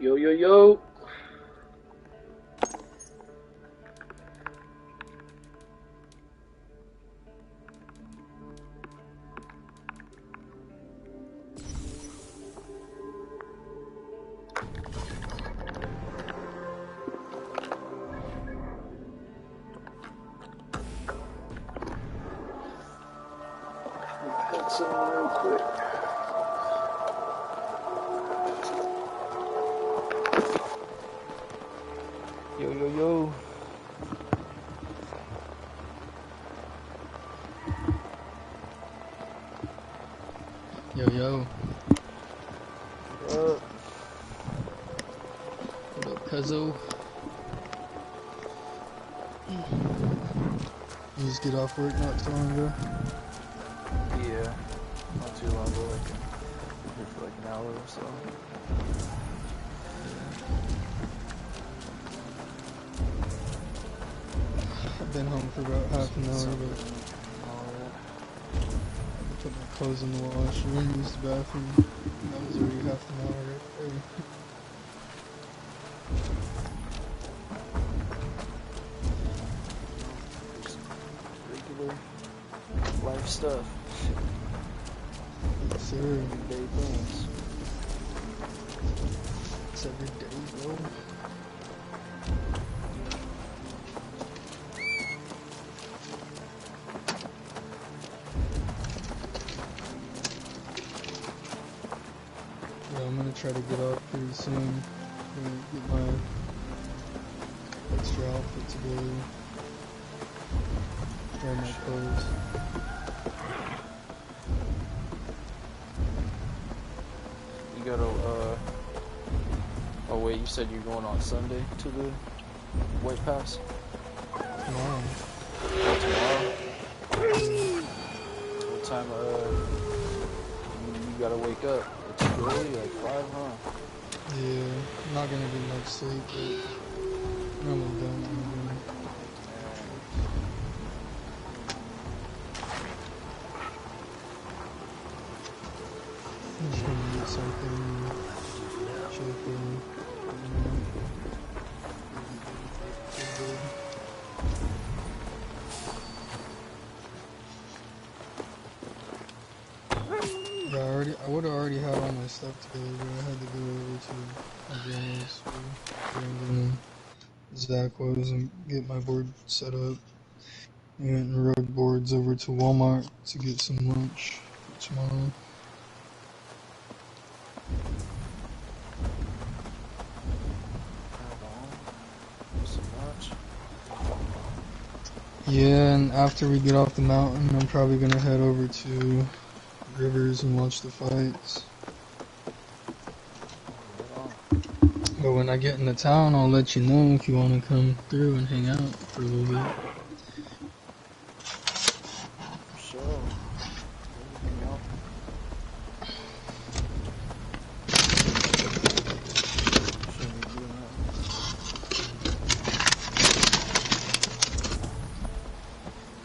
Yo, yo, yo. Got something real quick. Yo, yo, yo. Yo, yo. What up, cuzzo? You just get off work not too long ago? Yeah, not too long ago, like here for like an hour or so. I've been home for about half an hour, but I put my clothes in the washroom, used the bathroom. That was already half an hour right there. Regular life stuff. Yes, sir. Everyday things. It's every day, bro. Yeah, I'm gonna try to get off pretty soon. Get my extra outfit together. Dry my clothes. You gotta, oh wait, you said you're going on Sunday to the White Pass? Tomorrow. Tomorrow? What time, you gotta wake up? It's early, like 5, huh? Yeah, I'm not gonna get much sleep, but normally don't. I'm just gonna get something chill. Yeah, I would have already had all my stuff together, but I had to go over to my grandma's for Brandon and Zach was and get my board set up. We went and rode boards over to Walmart to get some lunch for tomorrow. Yeah, and after we get off the mountain, I'm probably gonna head over to Rivers and watch the fights. But when I get into town, I'll let you know if you want to come through and hang out for a little bit. For sure.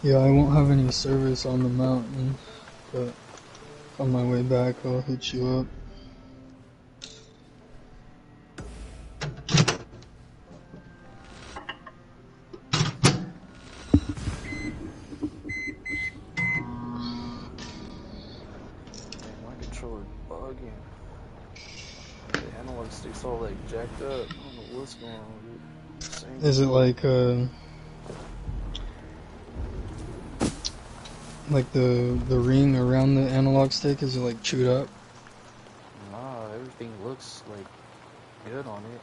Yeah, I won't have any service on the mountain, but on my way back, I'll hit you up. Bugging. The analog stick's all like jacked up. I don't know what's going on with it. Is it like the ring around the analog stick? Is it like chewed up? Nah, everything looks like good on it.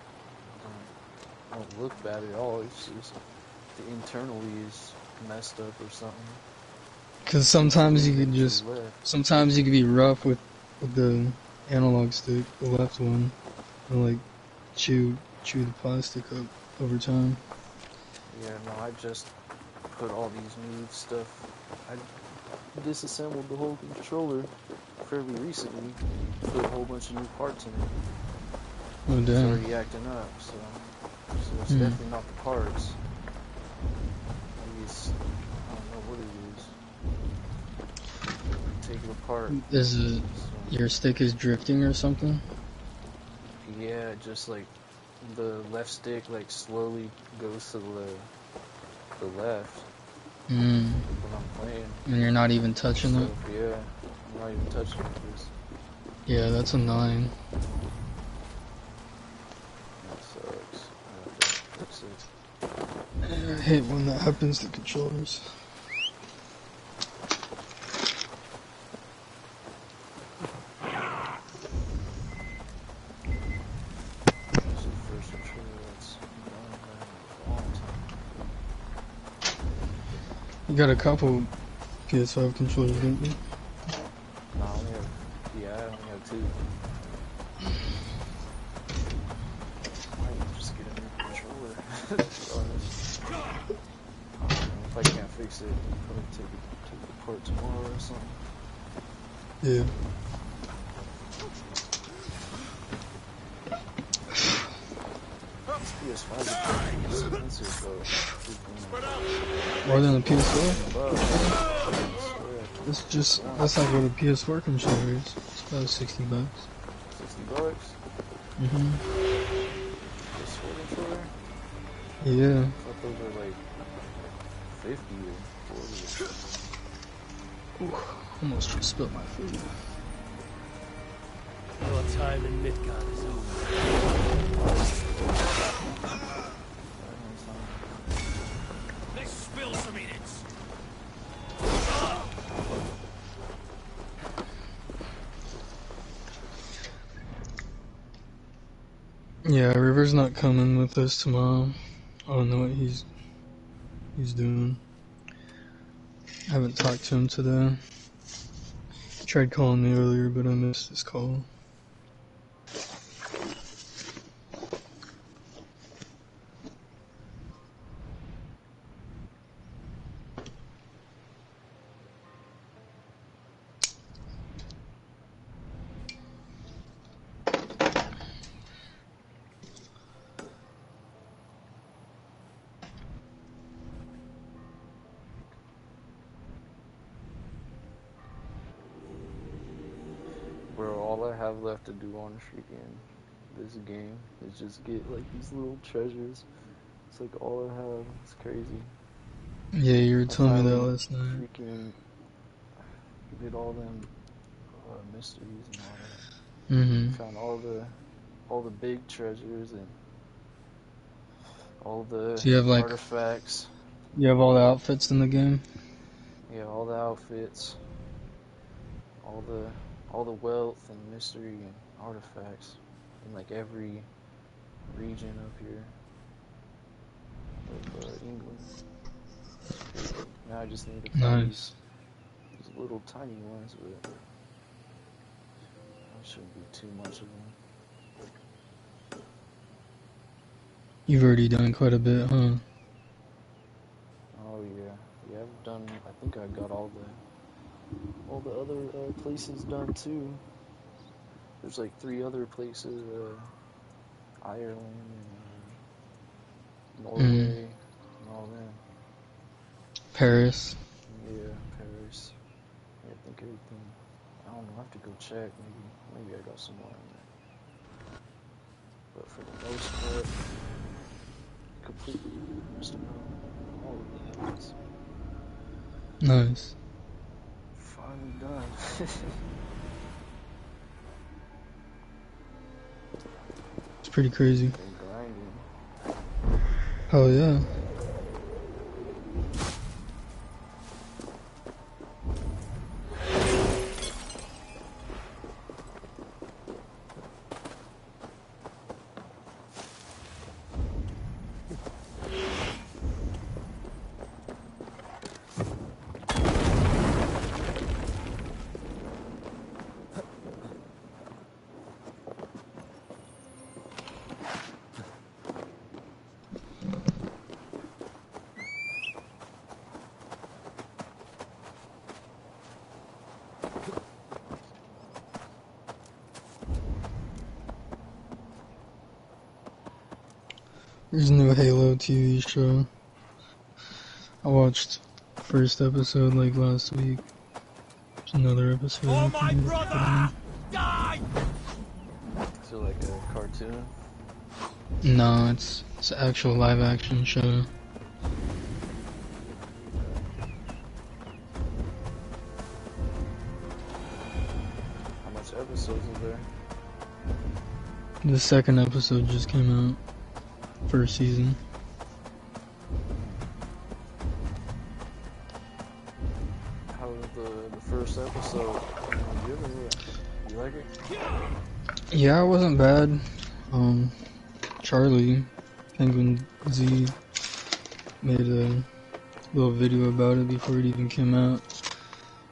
Don't look bad at all. It's just the internally is messed up or something. Because sometimes you could be rough with the analog stick, the left one, and like chew the plastic up over time. Yeah, no, I just put all these new stuff. I disassembled the whole controller fairly recently. Put a whole bunch of new parts in it. Oh damn! It's already acting up, so it's definitely not the parts. Maybe it's, I don't know what it is. Take it apart. Is it your stick is drifting or something? Yeah, just like the left stick like slowly goes to the left Mm. when I'm playing. And you're not even touching Stuff, it? yeah. I'm not even touching it. Just Yeah, that's annoying. that sucks. I have to fix it. I hate when that happens to controllers. This is the first controller that's done that in a long time. You got a couple PS5 controllers, don't you? No, I only have, yeah, I only have 2. I might just get a new controller, to be honest. I don't know, if I can't fix it, I'll probably take it apart tomorrow or something. Yeah. This PS5 is pretty expensive though. More than the PS4? $50. That's like what a PS4 controller is. It's about $60. $60? Mm-hmm. PS4 controller? Yeah. I thought those were like 50 or 40. Ooh, almost just spilled my food. Your time in Midgard is over. Let's spill some minutes. Yeah, River's not coming with us tomorrow. I don't know what he's doing. I haven't talked to him today. Tried calling me earlier, but I missed his call. Bro, all I have left to do on freaking this game is just get like these little treasures. It's like all I have. It's crazy. Yeah, you were I telling me that finally last night. freaking did all them mysteries and all that. Mm-hmm. Found all the big treasures and all the So you have artifacts. you have all the outfits in the game? Yeah, all the outfits, all the wealth and mystery and artifacts in like every region up here of England. It's crazy. Now I just need to find Nice. these little tiny ones, but that shouldn't be too much of them. You've already done quite a bit, huh? Oh yeah, I've done. I think I got all the other places done too. There's like 3 other places: Ireland and Norway and all them. Paris. Yeah, Paris. Yeah, I think everything. I don't know. I have to go check. Maybe I got some more in there. But for the most part, completely just about all of that. It's Nice. finally done. It's pretty crazy. Been grinding. Hell yeah. There's a new Halo TV show. I watched the first episode like last week. There's another episode. For my brother! Die! Is feel like a cartoon? No, it's an actual live action show. How much episodes is there? The second episode just came out. First season. How was the first episode? You like it? Yeah, it wasn't bad. Charlie, Penguin Z, made a little video about it before it even came out,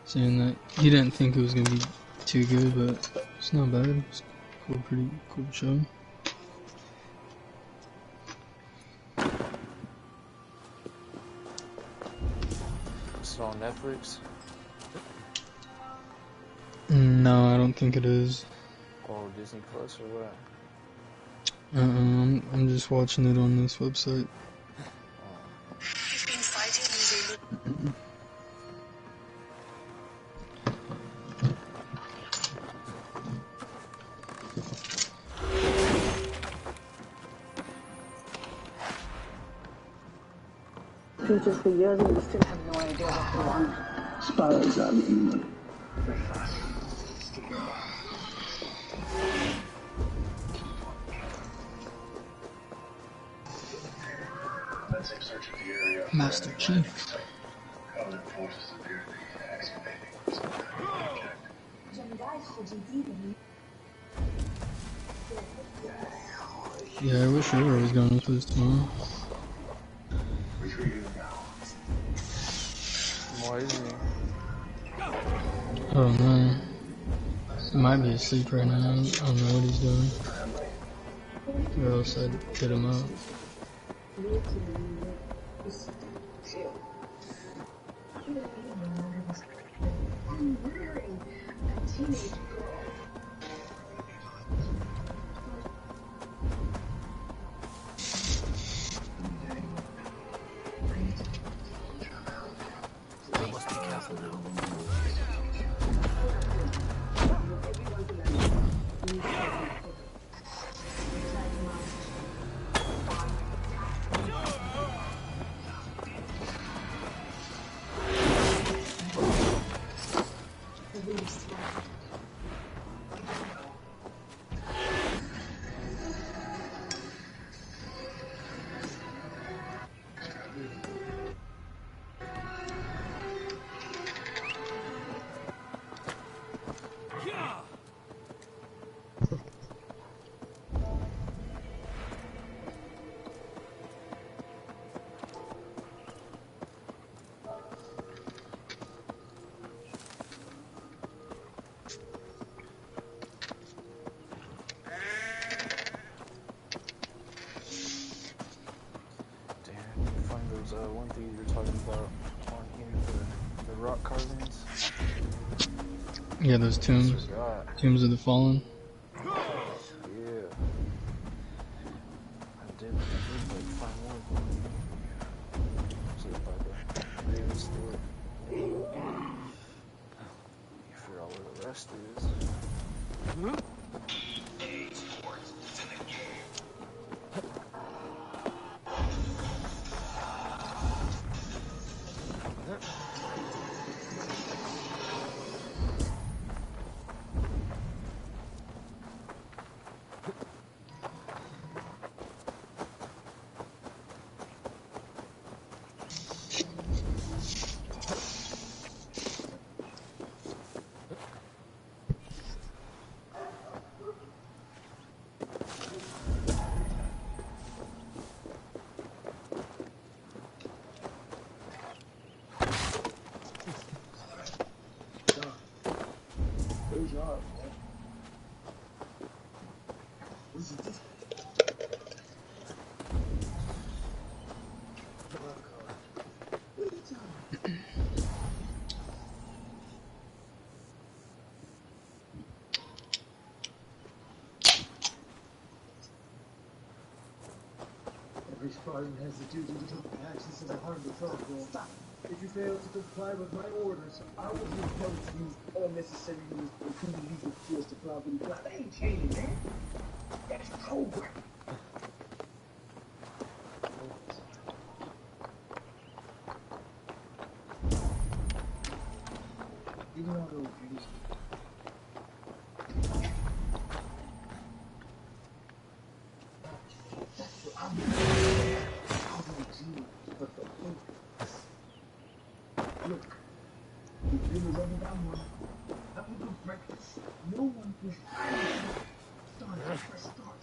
saying that he didn't think it was gonna be too good, but it's not bad. It's a pretty cool show. It's on Netflix? No, I don't think it is. Or Disney Plus or what? I'm just watching it on this website. Teachers for years and we still have no idea what we want. Spies are human. Master Chief. Yeah, I wish River was going with this tomorrow. Why isn't he? Oh no. He might be asleep right now. I don't know what he's doing. Or else I'd hit him up. One thing you were talking about on here, the rock carvings. Yeah, those tombs. Tombs of the Fallen. Yeah. I did like find one of them. So by the Raven store. You figure out where the rest is. Every squadron has the duty to take the actions of the heart of the foe. Stop. If you fail to comply with my orders, I will be forced to use all necessary means, including lethal force to plow through the ground. That ain't training, man. That's programming. You know those views. That's what I'm doing. I'll do you, but the focus. Look, the bill is over that one. I will do breakfast. No one will start. Press start.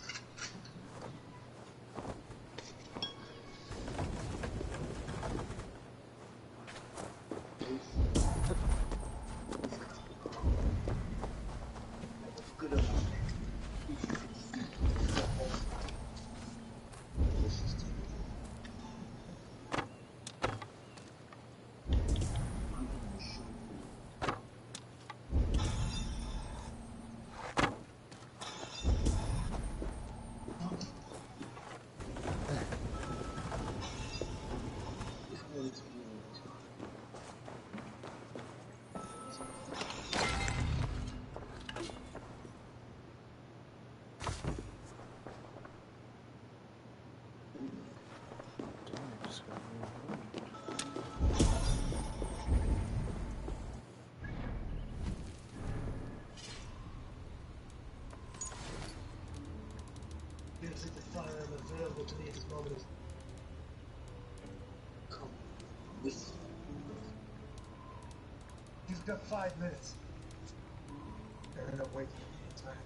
Good enough. Damn, I just got real. Gives it the firearm available to me at this moment is come with me. You've got 5 minutes. Better not wait for time.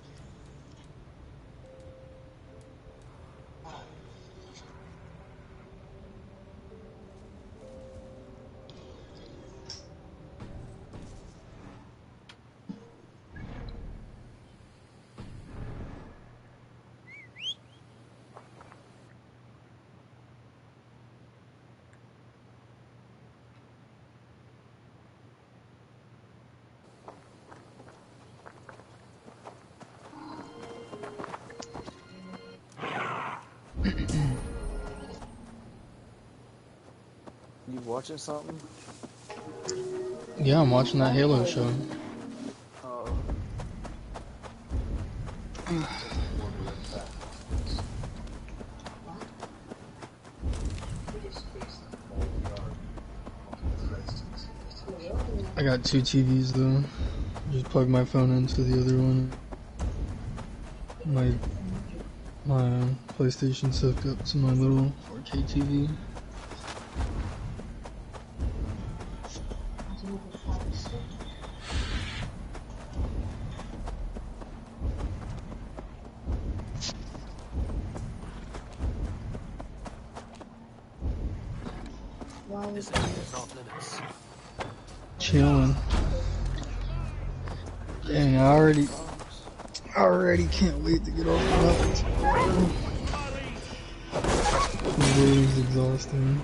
You watching something? Yeah, I'm watching that Halo show. I got 2 TVs though. Just plug my phone into the other one. My PlayStation's hooked up to my little 4K TV. This area is off limits. Chilling. Dang, I already can't wait to get off the mountain. The way is exhausting.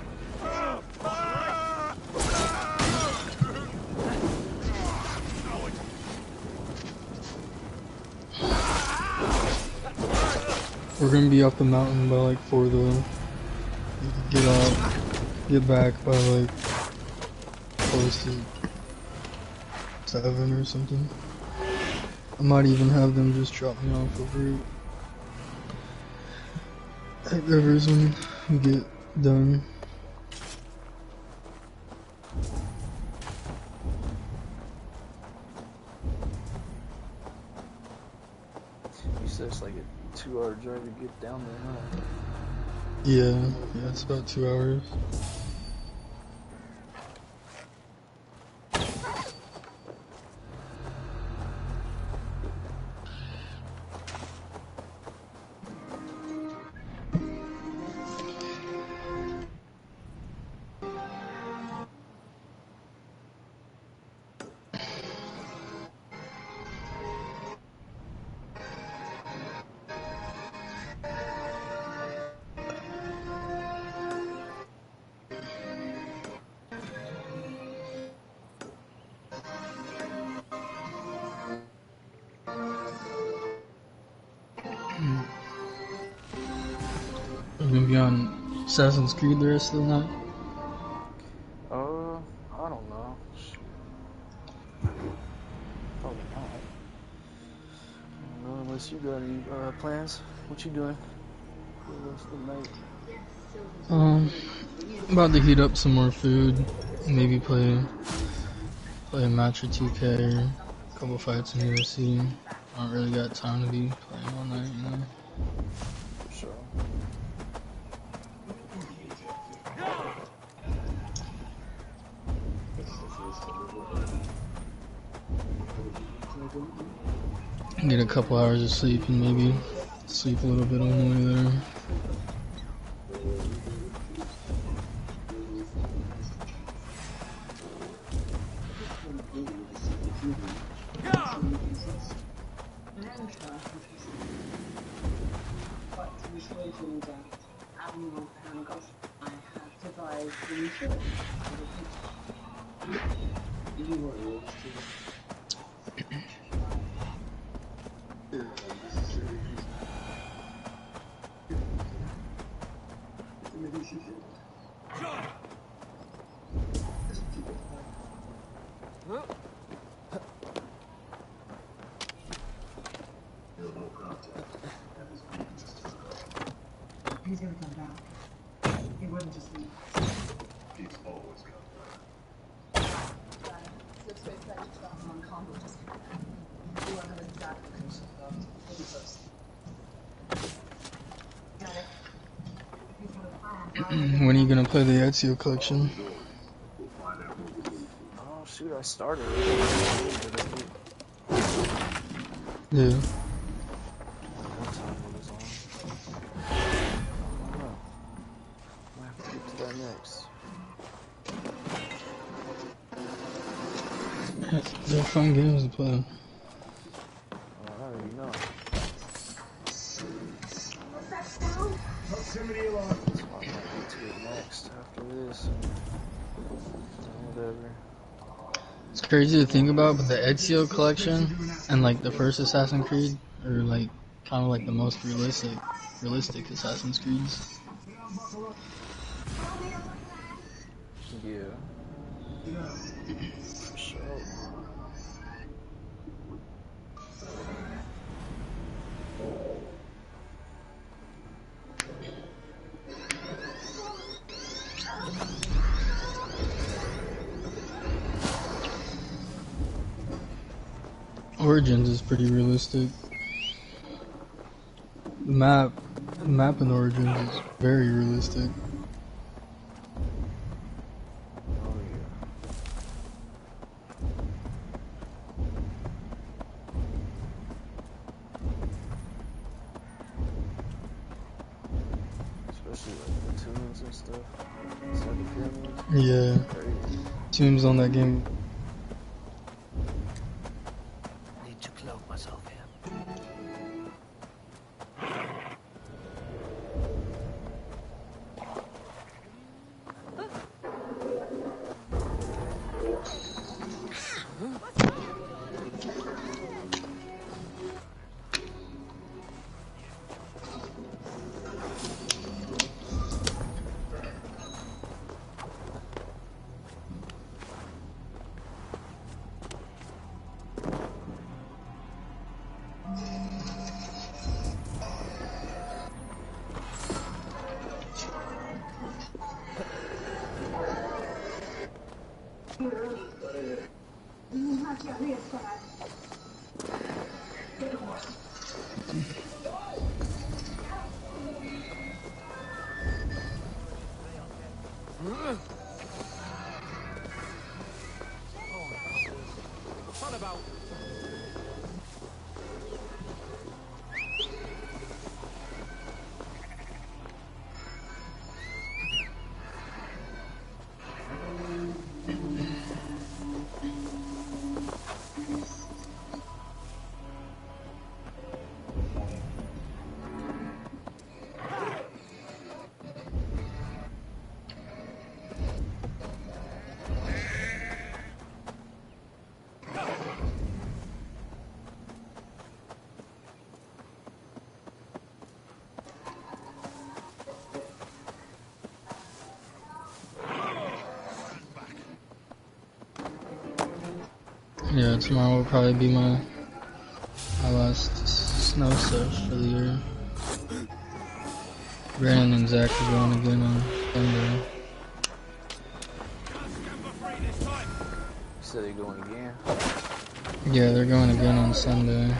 We're gonna be up the mountain by like 4 though. You can get back by like close to 7 or something. I might even have them just drop me off over at Rivers when we get done. You said it's like a 2-hour drive to get down there, huh? Yeah, it's about 2 hours. I'm gonna be on Assassin's Creed the rest of the night. Nicholas, you got any plans? What you doing for the rest of the night? About to heat up some more food. Maybe play a match or 2K or a couple fights in UFC. I don't really got time to be playing all night, you know. For sure. Get a couple hours of sleep and maybe sleep a little bit on the way there. He's gonna come back. It wasn't just me. He's always come back. When are you gonna play the Ezio collection? Oh shoot, I started. Yeah. One time it was on. I don't know. Might have to get to that next. They're fun games to play. Oh, I already know. Proximity alarm. So I might get to it next after this. Whatever. It's crazy to think about, but the Ezio collection and like the first Assassin's Creed are like kind of like the most realistic Assassin's Creeds. Yeah. For sure. Origins is pretty realistic. The map in Origins is very realistic. Oh yeah. Especially like the tunes and stuff. Inside the pyramids. Yeah, Crazy. tunes on that game. Need to cloak myself here. What about? Yeah, tomorrow will probably be my last no search for the year. Brandon and Zach are going again on Sunday. You said they're going again? Yeah, they're going again on Sunday.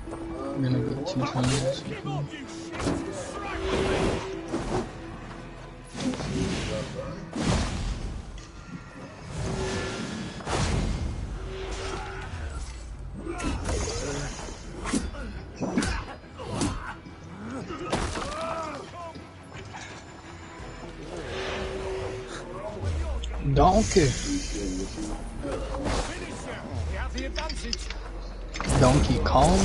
We're gonna go 2 times. Donkey. Donkey Kong.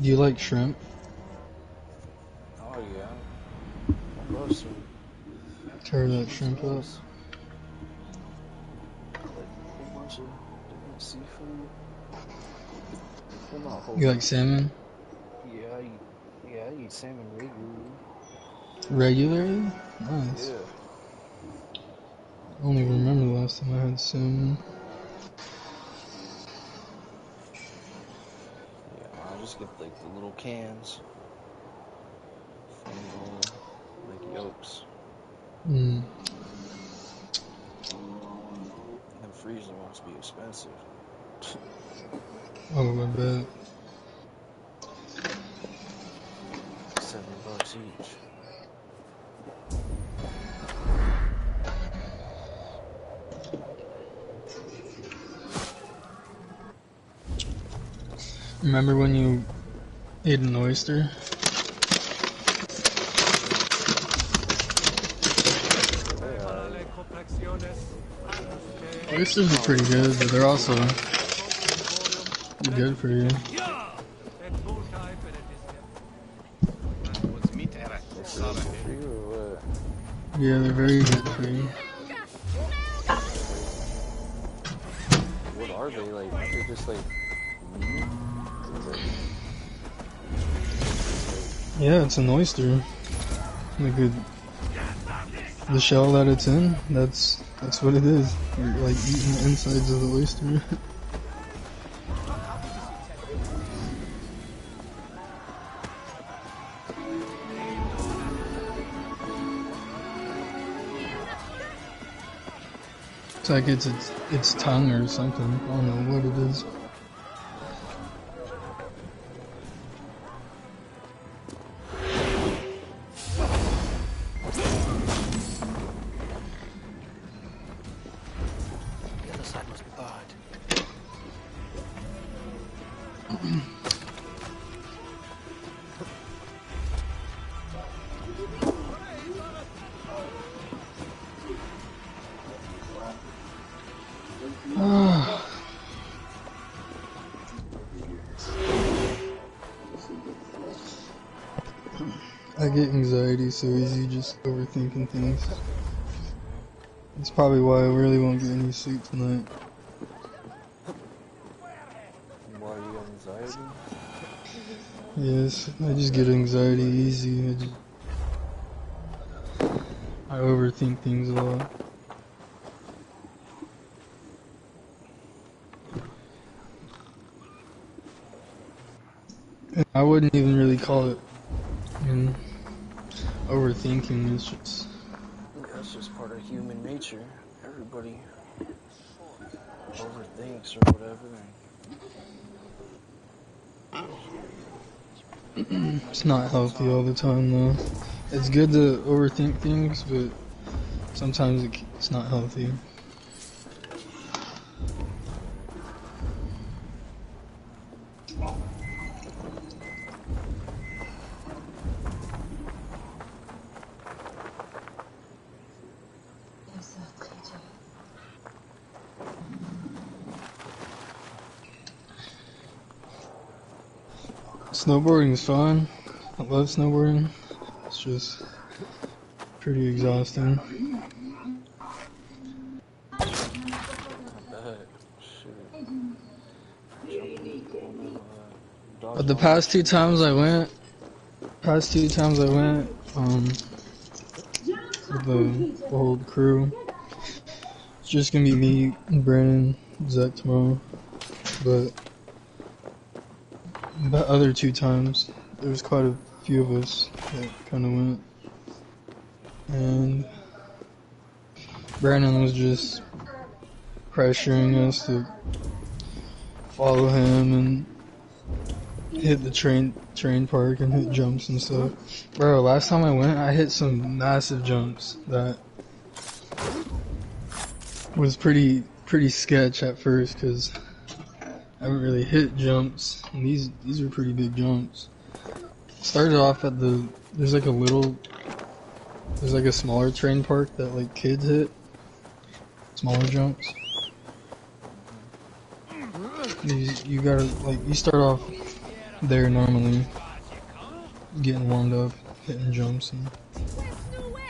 Do you like shrimp? Oh yeah. I love some. Tear that shrimp up. Like a whole bunch of different seafood. Well, not a whole You like bunch. salmon? Yeah, I eat salmon regularly. Regularly? Nice. Yeah. I don't even remember the last time I had salmon. Yeah, I just get like the little cans from like yolks. Mm. Them freezer ones be expensive. Oh, I bet. $7 each. Remember when you ate an oyster? Oysters are pretty good, but they're also good for you. For you or what? Yeah, they're very good for you. What are they like? Aren't they just like meat? Yeah, it's an oyster. Like the shell that it's in, that's what it is. You're like eating the insides of the oyster. It's like its tongue or something. I don't know what it is. The other side must be barred. I get anxiety so easy just overthinking things. That's probably why I really won't get any sleep tonight. Why you got anxiety? Yes, I just get anxiety easy. I overthink things a lot. I wouldn't even really call it, I mean, overthinking. It's just Yeah, that's just part of human nature. Everybody overthinks or whatever. it's not healthy all the time though. It's good to overthink things, but sometimes it's not healthy. Snowboarding is fun. I love snowboarding. It's just pretty exhausting. I bet. Shit. Jumping, going But the past two times I went, with the whole crew, it's just gonna be me and Brandon, Zach tomorrow. But the other two times, there was quite a few of us that kind of went. And Brandon was just pressuring us to follow him and hit the train park and hit jumps and stuff. Bro, last time I went, I hit some massive jumps that was pretty sketch at first because I haven't really hit jumps, and these are pretty big jumps. Started off at there's like a smaller train park that like kids hit, smaller jumps. You gotta you start off there normally, getting warmed up, hitting jumps,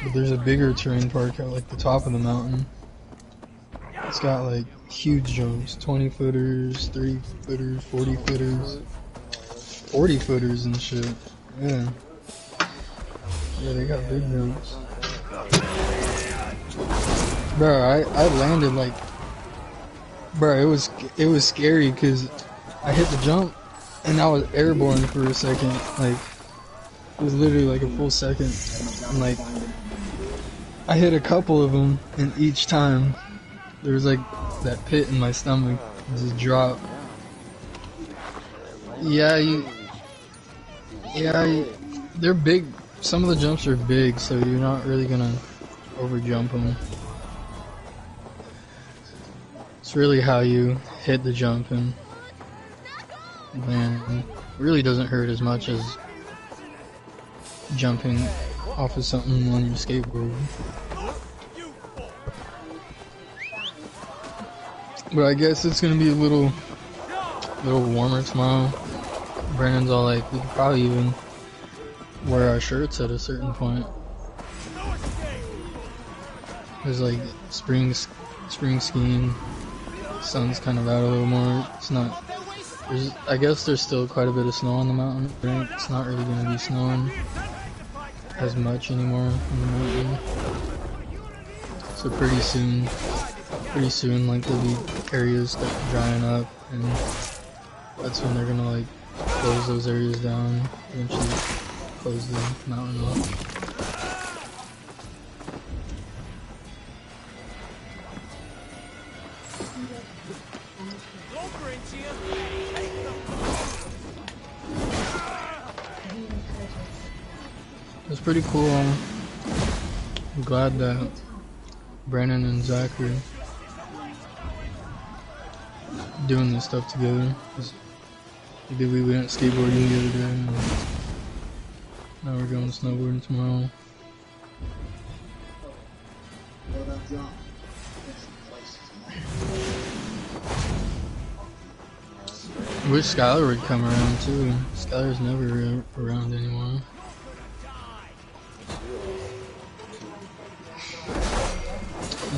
but there's a bigger terrain park at like the top of the mountain. It's got like huge jumps, 20 footers, 30 footers, 40 footers, 40 footers and shit. Yeah, they got big jumps. Bro, I landed like, bro, it was scary because I hit the jump and I was airborne for a second. Like, it was literally like a full second. And like, I hit a couple of them, and each time there was like that pit in my stomach just dropped. Yeah, they're big. Some of the jumps are big, so you're not really gonna over jump them. It's really how you hit the jump, and man, it really doesn't hurt as much as jumping off of something on your skateboard. But I guess it's gonna be a little warmer tomorrow. Brandon's all like, we could probably even wear our shirts at a certain point. There's like spring skiing. Sun's kind of out a little more. It's not. I guess there's still quite a bit of snow on the mountain. It's not really gonna be snowing as much anymore on the mountain. So pretty soon, like there'll be areas that drying up, and that's when they're gonna like close those areas down. Eventually, close the mountain up. It's pretty cool. I'm glad that Brandon and Zach are doing this stuff together. We went skateboarding the other day, and now we're going snowboarding tomorrow. I wish Skylar would come around too. Skylar's never around anymore.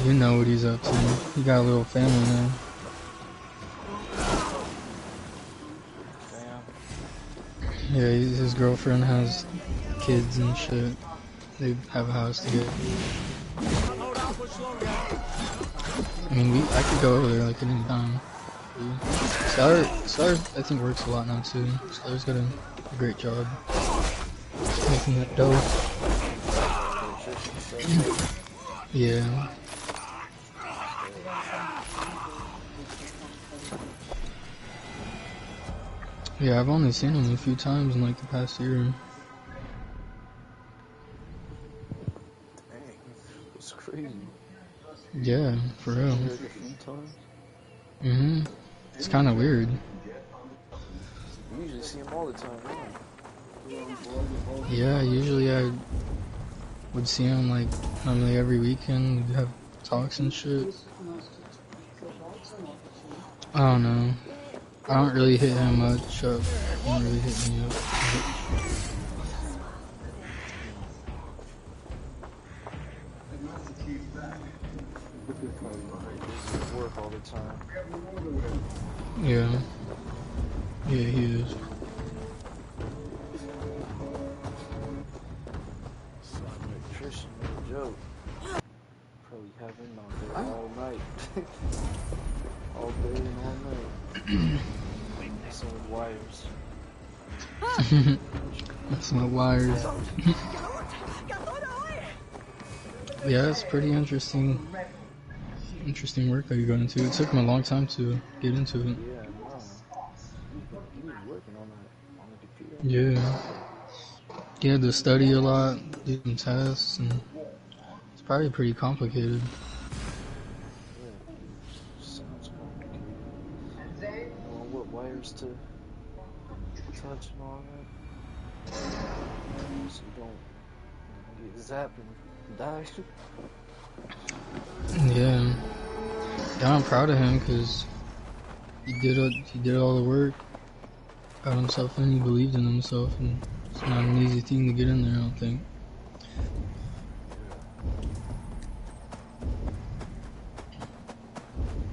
You know what he's up to. He got a little family now. Yeah, his girlfriend has kids and shit. They have a house together. I mean, I could go over there like at any time. Skylar, I think works a lot now too. Skylar's got a a great job making that dough. Yeah. Yeah, I've only seen him a few times in like the past year. Dang, it's crazy. Yeah, for real. Like a few times. It's kind of weird. You usually see him all the time, huh? Yeah, usually I would see him like normally every weekend. We'd have talks and shit. I don't know. I don't really hit him much up. He don't really hit me up much. Probably busy at work all the time. Yeah. Yeah, he is. So an electrician, no joke. Probably have him out there all night. All day and all night. Messing with wires. That's my wires. Yeah, it's pretty interesting work that you're going into. It took him a long time to get into it. Yeah, no. He was working on the computer. Yeah. He had to study a lot, do some tests, and it's probably pretty complicated. Yeah, sounds complicated. Knowing what wires to touch and all that. So you don't get zapped and die. Yeah. Yeah, I'm proud of him because he did all the work, got himself in, he believed in himself, and it's not an easy thing to get in there, I don't think.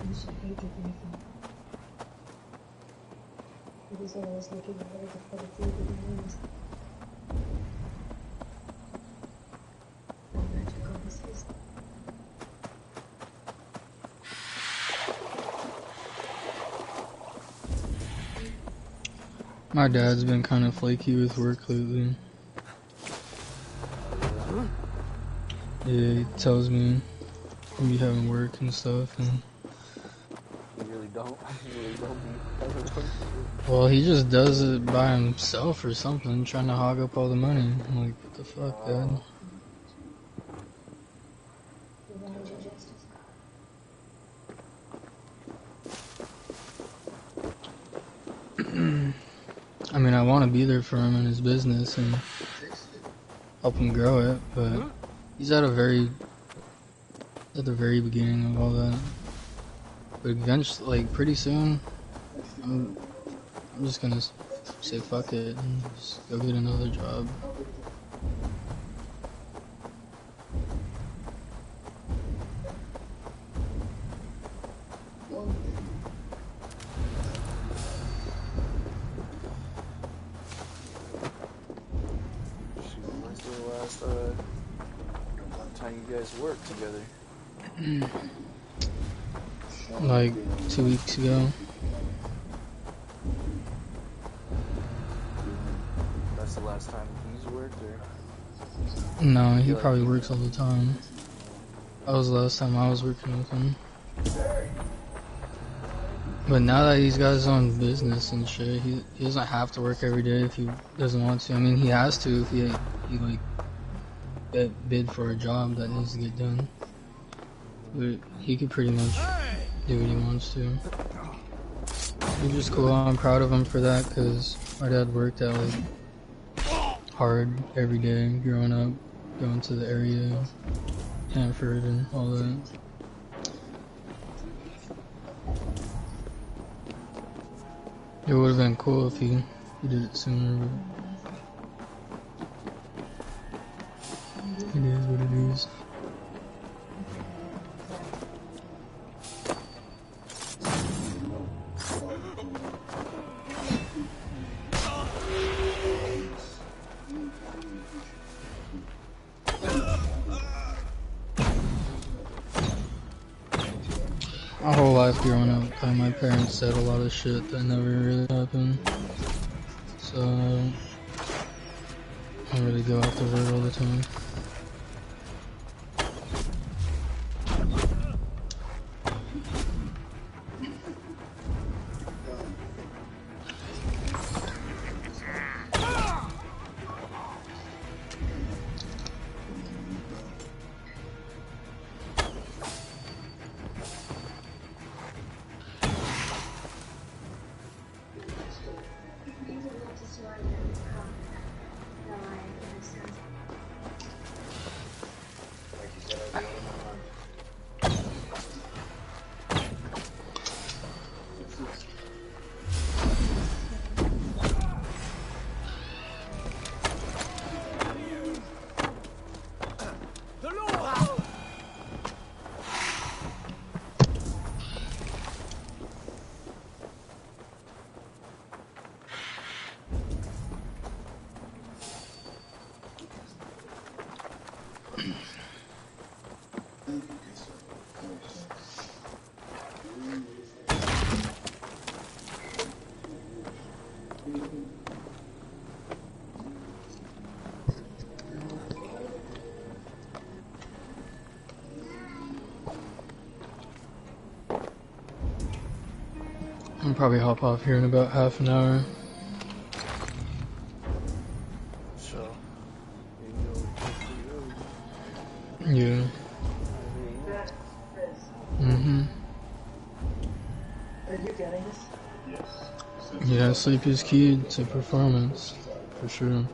You should hate your thinking. It is always looking ahead for the food of the news. Magic overseas. My dad's been kind of flaky with work lately. Yeah, he tells me he'll be having work and stuff, and You really don't. You really don't be. well, he just does it by himself or something, trying to hog up all the money. I'm like, what the fuck, Dad? I mean, I want to be there for him in his business and help him grow it, but he's at the very beginning of all that. But eventually, like pretty soon, I'm just gonna say fuck it and just go get another job. When's the last time you guys worked together? Like 2 weeks ago. That's the last time he's worked, or? No, he probably works all the time. That was the last time I was working with him. But now that he's got his own business and shit, he doesn't have to work every day if he doesn't want to. I mean, he has to if he like bid for a job that needs to get done. But he could pretty much do what he wants to. He's just cool. I'm proud of him for that because my dad worked out like hard every day growing up, going to the area, Hanford and all that. It would have been cool if he did it sooner, but it is what it is. My whole life growing up, my parents said a lot of shit that never really happened. so I don't really go after her all the time. I'll probably hop off here in about half an hour. So, you can go pretty early. Yeah. Mm-hmm. Are you getting this? Yeah, sleep is key to performance, for sure.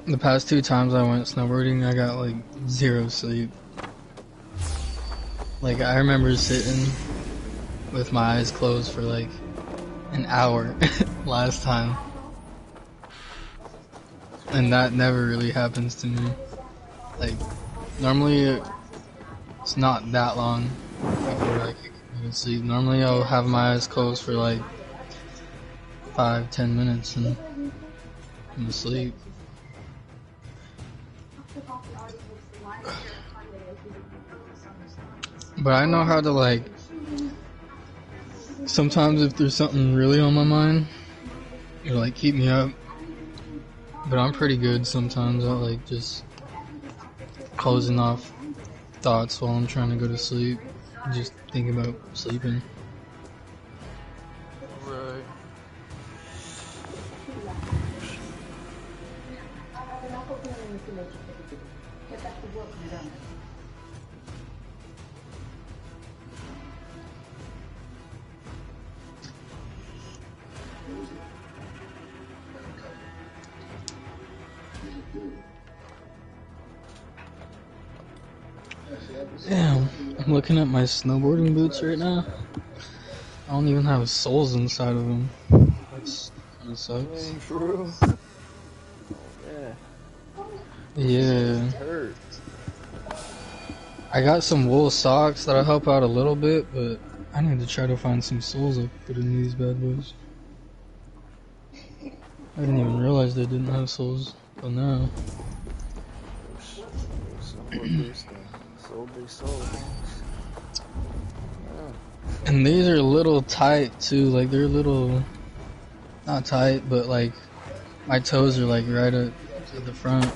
The past 2 times I went snowboarding, I got like 0 sleep. Like, I remember sitting with my eyes closed for like an hour last time. And that never really happens to me. Like, normally it's not that long before I can go to sleep. Normally I'll have my eyes closed for like 5-10 minutes and I'm asleep. But I know how to, like, sometimes if there's something really on my mind, it'll like keep me up. But I'm pretty good sometimes at like just closing off thoughts while I'm trying to go to sleep. Just think about sleeping. Right. Damn, I'm looking at my snowboarding boots right now. I don't even have soles inside of them. That's kind of sucks. Dang, for real? Yeah. Yeah. Hurt. I got some wool socks that'll help out a little bit, but I need to try to find some soles I could put in these bad boys. I didn't even realize they didn't have soles till now. And these are a little tight too, like they're a little, not tight, but like my toes are like right at the front.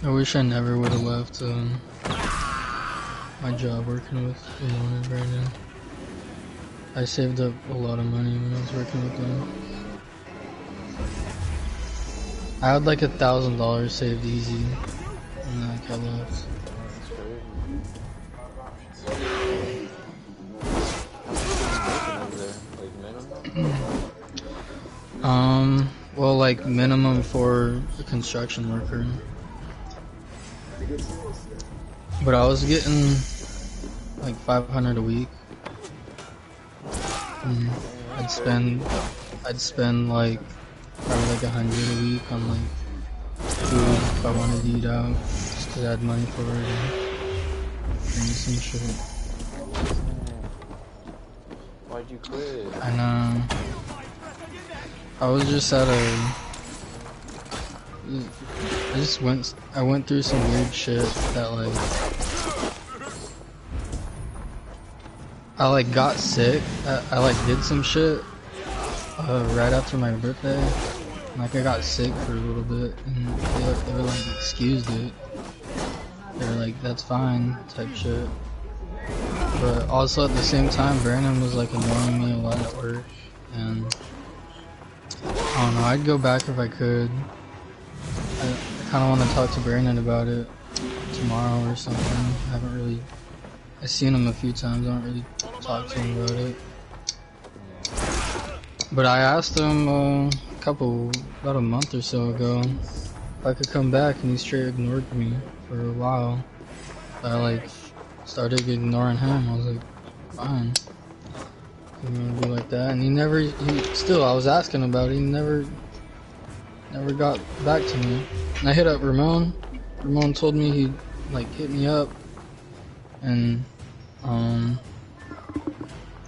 I wish I never would have left my job working with Ramona right now. I saved up a lot of money when I was working with them. I had like $1,000 saved easy, and like I left. Well, like minimum for a construction worker. But I was getting like $500 a week. I'd spend like probably like $100 a week on like food if I wanted to eat out, just to add money for it and some shit. Why Why'd you quit? I know. I was just at a. I went through some weird shit that I got sick. I did some shit right after my birthday. I got sick for a little bit, and they were excused it. They were like, that's fine, type shit. But also at the same time, Brandon was annoying me a lot at work, and I don't know, I'd go back if I could. I kind of want to talk to Brandon about it tomorrow or something. I've seen him a few times, I don't really talk to him about it. But I asked him about a month or so ago, if I could come back, and he straight ignored me for a while. I started ignoring him. I was like, fine. I'm gonna be like that, and I was asking about it, he never got back to me. And I hit up Ramon. Ramon told me he'd hit me up, and I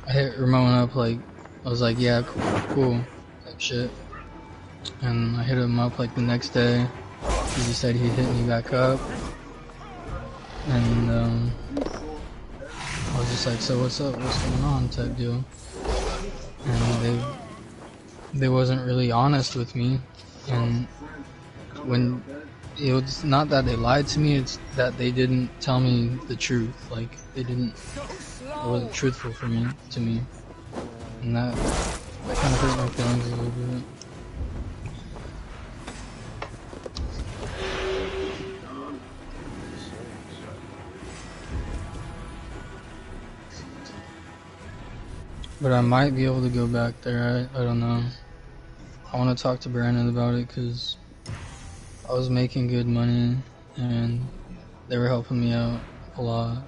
hit Ramon up I was like, yeah, cool, type shit. And I hit him up the next day. He just said he'd hit me back up, and I was just like, so what's up? What's going on? Type deal. And they wasn't really honest with me, and when it was not that they lied to me, it's that they didn't tell me the truth. It wasn't truthful to me, and that kind of hurt my feelings a little bit. But I might be able to go back there. I don't know. I want to talk to Brandon about it because I was making good money and they were helping me out a lot.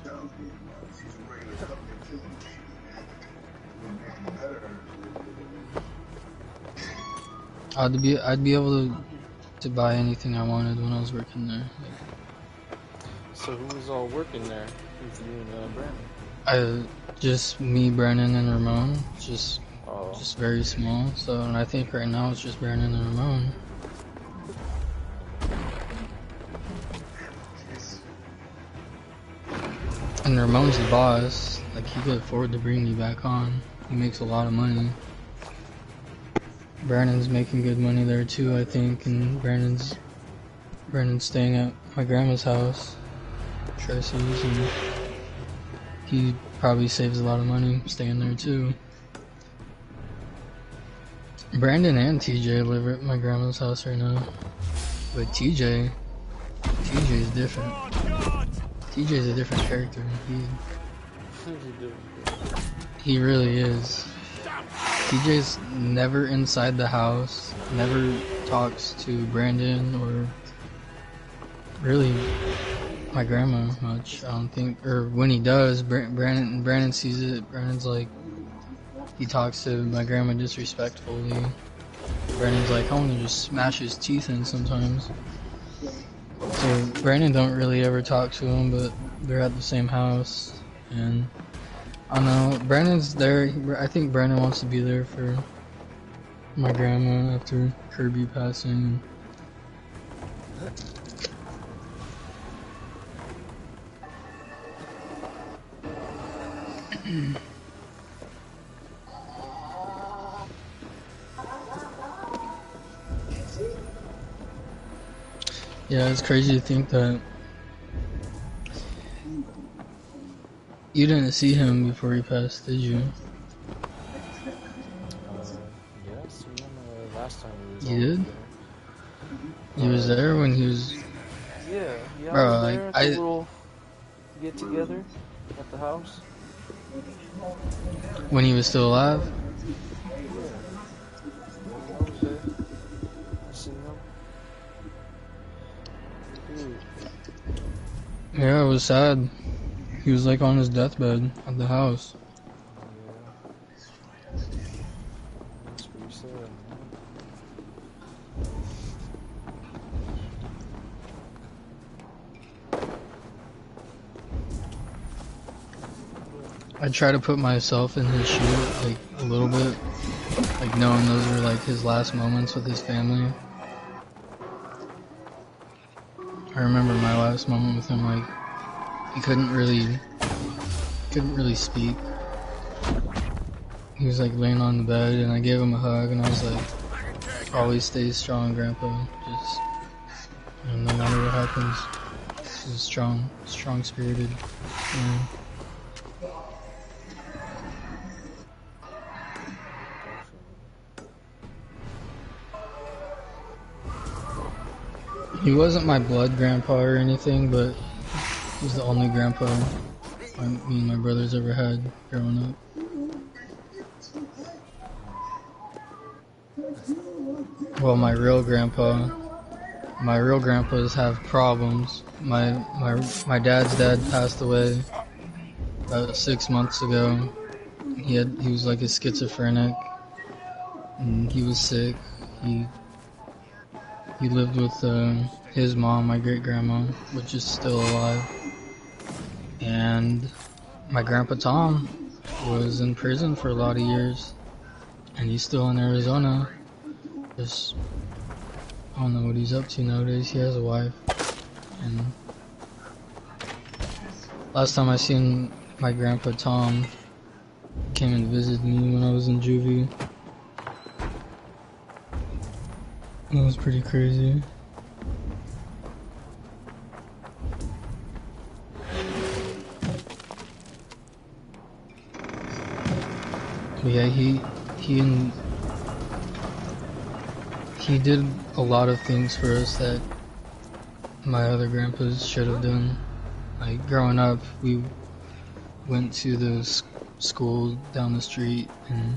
I'd be able to buy anything I wanted when I was working there. So who was all working there with you and Brandon? Just me, Brandon, and Ramon. Just very small. So, and I think right now it's just Brandon and Ramon. And Ramon's the boss. He could afford to bring me back on. He makes a lot of money. Brandon's making good money there too, I think, and Brandon's staying at my grandma's house, Tressy's, and he probably saves a lot of money staying there too. Brandon and TJ live at my grandma's house right now, but TJ is different. TJ's a different character. He really is. TJ's never inside the house, never talks to Brandon or really my grandma much, I don't think. Or when he does, Brandon sees it. Brandon's he talks to my grandma disrespectfully. Brandon's I want to just smash his teeth in sometimes. So Brandon don't really ever talk to him, but they're at the same house, and I don't know, Brandon's there. I think Brandon wants to be there for my grandma after Kirby passing. Yeah, it's crazy to think that you didn't see him before he passed, did you? Yeah, I seen him last time we was You did? together. He was there when he was... Yeah, I Bro, was there at the little get together at the house. When he was still alive? Yeah, I was there. I seen him. Dude. Yeah, it was sad. He was on his deathbed at the house. Yeah. That's pretty sad, man. I try to put myself in his shoes, like, a little bit. Like, knowing those were, like, his last moments with his family. I remember my last moment with him, like, he couldn't really speak. He was, like, laying on the bed, and I gave him a hug, and I was like, always stay strong, Grandpa. Just, you know, no matter what happens, just strong-spirited. He wasn't my blood grandpa or anything, but he was the only grandpa me and my brothers ever had growing up. Well, my real grandpas have problems. My dad's dad passed away about 6 months ago. He was like a schizophrenic, and he was sick. He lived with his mom, my great grandma, which is still alive. And my grandpa Tom was in prison for a lot of years, and he's still in Arizona. Just, I don't know what he's up to nowadays. He has a wife, and last time I seen my grandpa Tom, came and visited me when I was in juvie. That was pretty crazy. But yeah, he did a lot of things for us that my other grandpas should have done. Like, growing up, we went to the school down the street, and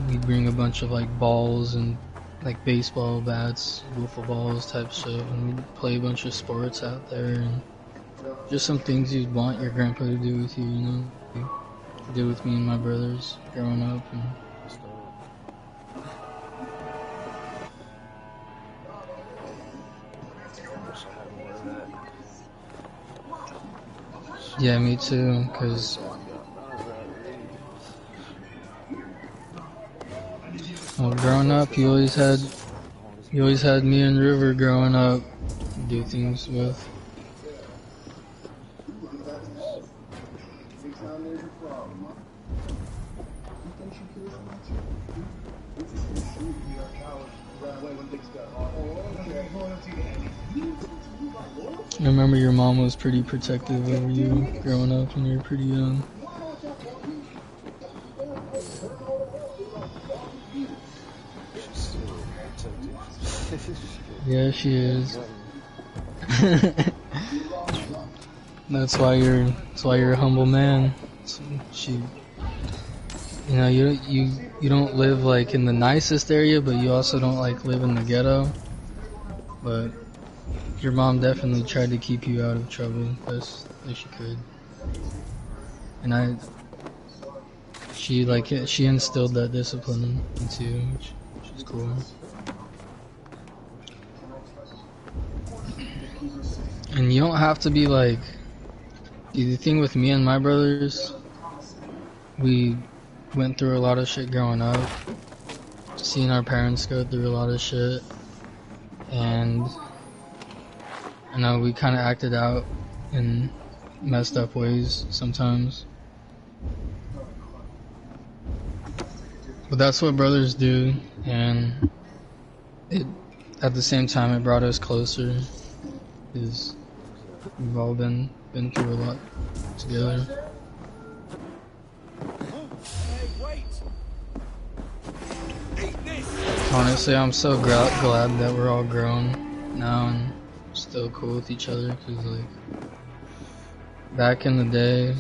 we'd bring a bunch of, like, balls and, like, baseball bats, wiffle balls type stuff, and we'd play a bunch of sports out there, and just some things you'd want your grandpa to do with you, you know? He did with me and my brothers growing up. And yeah, me too, cause well, growing up, you always had me and River growing up, do things with. I remember your mom was pretty protective over you growing up when you were pretty young. Yeah, she is. That's why you're a humble man. She, you know, you don't live like in the nicest area, but you also don't like live in the ghetto. But your mom definitely tried to keep you out of trouble best as she could. And she instilled that discipline into you, which is cool. And you don't have to be like, the thing with me and my brothers, we went through a lot of shit growing up, seeing our parents go through a lot of shit, and I know we kind of acted out in messed up ways sometimes. But that's what brothers do, and at the same time it brought us closer, because we've all been through a lot together. Honestly, I'm so glad that we're all grown now and still cool with each other, because like back in the day,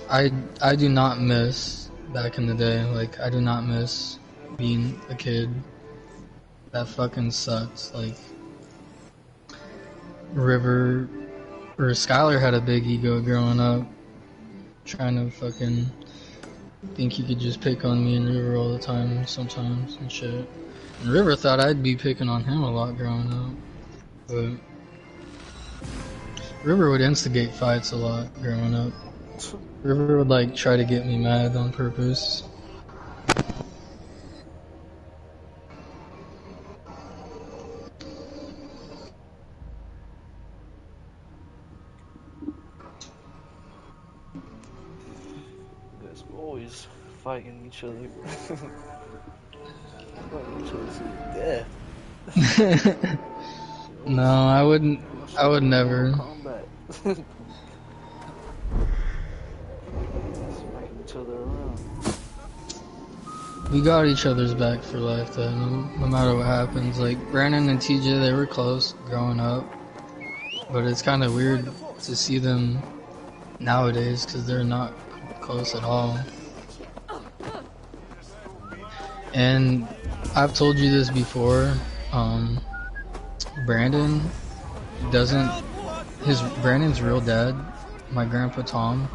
I do not miss back in the day. Like, I do not miss being a kid. That fucking sucks. Like, River or Skylar had a big ego growing up, trying to fucking think he could just pick on me and River all the time sometimes and shit. And River thought I'd be picking on him a lot growing up, but River would instigate fights a lot growing up. River would like try to get me mad on purpose. Guys, we're always fighting each other. Fighting each other to the death. No, I wouldn't. I would never. Combat. Smacking each other around. We got each other's back for life, though. No matter what happens. Like Brandon and TJ, they were close growing up, but it's kind of weird to see them nowadays because they're not close at all. And I've told you this before. Brandon's real dad, my grandpa Tom.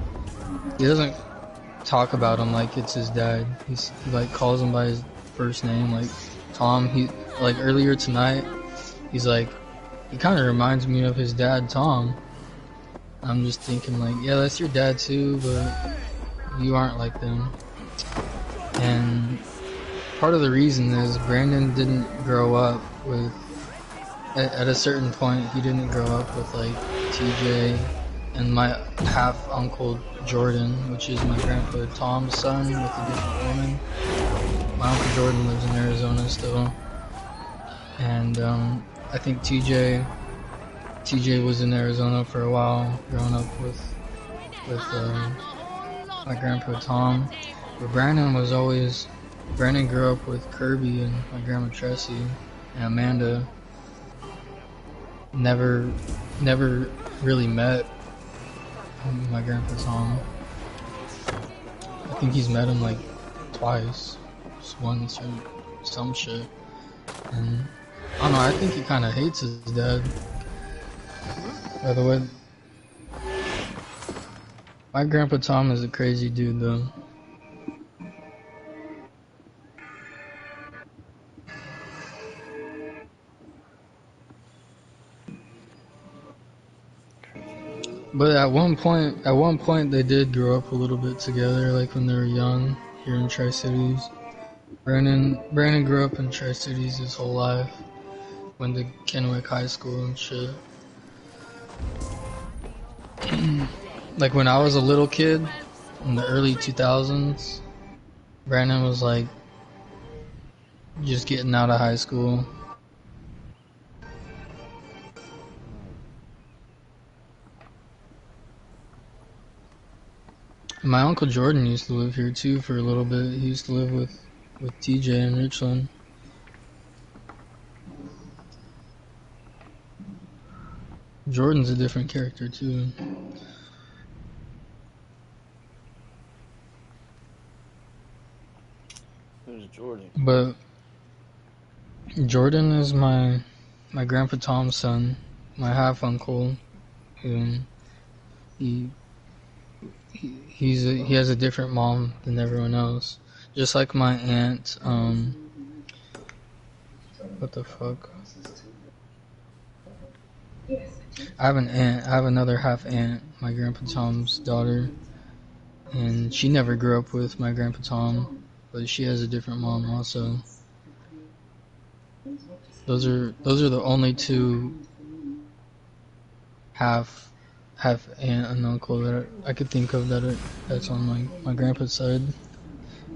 He doesn't talk about him like it's his dad. He like calls him by his first name, like Tom. He like earlier tonight, he's like, he kind of reminds me of his dad, Tom. I'm just thinking like, yeah, that's your dad too, but you aren't like them. And part of the reason is Brandon didn't grow up with. At a certain point, he didn't grow up with like TJ and my half uncle Jordan, which is my grandpa Tom's son with a different woman. My uncle Jordan lives in Arizona still, and I think TJ was in Arizona for a while, growing up with my grandpa Tom. But Brandon grew up with Kirby and my grandma Tressie and Amanda. Never really met my grandpa Tom. I think he's met him like twice, just once or some shit. And I don't know, I think he kind of hates his dad. By the way, my grandpa Tom is a crazy dude though. But at one point they did grow up a little bit together, like when they were young, here in Tri-Cities. Brandon grew up in Tri-Cities his whole life. Went to Kennewick High School and shit. Like when I was a little kid, in the early 2000s, Brandon was like, just getting out of high school. My uncle Jordan used to live here too for a little bit. He used to live with TJ in Richland. Jordan's a different character too. Who's Jordan? But Jordan is my grandpa Tom's son, my half uncle. He has a different mom than everyone else. Just like my aunt, what the fuck? I have another half aunt, my grandpa Tom's daughter, and she never grew up with my grandpa Tom, but she has a different mom also. Those are the only two half aunt and uncle that I could think of that's on my grandpa's side.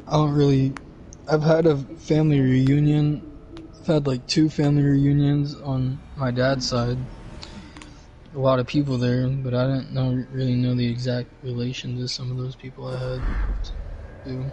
I've had a family reunion. I've had like 2 family reunions on my dad's side. A lot of people there, but I didn't really know the exact relation to some of those people I had too.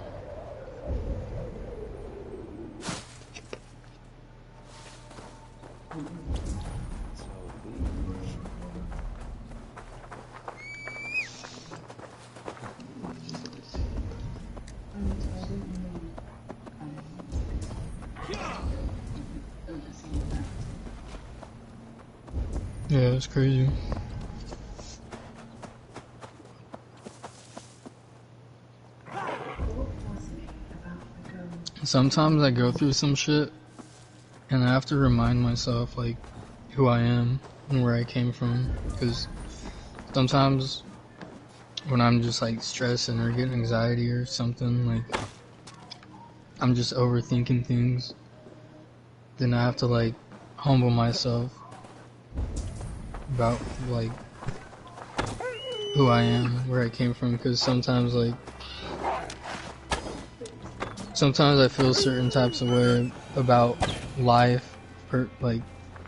Yeah, it's crazy. Sometimes I go through some shit and I have to remind myself like who I am and where I came from, because sometimes when I'm just like stressing or getting anxiety or something, like I'm just overthinking things, then I have to like humble myself about like who I am, where I came from, because sometimes I feel certain types of way about life, like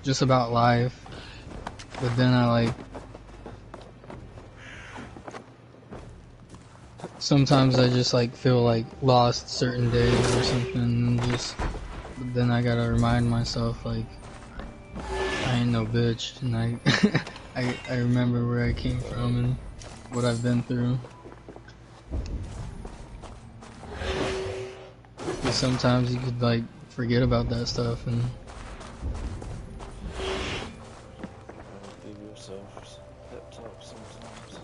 just about life, but then I like sometimes I just like feel like lost certain days or something, and just but then I gotta remind myself like I ain't no bitch, and I remember where I came from and what I've been through. Because sometimes you could like forget about that stuff, and Give yourself pep talks sometimes.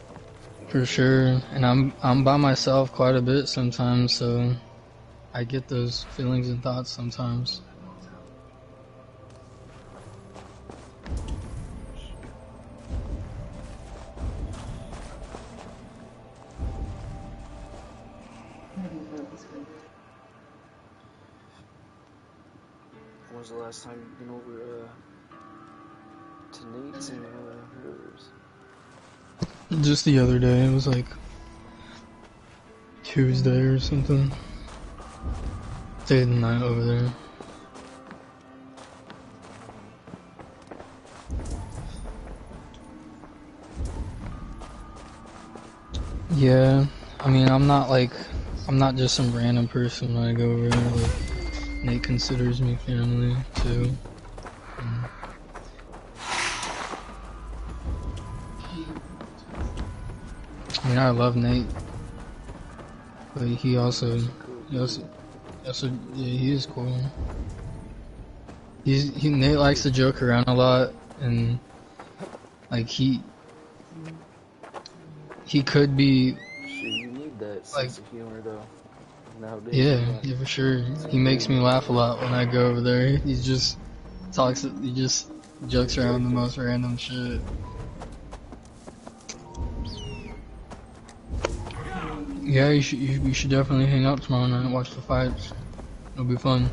for sure. And I'm by myself quite a bit sometimes, so I get those feelings and thoughts sometimes. When was the last time you've been over to Nate's and hers? Just the other day, it was like Tuesday or something. Stayed the night over there. Yeah, I mean, I'm not just some random person when I go over there. Like, Nate considers me family too. I mean, I love Nate, but he also, yeah, he is cool. Nate likes to joke around a lot, and like he could be Shit, you need that like, sense of humor though. Nowadays, yeah, for sure. He makes me laugh a lot when I go over there. He just jokes around the most random shit. Yeah, you should definitely hang out tomorrow night and watch the fights. It'll be fun.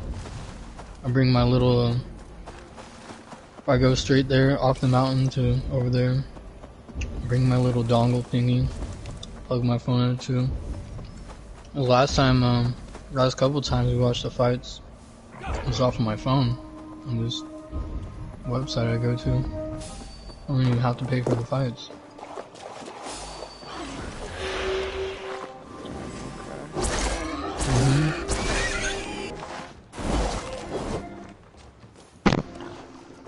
I bring my little, if I go straight there off the mountain to over there, bring my little dongle thingy, plug my phone in too. The last couple times we watched the fights, it was off of my phone on this website I go to. I don't even have to pay for the fights.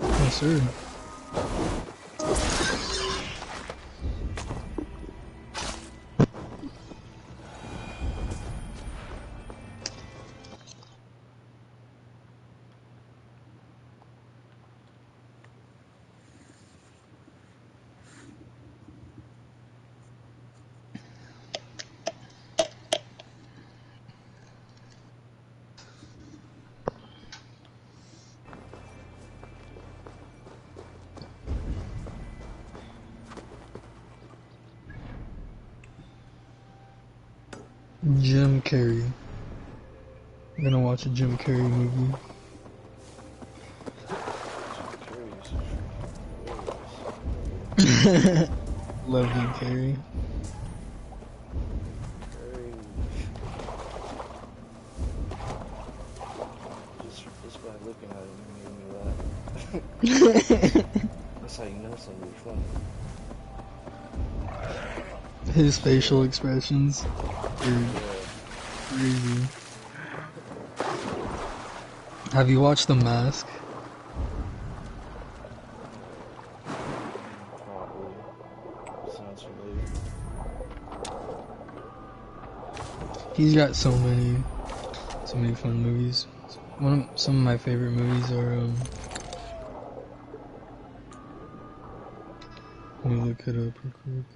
Yes, sir. Jim Carrey. I'm gonna watch a Jim Carrey movie. Love Jim Carrey. Just by looking at it, you made me laugh. That's how you know somebody's funny. His facial expressions are crazy. Have you watched The Mask? Probably. Sounds familiar. He's got so many fun movies. Some of my favorite movies are let me look it up real quick.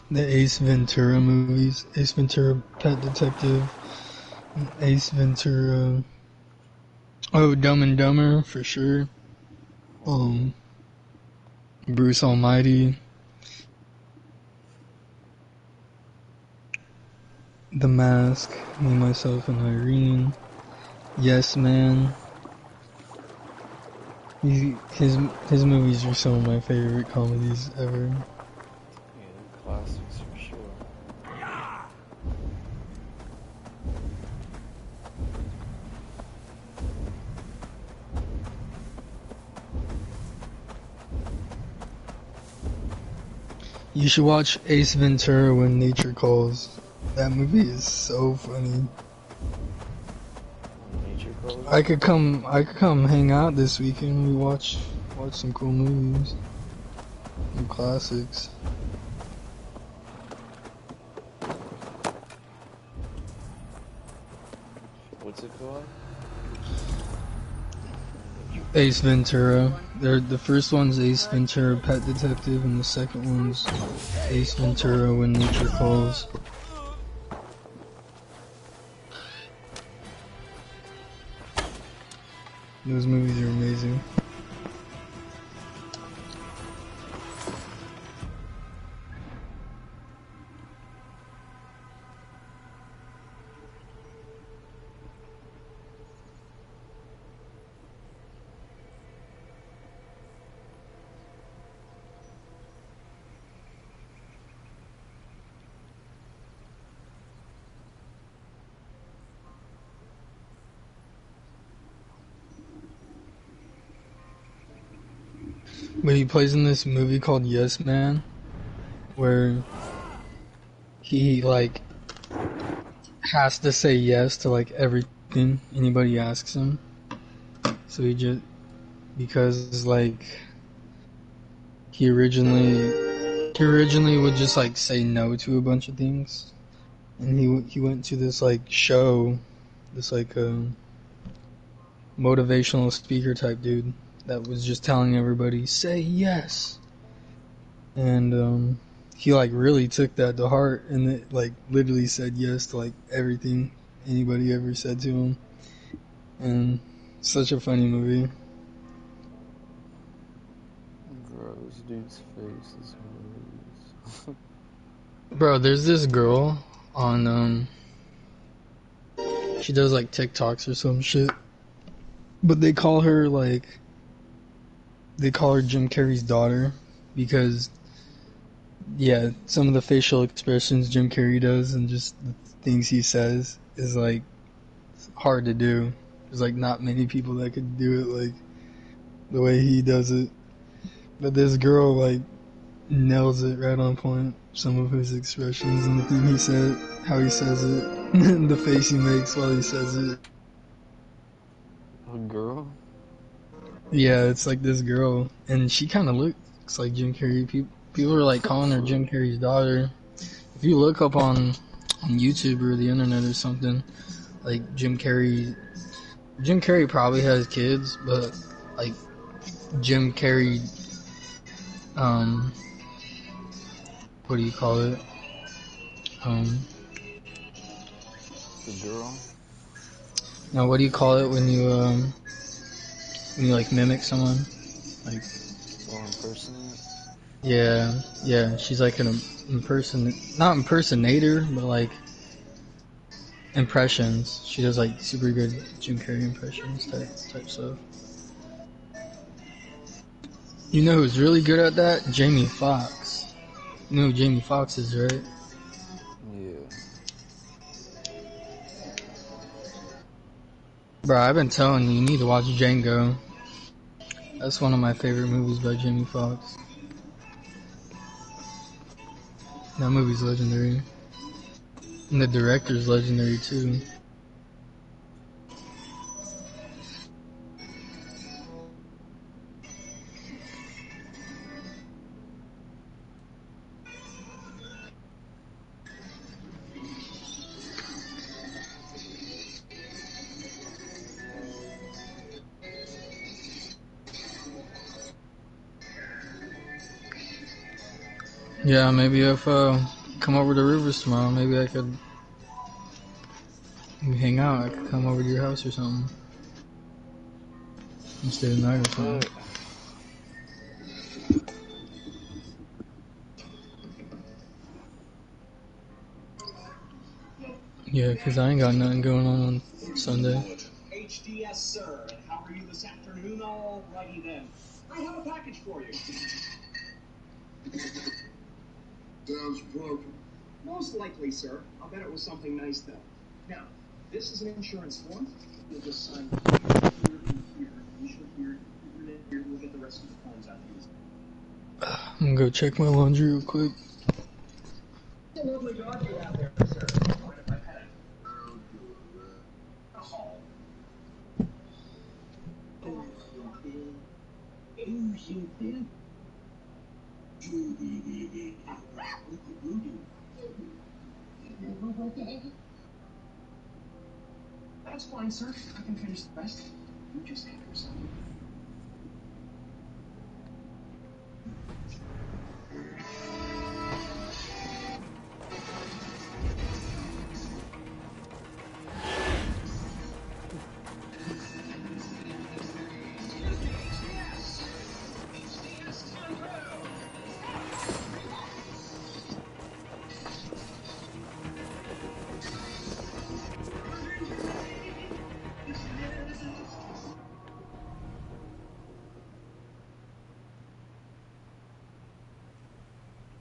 The Ace Ventura movies, Ace Ventura, Pet Detective, Ace Ventura. Oh, Dumb and Dumber for sure. Bruce Almighty. The Mask. Me, Myself, and Irene. Yes Man. His movies are some of my favorite comedies ever. Yeah, they're classics for sure. You should watch Ace Ventura: When Nature Calls. That movie is so funny. When nature calls. I could come hang out this weekend. We watch some cool movies, some classics. What's it called? Ace Ventura. The first one's Ace Ventura: Pet Detective, and the second one's Ace Ventura: When Nature Calls. Those movies are amazing. But he plays in this movie called Yes Man, where he like has to say yes to like everything anybody asks him. So because like he originally would just like say no to a bunch of things, and he went to this like show, this like motivational speaker type dude that was just telling everybody say yes, and he like really took that to heart, and it like literally said yes to like everything anybody ever said to him, and such a funny movie. Bro, this dude's face is hilarious. Bro, there's this girl on she does like TikToks or some shit, but they call her Jim Carrey's daughter because yeah, some of the facial expressions Jim Carrey does and just the things he says is like hard to do. There's like not many people that could do it like the way he does it. But this girl like nails it right on point. Some of his expressions and the thing he said, how he says it, and the face he makes while he says it. A girl? Yeah, it's like this girl, and she kind of looks like Jim Carrey. People are like calling her Jim Carrey's daughter. If you look up on YouTube or the internet or something, like Jim Carrey probably has kids, but like Jim Carrey, what do you call it? The girl? Now what do you call it when you like mimic someone? Like, Or impersonate? yeah, she's like an not impersonator, but like impressions. She does like super good Jim Carrey impressions type stuff. You know who's really good at that? Jamie Foxx. You know who Jamie Foxx is, right? Yeah. Bro, I've been telling you need to watch Django. That's one of my favorite movies by Jamie Foxx. That movie's legendary. And the director's legendary too. Yeah, maybe if come over to Rivers tomorrow, maybe I could We hang out. I could come over to your house or something. And stay the night or something. Yeah, 'cause I ain't got nothing going on Sunday. HDS, sir. And how are you this afternoon? Alrighty then. I have a package for you. Sounds broken. Most likely, sir. I'll bet it was something nice, though. Now, this is an insurance form. You'll just sign here and here. Initial here. Here. We'll get the rest of the forms out to you. I'm gonna go check my laundry real quick. It's a lovely dog you have there, sir. Mind if I pet it? Oh. That's fine, sir. I can finish the rest. You just have yourself.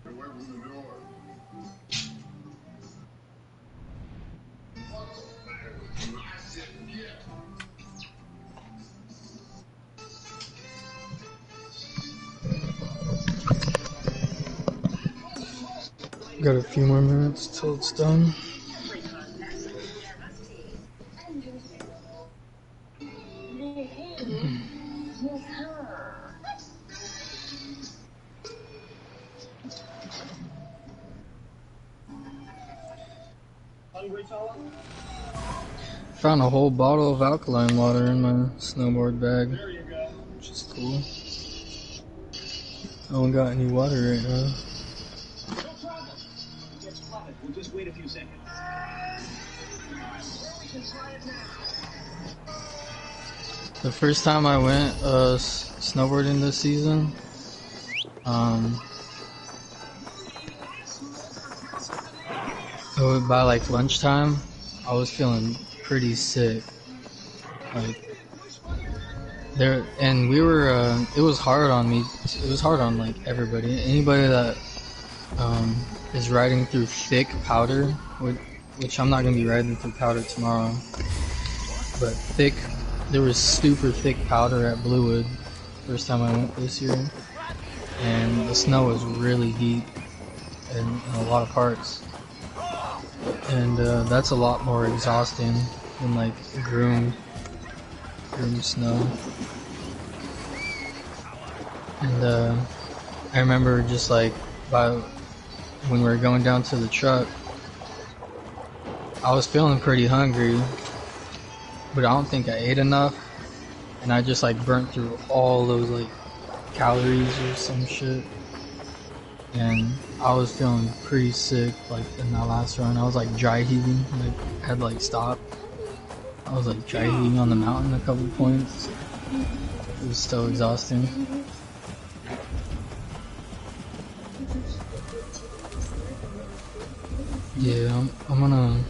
Whoever's the door. What's the matter with you? I said get. Got a few more minutes till it's done. Hungry fella? Found a whole bottle of alkaline water in my snowboard bag, There you go. which is cool. I don't got any water right now. No problem. It gets flooded. We'll just wait a few seconds. We can try it now. The first time I went snowboarding this season, by like lunchtime, I was feeling pretty sick. Like there, and we were. It was hard on me. It was hard on like everybody. Anybody that is riding through thick powder, which I'm not gonna be riding through powder tomorrow, but thick. There was super thick powder at Bluewood first time I went this year, and the snow was really deep in a lot of parts, and that's a lot more exhausting than like groomed snow. And I remember just like when we were going down to the truck, I was feeling pretty hungry, but I don't think I ate enough, and I just like burnt through all those like calories or some shit, and I was feeling pretty sick like in that last run. I was like dry heaving, like had like stopped. I was like dry heaving on the mountain a couple points. It was still exhausting. Yeah, I'm gonna.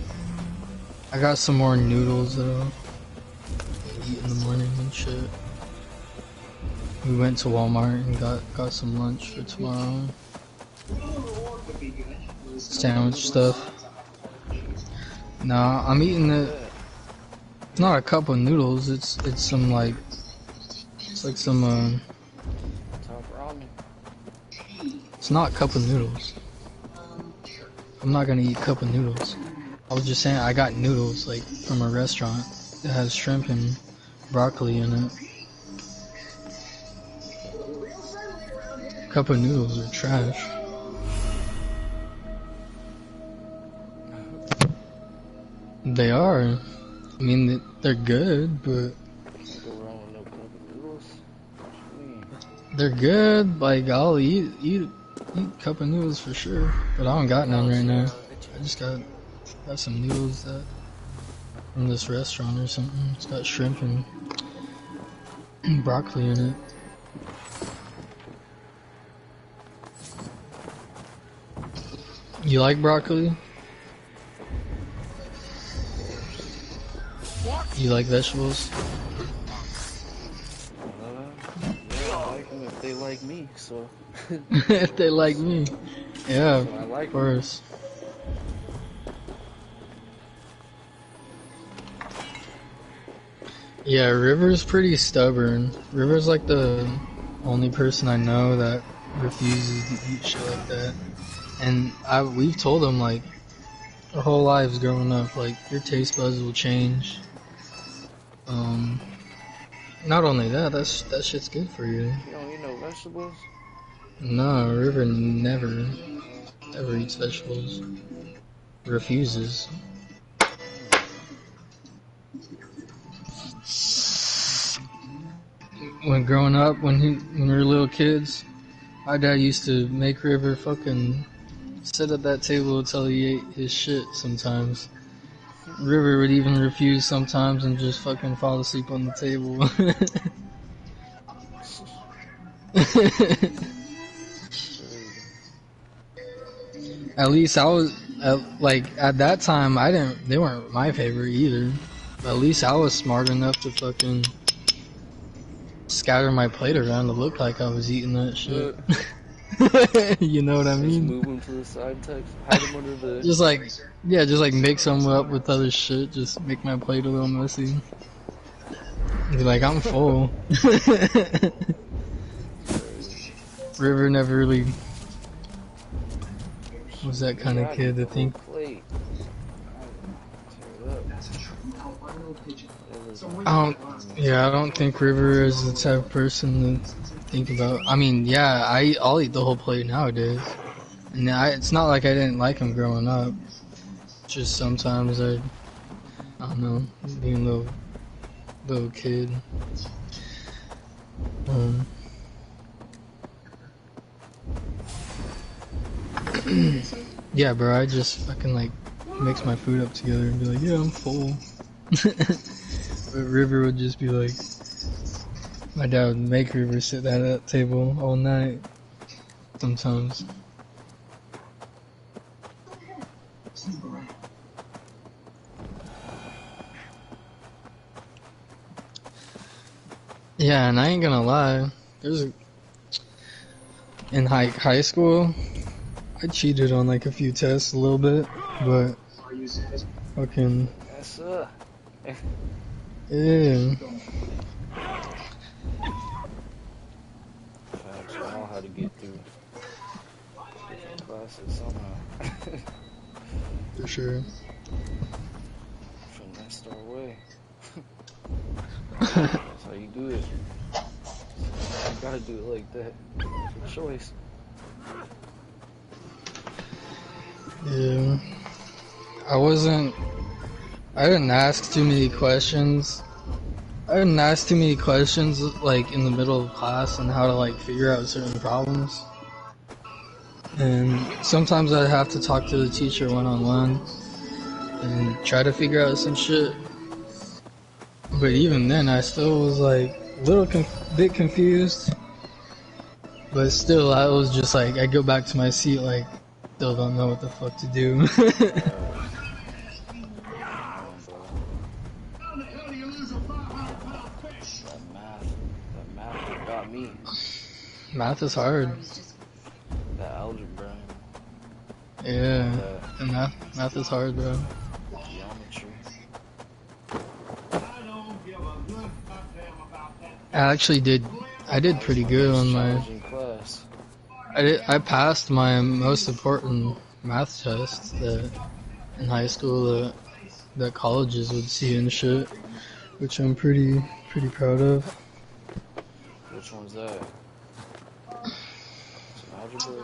I got some more noodles that I'll eat in the morning and shit. We went to Walmart and got some lunch for tomorrow. Sandwich stuff. Nah, I'm eating it. It's not a cup of noodles. It's some like. It's like some Top ramen. It's not a cup of noodles. I'm not gonna eat a cup of noodles. I was just saying I got noodles like from a restaurant that has shrimp and broccoli in it. A cup of noodles are trash. They are. I mean, they're good, but Can't go wrong with no cup of noodles. What you mean? they're good. Like I'll eat a cup of noodles for sure, but I don't got none right now. I just got some noodles that from this restaurant or something. It's got shrimp and broccoli in it. You like broccoli? You like vegetables? Yeah, I like them if they like me, so. If they like me. Yeah, So I like of course. Yeah, River's pretty stubborn. River's like the only person I know that refuses to eat shit like that. And we've told him, like, our whole lives growing up, like, your taste buds will change. Not only that, that shit's good for you. You don't eat no vegetables? No, River never ever eats vegetables. Refuses. When growing up, when we were little kids, my dad used to make River fucking sit at that table until he ate his shit sometimes. River would even refuse sometimes and just fucking fall asleep on the table. At least I was, like, at that time, they weren't my favorite either. But at least I was smart enough to fucking scatter my plate around to look like I was eating that shit. You know what I mean? Just move them to the side type, hide them under the... Just like mix them up with other shit, just make my plate a little messy. Be like, I'm full. River never really was that kind of kid to think. I don't think River is the type of person to think about. I mean, yeah, I'll eat the whole plate nowadays. And it's not like I didn't like him growing up. Just sometimes I don't know, being a little kid. Yeah, bro, I just fucking like mix my food up together and be like, yeah, I'm full. But River would just be like, my dad would make River sit at that table all night. Sometimes. Yeah, and I ain't gonna lie. In high school, I cheated on like a few tests a little bit, but fucking Yes, yeah. Facts, I know how to get through different classes somehow. For sure. Finessed our way. That's how you do it. You gotta do it like that. It's a choice. Yeah. I didn't ask too many questions. I didn't ask too many questions like in the middle of class on how to like figure out certain problems. And sometimes I'd have to talk to the teacher one-on-one and try to figure out some shit. But even then, I still was like a little bit confused. But still, I was just like, I go back to my seat like, still don't know what the fuck to do. That math got me. Math is hard. That algebra. Yeah, and math is hard, bro. Geometry. I did pretty good on my, class. I passed my most important math test in high school that colleges would see and shit, which I'm pretty proud of. Which one's that?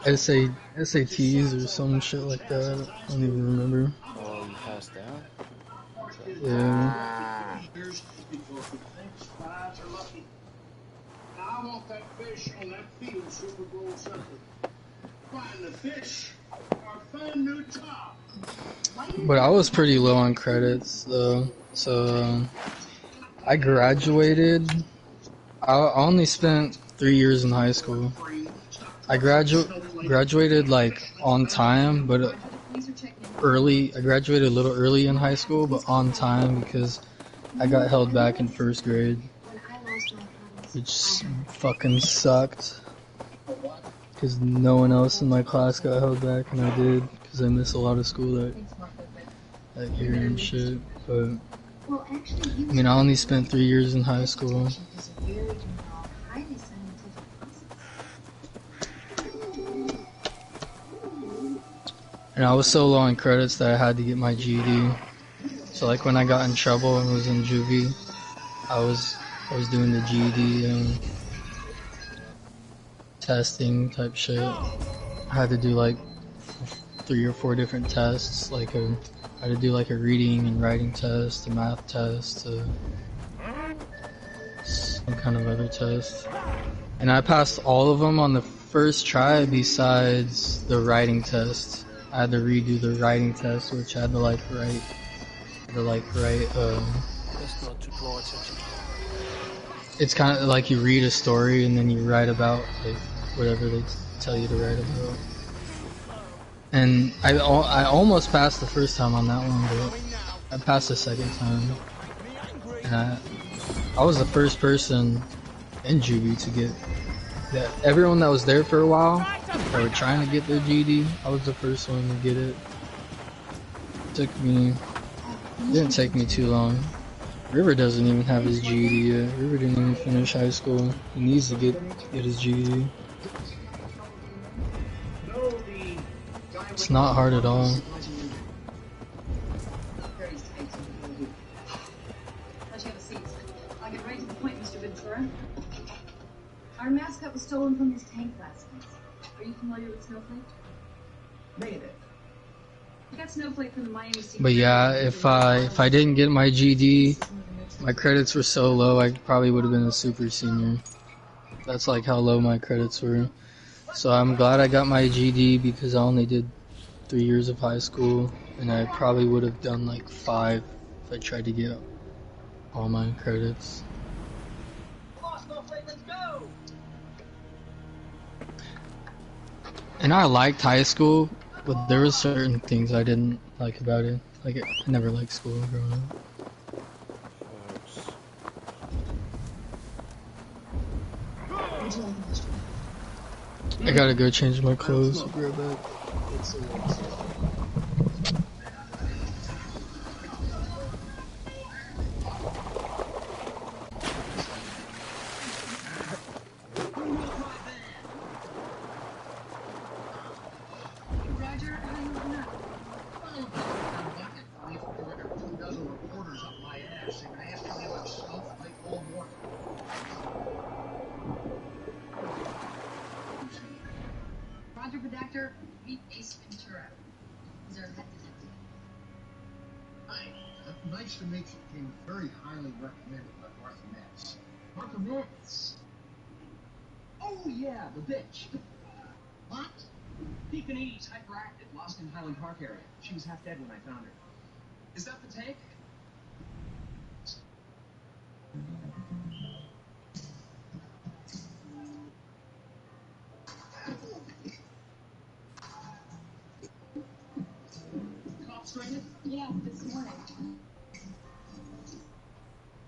SATs or some shit like that. I don't even remember. Oh, you passed down? Yeah. I want that fish on that field Super Bowl Sunday. Find the fish or find new top. But I was pretty low on credits though. So I graduated. I only spent 3 years in high school. I graduated like on time, but early. I graduated a little early in high school, but on time because I got held back in first grade, which fucking sucked. Because no one else in my class got held back, and I did because I missed a lot of school that year and shit. But I mean, I only spent 3 years in high school. And I was so low on credits that I had to get my GED. So like when I got in trouble and was in juvie, I was doing the GED testing type shit. I had to do like 3 or 4 different tests. I had to do like a reading and writing test, a math test, some kind of other test. And I passed all of them on the first try besides the writing test. I had to redo the writing test, which I had to write Best not to draw attention to it. it's kind of like you read a story and then you write about like whatever they tell you to write about. And I almost passed the first time on that one, but I passed the second time. And I was the first person in juvie to get that. Everyone that was there for a while, they were trying to get their GED. I was the first one to get it. It didn't take me too long. River doesn't even have his GED yet. River didn't even finish high school. He needs to get his GED. It's not hard at all. Let's have a seat. I'll get right to the point, Mr. Ventura. Our mascot was stolen from his tank last night. Are you familiar with Snowflake? Mayday. We got Snowflake from the Miami Sea. But yeah, if I didn't get my GED, my credits were so low, I probably would have been a super senior. That's like how low my credits were. So I'm glad I got my GED because I only did 3 years of high school, and I probably would have done like 5 if I tried to get all my credits. And I liked high school, but there were certain things I didn't like about it. Like, I never liked school growing up. I gotta go change my clothes. I'll be right back. Roger, how you looking up? Roger, Redactor, meet Ace Ventura. He's our head detective. Hi. Nice to meet you. Came very highly recommended by Martha Metz. Martha Metz. Oh, yeah, the bitch. What? Deep in 80s, hyperactive, lost in Highland Park area. She was half dead when I found her. Is that the tank? Cops bring it? Yeah, this morning.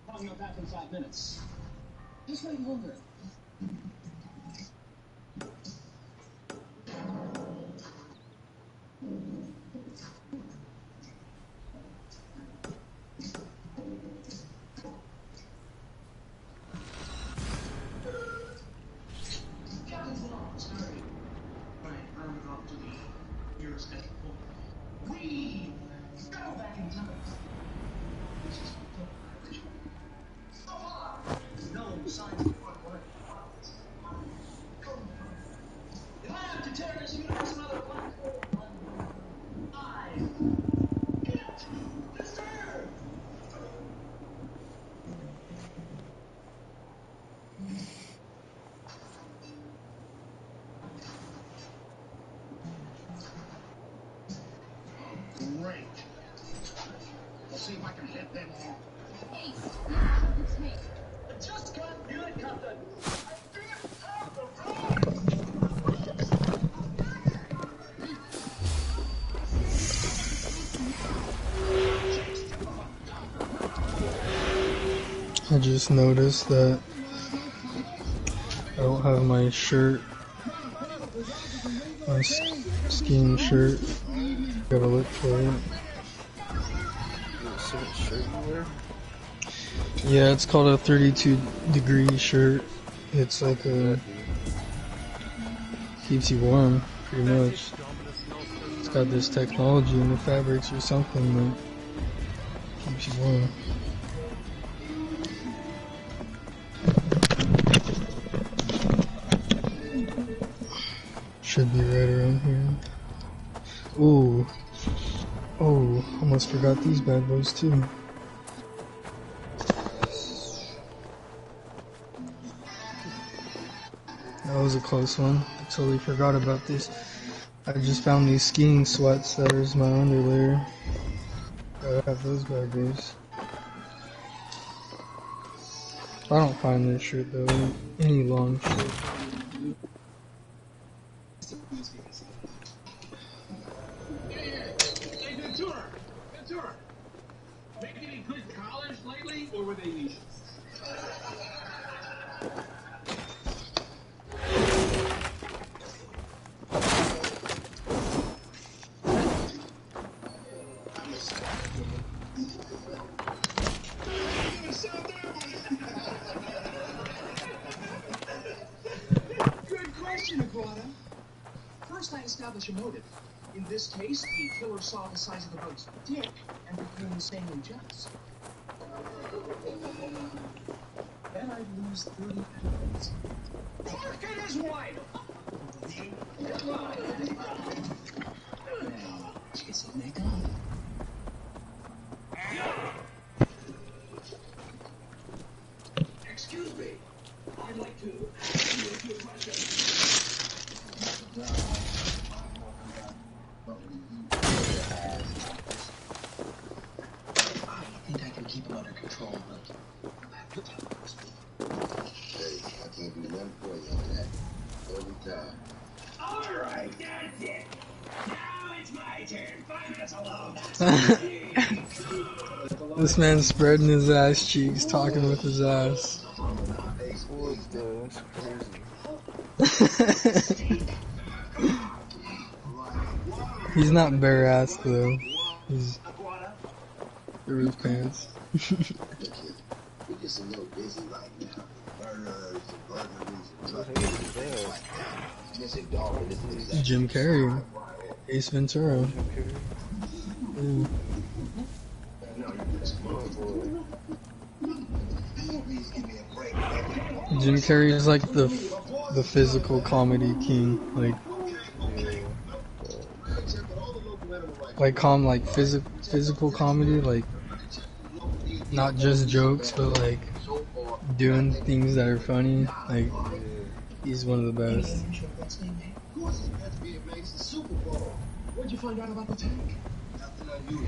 Probably not back in 5 minutes. Just wait longer. Great. We'll see if I can hit them all. Ace, you have the tank. I just got good, Captain. I figured out the road. I just noticed that I don't have my shirt, my skiing shirt. Gotta look for it. You have a certain shirt you wear? Yeah, it's called a 32-degree shirt. It's like a keeps you warm, pretty much. It's got this technology in the fabrics or something that keeps you warm. Should be right around here. Ooh. Oh, almost forgot these bad boys too. That was a close one. I totally forgot about this. I just found these skiing sweats that is my underlayer. Gotta have those bad boys. I don't find this shirt though, any long shirt. Hey, Ventura! Ventura! Make any good collars lately, or were they niches? Good question, Aguada. First, I establish a motive. In this case, the killer saw the size of the boat's dick and became insanely jealous. Then I'd lose 30 pounds. The market is wide. Now, chase it, make on. Excuse me. I'd like to ask you a few questions. I think I can keep him under control, but I have to tell him this week. Hey, I can't do nothing for you on that. Every time. All right, that's it. Now it's my turn. 5 minutes alone. This man's spreading his ass cheeks, talking with his ass. What the? That's crazy. He's not bare ass though. He's through his pants. We're just a little busy right now. Murders and burglaries and drug dealers. Missing dog. Jim Carrey. Ace Ventura. Ooh. Jim Carrey is like the physical comedy king, like physical comedy, like not just jokes, but like doing things that are funny. Like he's one of the best. What'd you find out about the tank? Nothing unusual,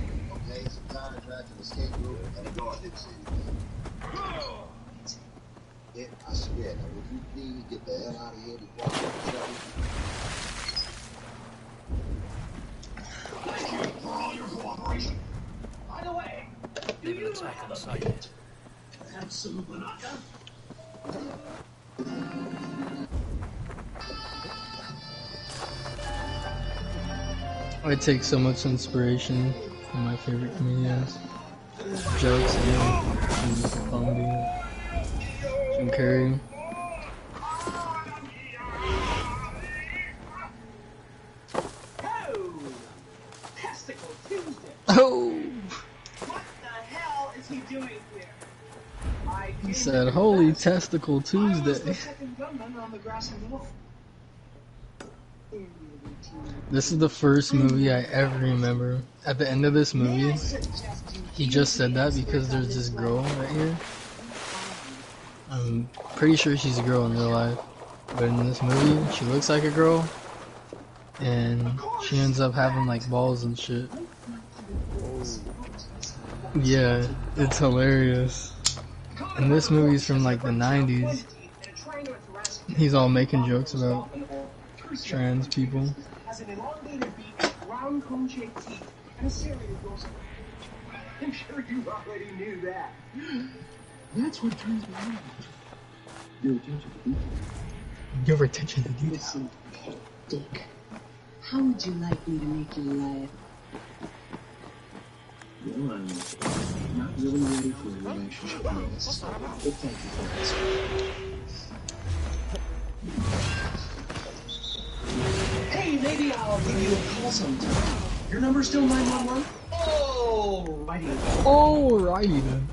okay? Some time track to the escape route and a guard didn't say anything. Yeah, I swear, now would you please get the hell out of here before I get in trouble? Thank you for all your cooperation. By the way, do you have a ticket? Absolutely not. I take so much inspiration from my favorite comedians. Jokes and physical comedy. Jim Carrey. Oh, Testicle Tuesday. Oh! What the hell is he doing here? He said, "Holy Testicle Tuesday." I was the second gunman on the grassy knoll. This is the first movie I ever remember. At the end of this movie, he just said that because there's this girl right here. I'm pretty sure she's a girl in real life, but in this movie, she looks like a girl, and she ends up having like balls and shit. Yeah, it's hilarious. And this movie's from like the 90s. He's all making jokes about trans people. Has an elongated beak, round cone-shaped teeth, and a series of gross. I'm sure you already knew that. That's what turns me on. Your attention to detail. Your attention to detail. Listen, Dick, how would you like me to make you laugh? Well, I'm not really ready for a relationship like this. But thank you for asking. Hey, maybe I'll give you a call sometime. Your number's still 911? Alrighty. Alrighty then.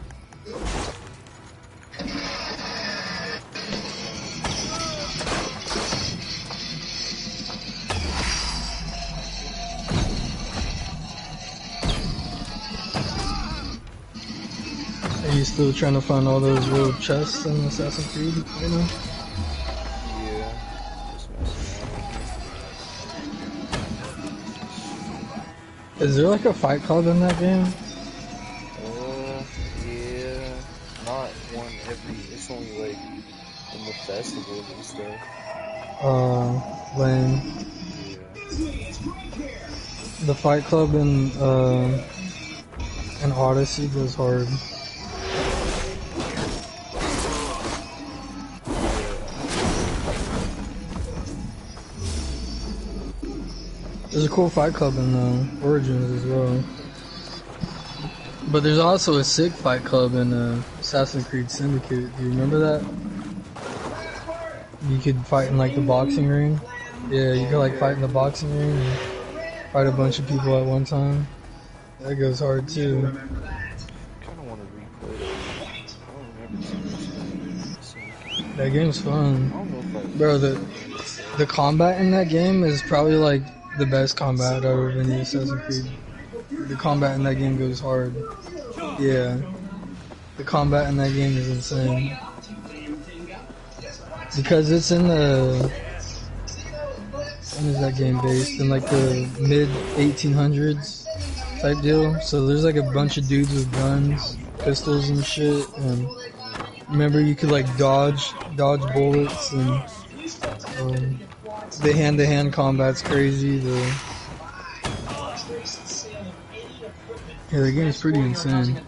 Are you still trying to find all those little chests in Assassin's Creed right now? Yeah, just messing around. Is there like a fight club in that game? Yeah, not one every. It's only like in the festivals and stuff. Lame. Yeah. The fight club in Odyssey goes hard. There's a cool fight club in Origins as well. But there's also a sick fight club in Assassin's Creed Syndicate. Do you remember that? You could fight in like the boxing ring. Yeah, you could like fight in the boxing ring and fight a bunch of people at one time. That goes hard too. I kind of want to replay that. I don't remember too much. That game's fun. I don't know if I. Bro, the combat in that game is probably like the best combat out of any Assassin's Creed. The combat in that game goes hard. Yeah. The combat in that game is insane. Because it's in the... When is that game based? In like the mid-1800s type deal. So there's like a bunch of dudes with guns, pistols and shit. And remember you could like dodge bullets and... the hand-to-hand combat's crazy. Yeah, the game's pretty insane.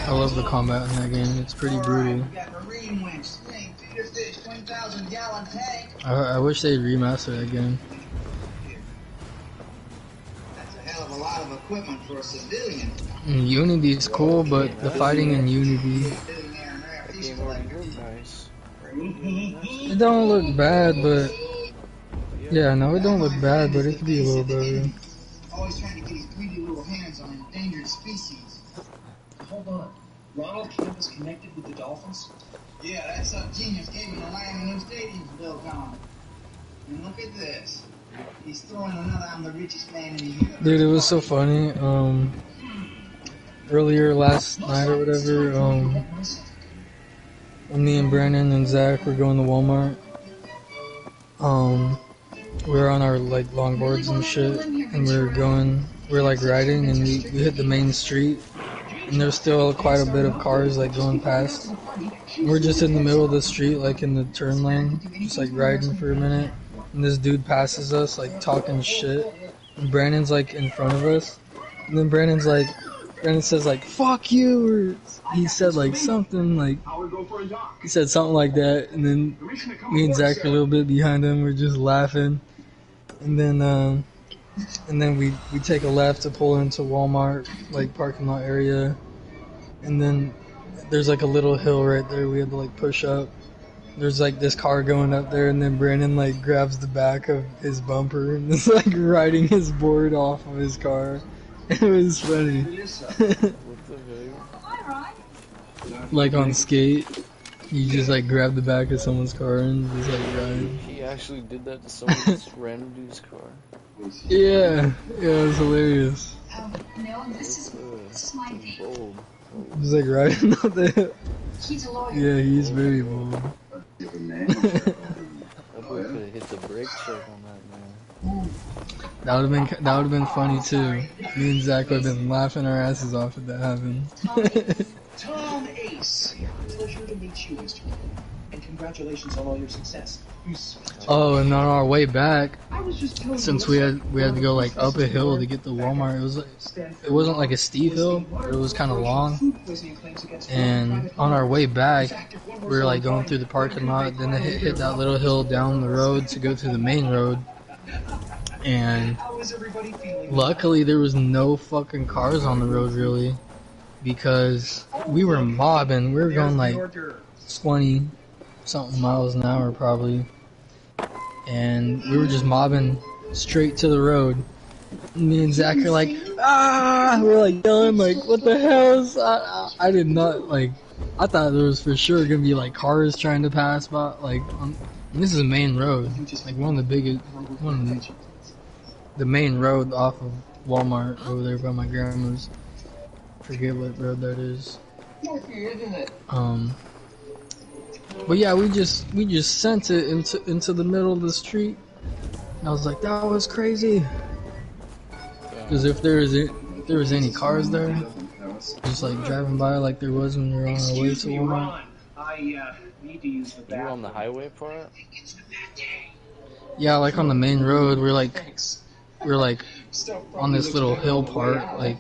I love the combat in that game. It's pretty brutal. I wish they'd remaster that game. That's a hell of a lot of equipment for a civilian. Unity's cool, but the fighting in Unity... That game already looked nice. It don't look bad, but... Yeah, no, it don't look bad, but it could be a little better. Always trying to get his greedy little hands on endangered species. Hold on. Ronald Camp is connected with the Dolphins? Yeah, that some genius gave him the land and new stadium's built on. And look at this. He's throwing another I'm the richest man in the universe. Dude, it was so funny. Earlier last night or whatever, when me and Brandon and Zach were going to Walmart, we were on our like longboards and shit, and we were like riding, and we hit the main street, and there's still quite a bit of cars like going past. We're just in the middle of the street, like in the turn lane, just like riding for a minute, and this dude passes us like talking shit, and Brandon's like in front of us, and then Brandon says like "fuck you," or he said like something like, he said something like that, and then me and Zach are a little bit behind him, we're just laughing, and then we take a left to pull into Walmart like parking lot area, and then there's like a little hill right there we had to like push up. There's like this car going up there, and then Brandon like grabs the back of his bumper and is like riding his board off of his car. It was funny. Like on skate, you just like grab the back of someone's car and just like ride. He actually did that to someone's random dude's car. Yeah, it was hilarious. No, this is my date. Bold. Just like riding up there. He's a lawyer. Yeah, he's very bold. That boy could have hit the brake check on that man. That would have been funny too. Me and Zach would have been laughing our asses off if that happened. Tom Ace. Pleasure to meet you, Mr. King. And congratulations on all your success. Oh, and on our way back, I was just telling since you we had to go like up a hill to get to Walmart, it wasn't like a steep hill, but it was kind of long. And on our way back, we were like going through the parking lot, then it hit that little hill down the road to go to the main road. And luckily there was no fucking cars on the road really, because we were mobbing. We were going like 20 something miles an hour probably, and we were just mobbing straight to the road. Me and Zach are like, ah! We're like yelling like, what the hell? I did not like. I thought there was for sure gonna be like cars trying to pass by. Like, and this is a main road, like one of the main road off of Walmart over there by my grandma's. Forget what road that is. But yeah, we just sent it into the middle of the street. And I was like, that was crazy. Because if there was any cars there, just like driving by like there was when we were on our way to Walmart. I need to use the bathroom. You on the highway part? Yeah, like on the main road, we're like on this little hill part, like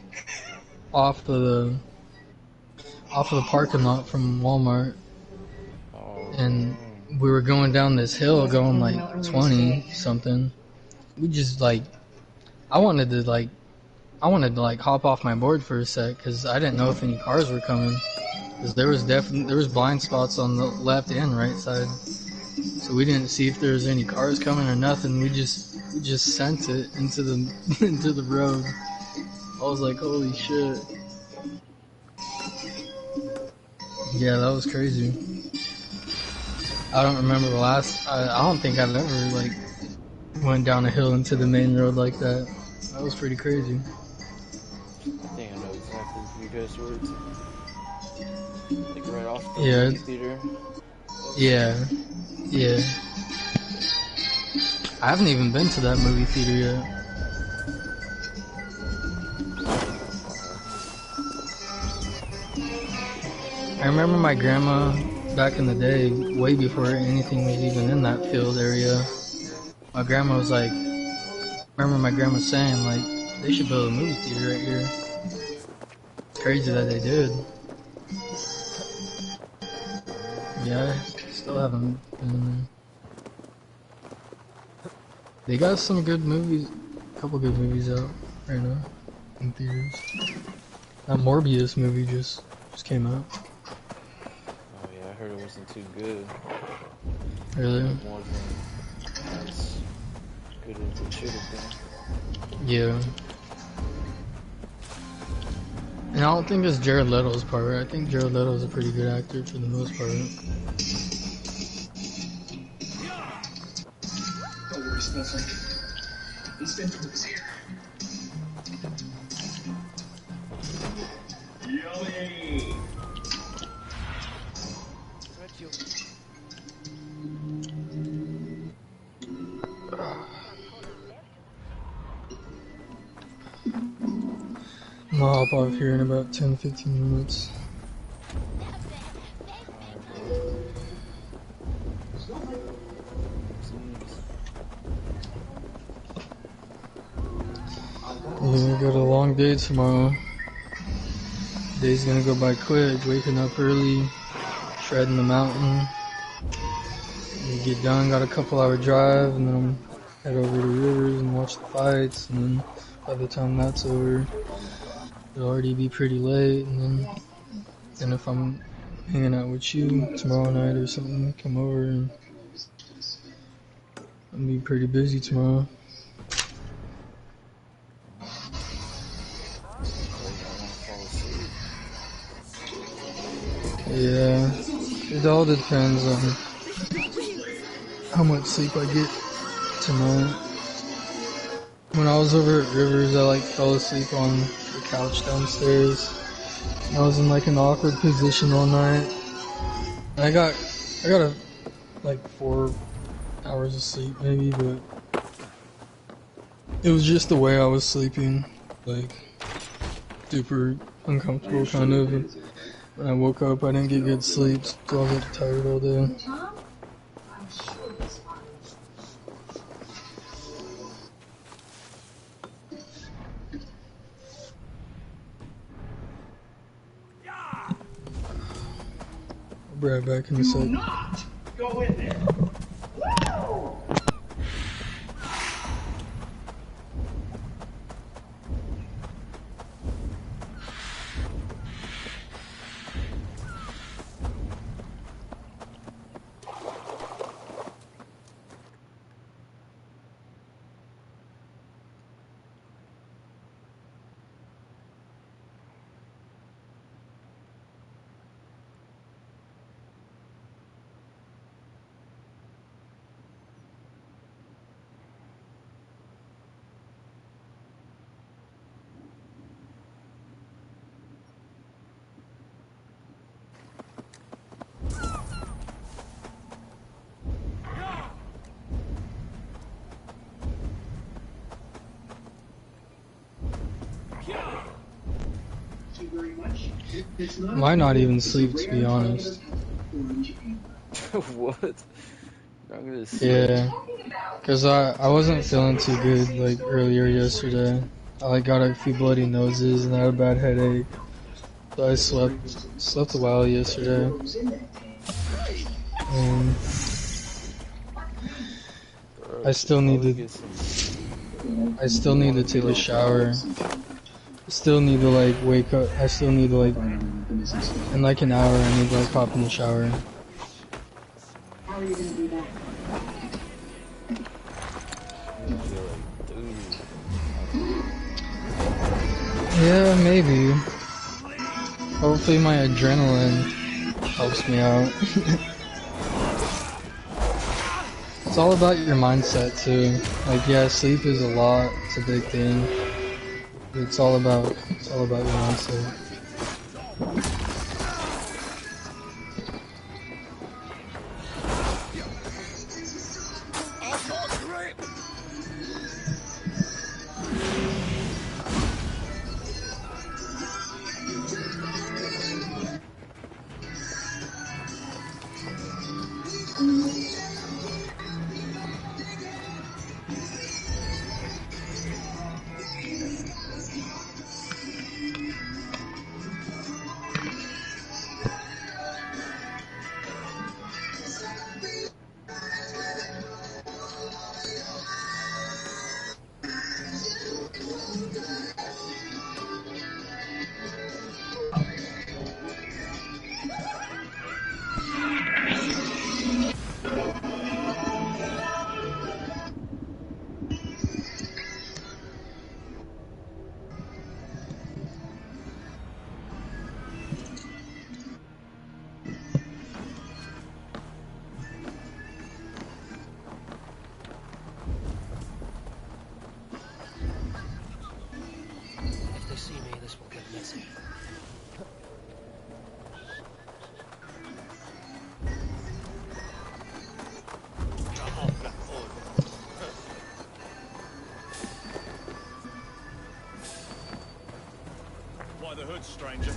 off of the parking lot from Walmart. And we were going down this hill going like 20 something. We just like, I wanted to like hop off my board for a sec because I didn't know if any cars were coming, because there was blind spots on the left and right side, so we didn't see if there was any cars coming or nothing. We just sent it into the road. I was like, holy shit. Yeah, that was crazy. I don't remember the last. I don't think I've ever like went down a hill into the main road like that. That was pretty crazy. I think I know exactly where you guys were. Like right off the movie theater. Yeah. I haven't even been to that movie theater yet. I remember my grandma back in the day, way before anything was even in that field area. My grandma was like, remember my grandma saying like, they should build a movie theater right here. It's crazy that they did. Yeah, I still haven't been there. They got some good movies, a couple good movies out right now in theaters. That Morbius movie just came out. Oh yeah, I heard it wasn't too good. Really? It wasn't as good as it should have been. Yeah. And I don't think it's Jared Leto's part. I think Jared Leto's a pretty good actor for the most part. Don't worry, Spencer. He's been through his hair. Yummy! I'll hop off here in about 10-15 minutes. Yeah, got a long day tomorrow. Day's gonna go by quick, waking up early, shredding the mountain. You get done, got a couple-hour drive, and then head over to Rivers and watch the fights, and then by the time that's over, it'll already be pretty late, and then if I'm hanging out with you tomorrow night or something, come over, and I'll be pretty busy tomorrow. Yeah, it all depends on how much sleep I get tonight. When I was over at Rivers, I like fell asleep on the couch downstairs. I was in like an awkward position all night. And I got like 4 hours of sleep maybe, but It was just the way I was sleeping, like super uncomfortable kind of. And when I woke up, I didn't get good sleep, so I was tired all day. Tom? I'm sure he's fine. I'll be right back in a Do sec. not go in there. Woo! Thank you very much. It's not Might not even it's a sleep, to be rare honest. orange amber. What? I'm gonna sleep. Yeah, cause I wasn't feeling too good like earlier yesterday. I like got a few bloody noses and I had a bad headache. So I slept a while yesterday. And Bro, I still why need we to get some sleep? I still need to take a shower. Still need to like wake up. I still need to like in like an hour. I need to like hop in the shower. How are you gonna do that? I feel like, dude. Yeah, maybe. Hopefully my adrenaline helps me out. It's all about your mindset too. Like yeah, sleep is a lot. It's a big thing. It's all about your mindset. If they see me, this will get messy. Come on, Black Hole. Why the hood, stranger?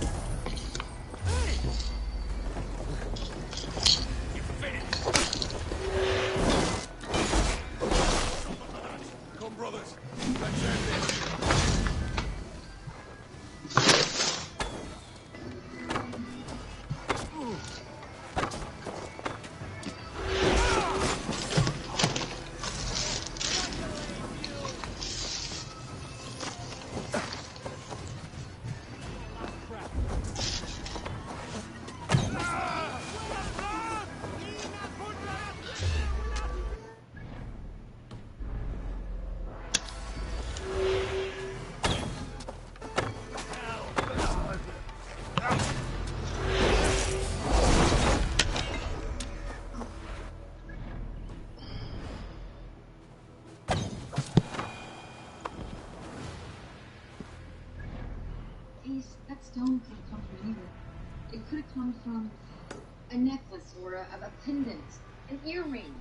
Come, brothers. Let's end this. Ace, that stone could have come from anywhere. It could have come from a necklace or a pendant, an earring.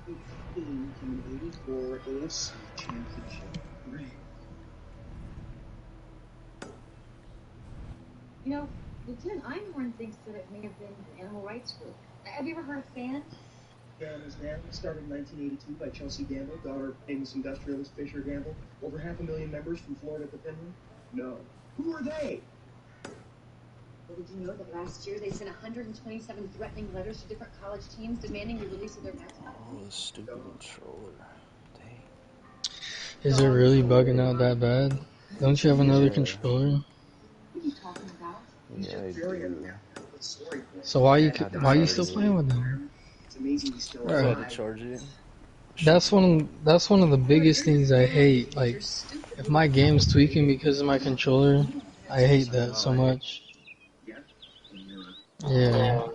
It came from an '84 AFC championship. Great. You know, Lieutenant Einhorn thinks that it may have been an animal rights group. Have you ever heard of FAN? FAN is now started in 1982 by Chelsea Gamble, daughter of famous industrialist Fisher Gamble. Over 500,000 members from Florida to Finland. No. Who are they? Well, did you know that last year they sent 127 threatening letters to different college teams demanding the release of their mascot? Oh, this stupid controller. Dang. Is it really bugging out that bad? Don't you have another controller? What are you talking about? Yeah, I do. So why you still playing with them? It's amazing he's still I had to alive. charge it. That's one of the biggest things I hate. Like, if my game's tweaking because of my controller, I hate that so much. Yeah.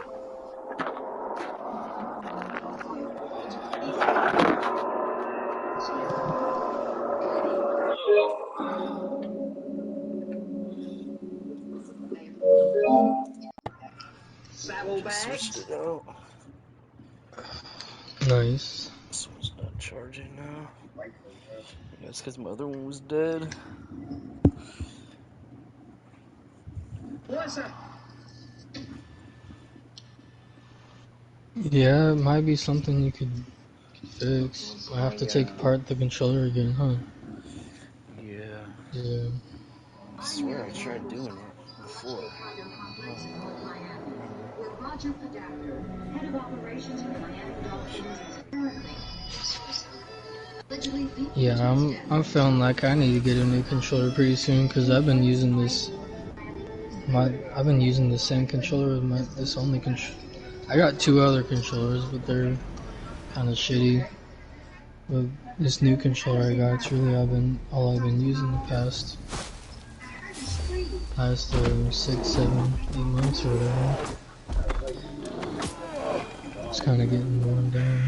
Switched it out. Nice. This one's not charging now. Yeah, it's because my other one was dead. Yeah, it might be something you could fix. I have to take apart the controller again, huh? Yeah. Yeah. I swear I tried doing it before. I don't remember. Roger Padactor, head of operations for Miami Dolphins, apparently allegedly beat Yeah, I'm feeling like I need to get a new controller pretty soon because I've been using this. I've been using the same controller with this only controller. I got two other controllers, but they're kind of shitty. But this new controller I got, it's really all I've been using the past 6, 7, 8 months or whatever. It's kind of getting worn down.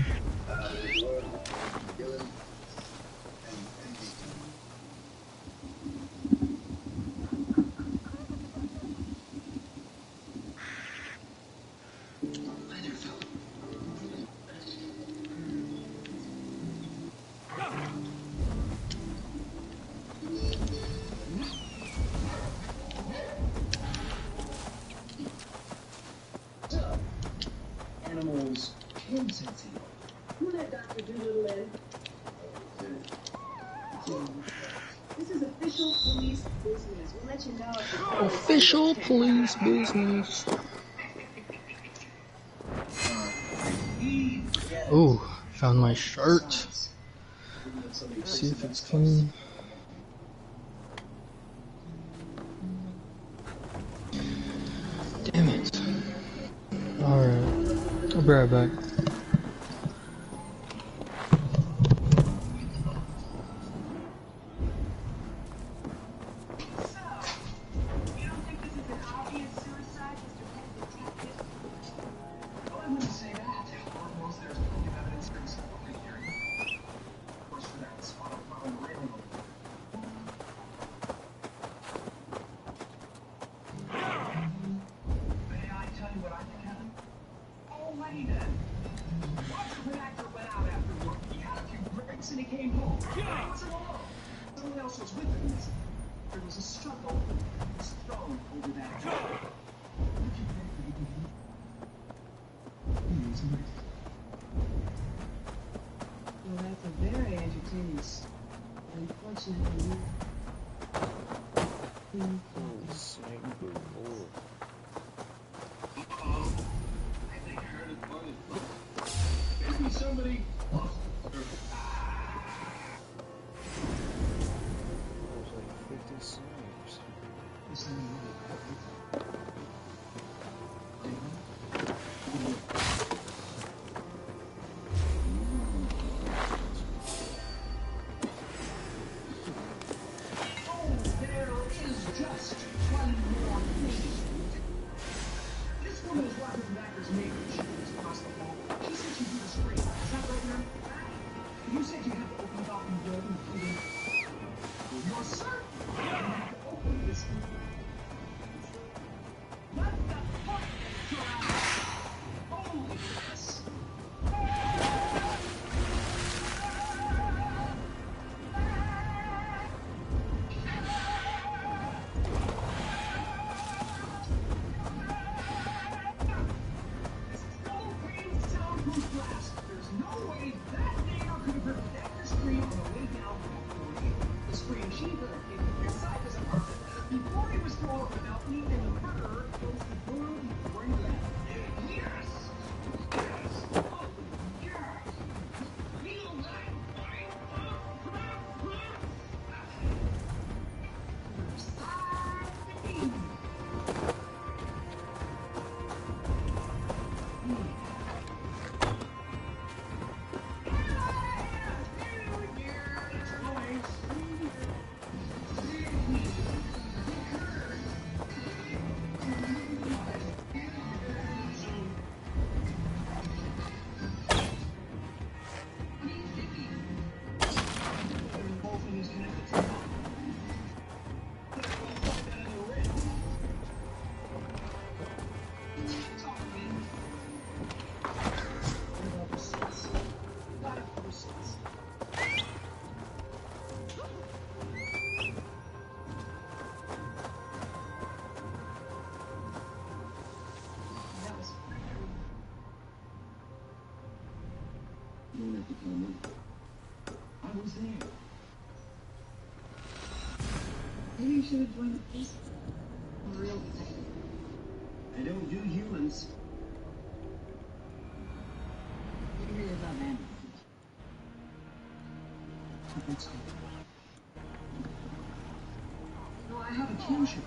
Animals can sense it. Who let Dr. Doolittle in? This is official police business. We'll let you know if Official police business. Ooh, found my shirt. See if it's clean. Damn it. Alright, I'll be right back. Well, that's a very entertaining story. Unfortunately, Snake board. Maybe somebody. There's like 50 snakes. Before he was thrown up without me, and the murderer closed the door before he left. Yes! Yes! Oh, yes! Feel that fight! You don't have to tell me. I was there. Maybe you should have joined the police. I'm a real detective. I don't do humans. You really about that? That's good. No, I have a kinship.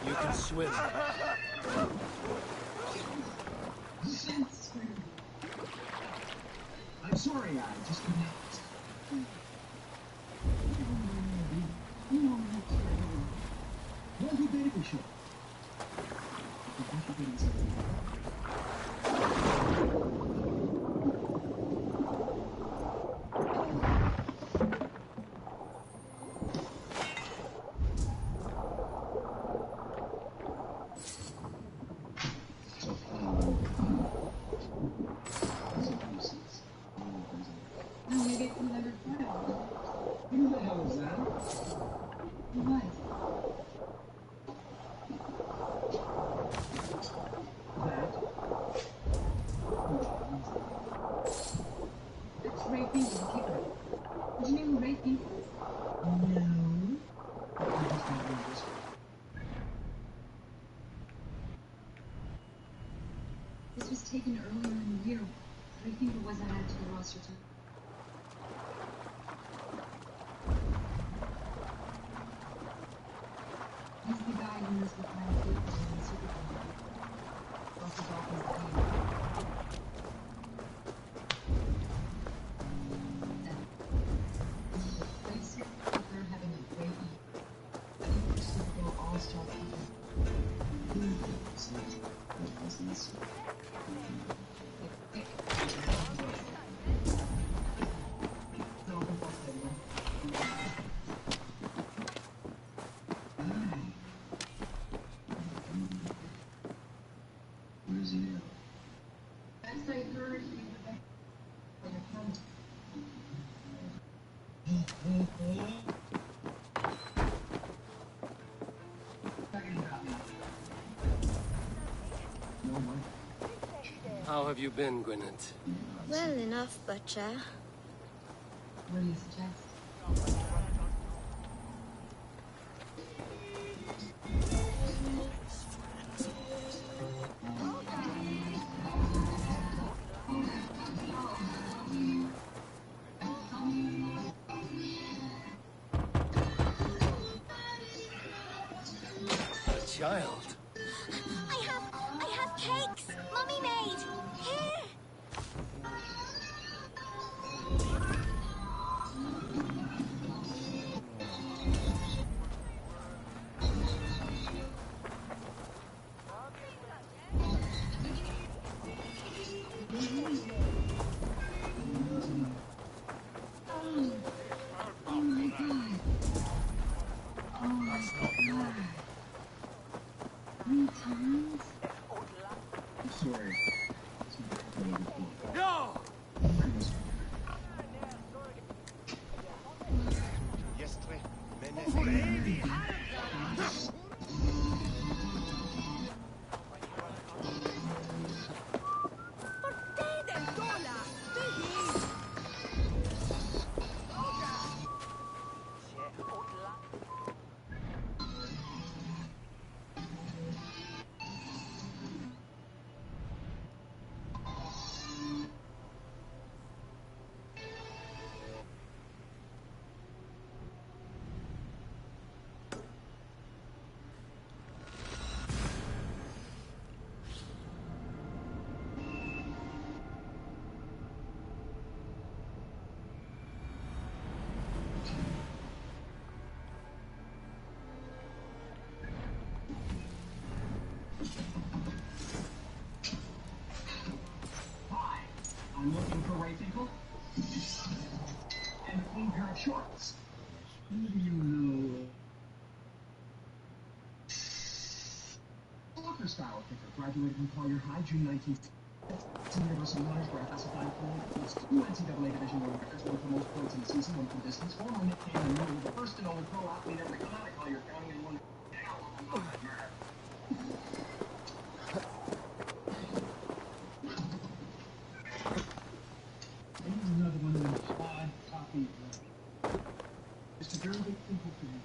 You can swim. I'm sorry, I just couldn't help it. Well, who bet we should? No, you get another file. Who the hell is that? What? It's Ray Finkel, the kicker. Did you know who Ray Finkel is? No. I just don't know this. This was taken earlier in the year. Ray Finkel wasn't added to the roster till... He's the guy who knows what kind of people in the Super Bowl. Also Dolphins the game. Great Super Bowl, they're having a great year. I think we're Super Bowl All-Star people. Where's he now? As I heard, you were back on your phone. Talking about me. No, Mike. How have you been, Gwyneth? Well enough, Butcher. What do you suggest? A child? I have cakes Mummy made. Here. story. No! Jestli mene Hi, I'm looking for Ray Finkel. And a clean pair of shorts. Who do you know? Soccer style kicker, graduated from Collier High, June 19th. University honors for a classified pool. It's 2 NCAA Division I records, one for most points in the season, one for distance. Former Nick Cannon, the first and only pro athlete ever to come out of Collier County and won. Here's another one of them odd copy. It's a very big thing for me.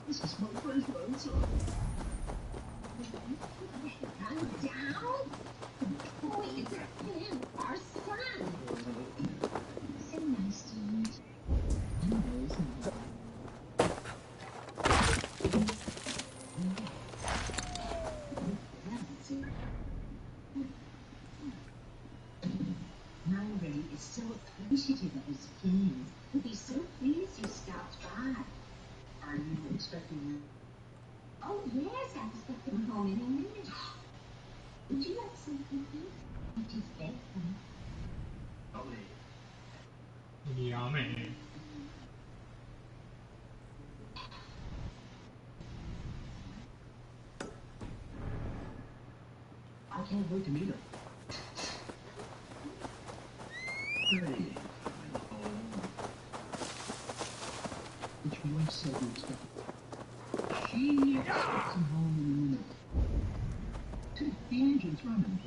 This is my first one, so. Calm down. Boy, it's him, our son. So nice to meet you. Ray is so appreciative of his games. He'll be so pleased you stopped by. Are you expecting me? Oh, yes, I expect him home any minute. Would you like some cookies? It is bedtime. Yummy. I can't wait to meet her. Hey. Which wife said you expected? She expects him home in a minute. The engine's running.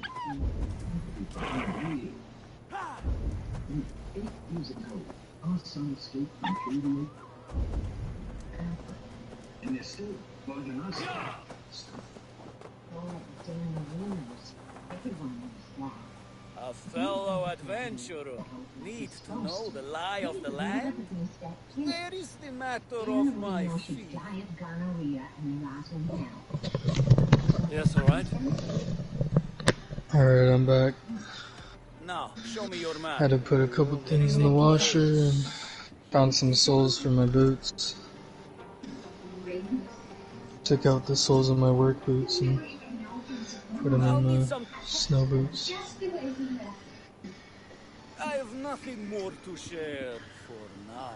8 years ago, our son escaped from Judy. And they're still bugging us. Oh, damn the rumors. Everyone knows that. A fellow adventurer needs to know the lie of the land. Where is the matter of my feet? Die of gonorrhea and rot in hell. Yes, all right. Alright, I'm back. Now, show me your map. Had to put a couple things in the washer and found some soles for my boots. Took out the soles of my work boots and put them in my snow boots. I have nothing more to share for now.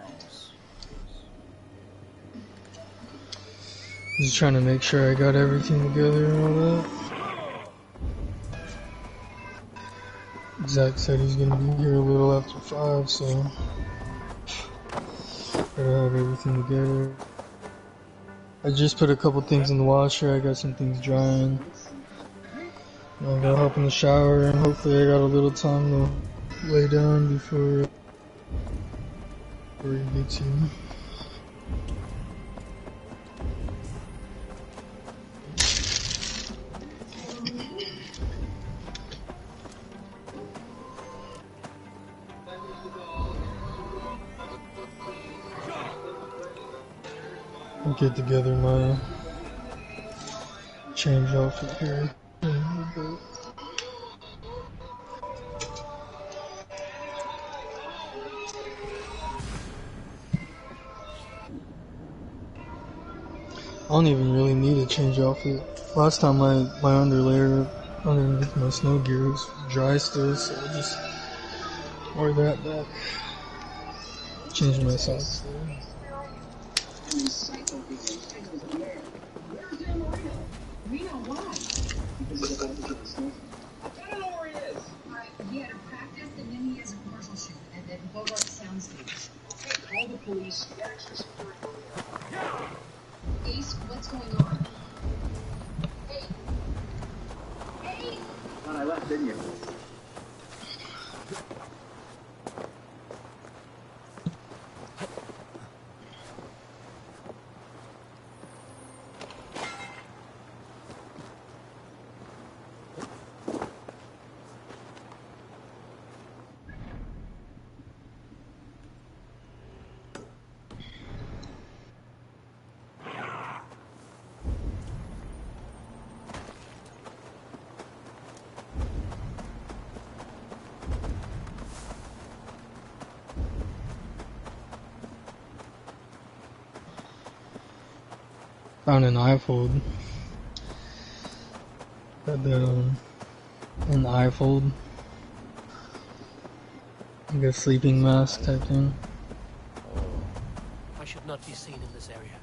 Just trying to make sure I got everything together and all that. Zach said he's gonna be here a little after 5, so gotta have everything together. I just put a couple things in the washer. I got some things drying. I'll go hop in the shower and hopefully I got a little time to lay down before he gets here. I'll get together my change outfit here in a little bit. I don't even really need a change outfit. Last time my underlayer underneath my snow gear was dry still, so I just wore that back. Changed my socks there. This is about to get smoking. I gotta know where he is. Alright, he had a practice and then he has a commercial shoot at the Bogart Soundstage. Okay, call the police. Get extra security over there. Ace, what's going on? Hey! Hey! When I left, didn't you? Found an iPhone. Got that an iPhone. Like a sleeping mask type thing. I should not be seen in this area.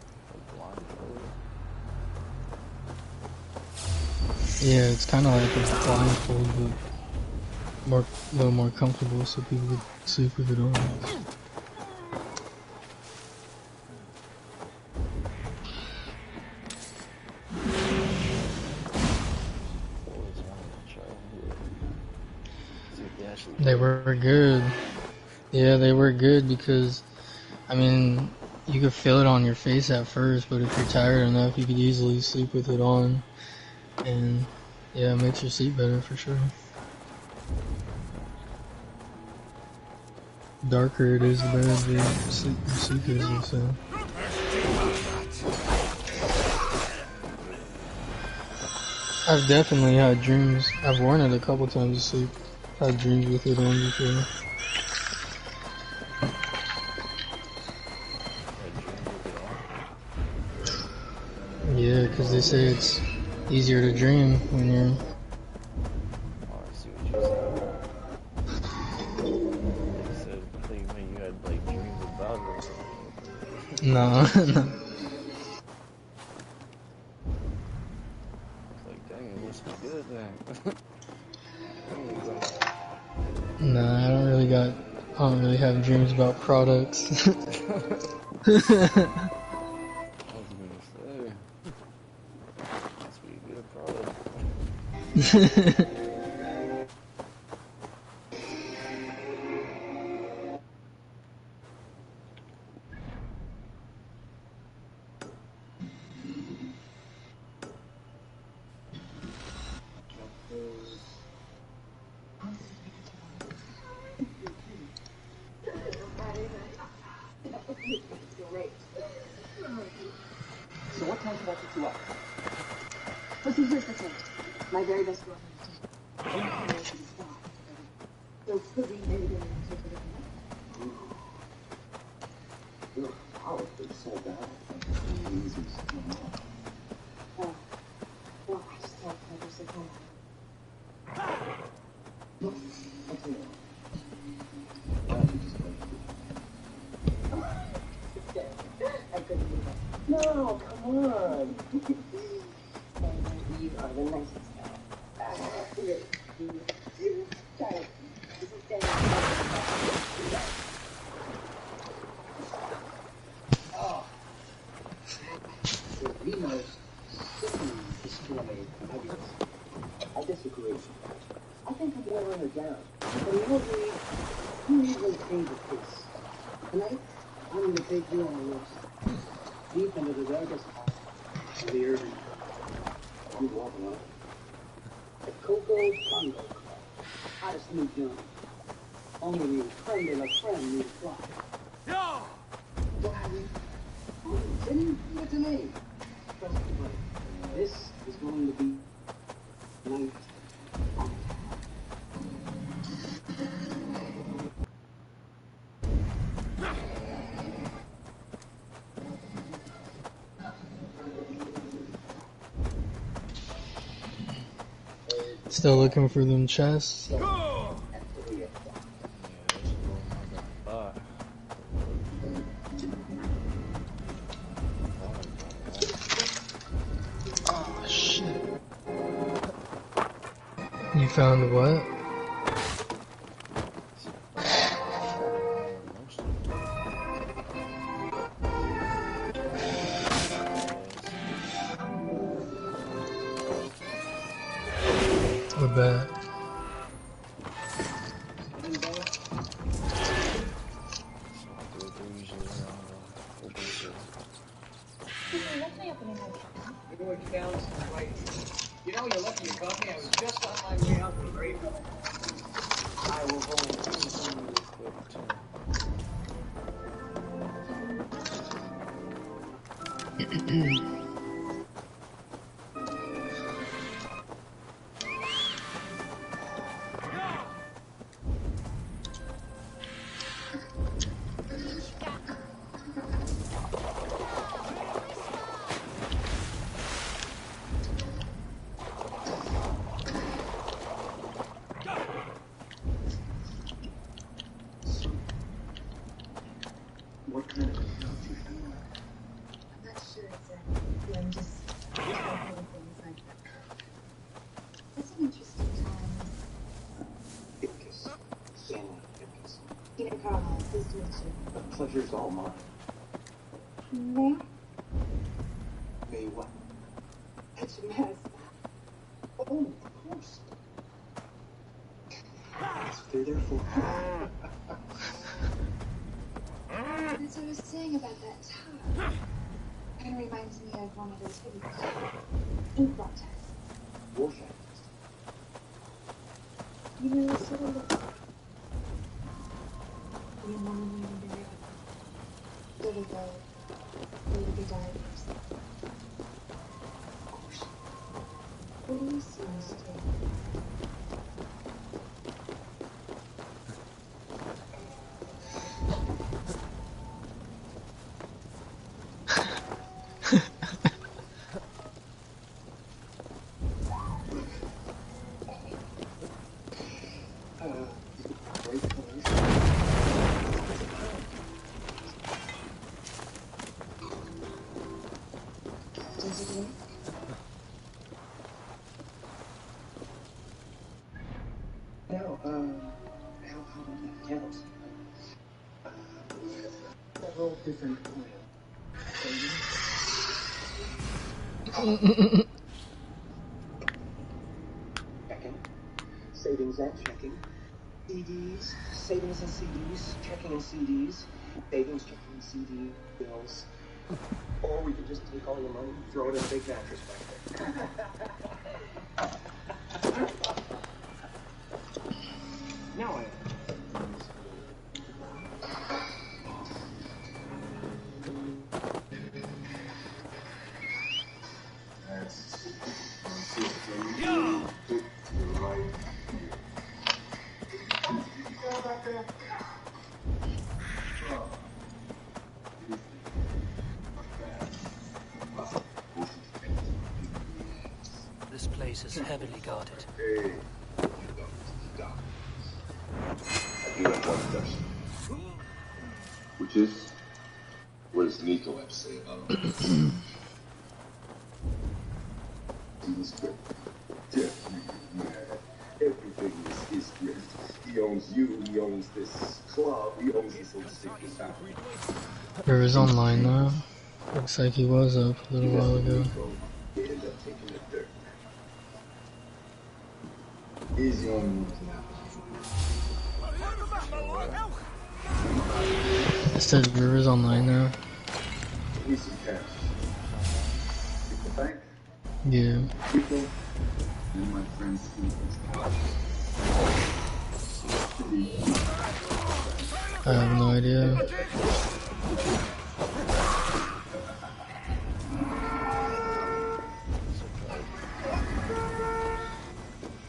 Yeah, it's kind of like a blindfold, but a little more comfortable, so people could sleep with it on. They were good. Yeah, they were good because, I mean, you could feel it on your face at first, but if you're tired enough, you could easily sleep with it on. And, yeah, it makes your sleep better for sure. Darker it is, the better the sleep is, so. I've definitely had dreams. I've worn it a couple times to sleep. I've had dreams with it on before. Yeah, because they say it's easier to dream when you're... Oh, I see what you said. I think when you had like dreams about it or something. No, no. It's like, dang, it must be good then. Nah, I don't really have dreams about products. I was gonna say, must be a good product. So what time should I pick you up? Listen, here's the thing. My very best girl. So could we maybe get an answer for the Your power is so bad. Easy. Oh, well, I just thought I was like, oh. Look, what's the matter? I couldn't do that. No, come on. You are the nicest guy. Sorry. This is Daniel. Oh. The most simply destroyed happiness. I disagree. I think I'm wearing her down. But you know, who usually change a piece? Tonight, I'm going to take you on the list. Deep into the darkest of the urban. I'm walking on it. The Coco Bongo Club. Hottest new joint. Only the creme de la creme need fly. No! What have you? Then you give it to me. Trust me, buddy. This is going to be night. Still looking for them chests. Oh shit. You found what? Most of them. A bat. They're usually around a whole bunch of. You were down to the right. You know, you're lucky you got me. I was just on my way out the grave. I will go and Equipped too. What kind of account do you have? I'm not sure exactly. I'm just calculating things like that. It's an interesting time. Ipkiss. Stanley Ipkiss. Tina Carlisle, pleased to meet you. The pleasure's all mine. May? May what? That's a mess. Oh, of course. That's what they're there for. That's what I was saying about that tie. Kind of reminds me of one of those hoodies. Inkblot ties. Warship. You know, it sort of looks like the young woman when you're there. Sort of a little bit divers. Of course. What do you see, Mr. Great colors. Does it work? Now, how about that? Candles. Several different plans. Checking. Savings and checking. CDs. Savings and CDs. Checking and CDs. Savings, checking, CD, bills. Or we could just take all your money, throw it in a big mattress back there. Now I This place is heavily guarded. Hey, stop. I do have one question. Which is, what does Nico have to say about all this? He's good. Definitely mad. Everything is great. He owns you, he owns this club, he owns this whole sickness out. River's online now. Looks like he was up a little while ago. They end up taking the dirt. He's the only one now. It says River's online now. Need some cash. Pick the bank. Yeah. People and my friends I have no idea.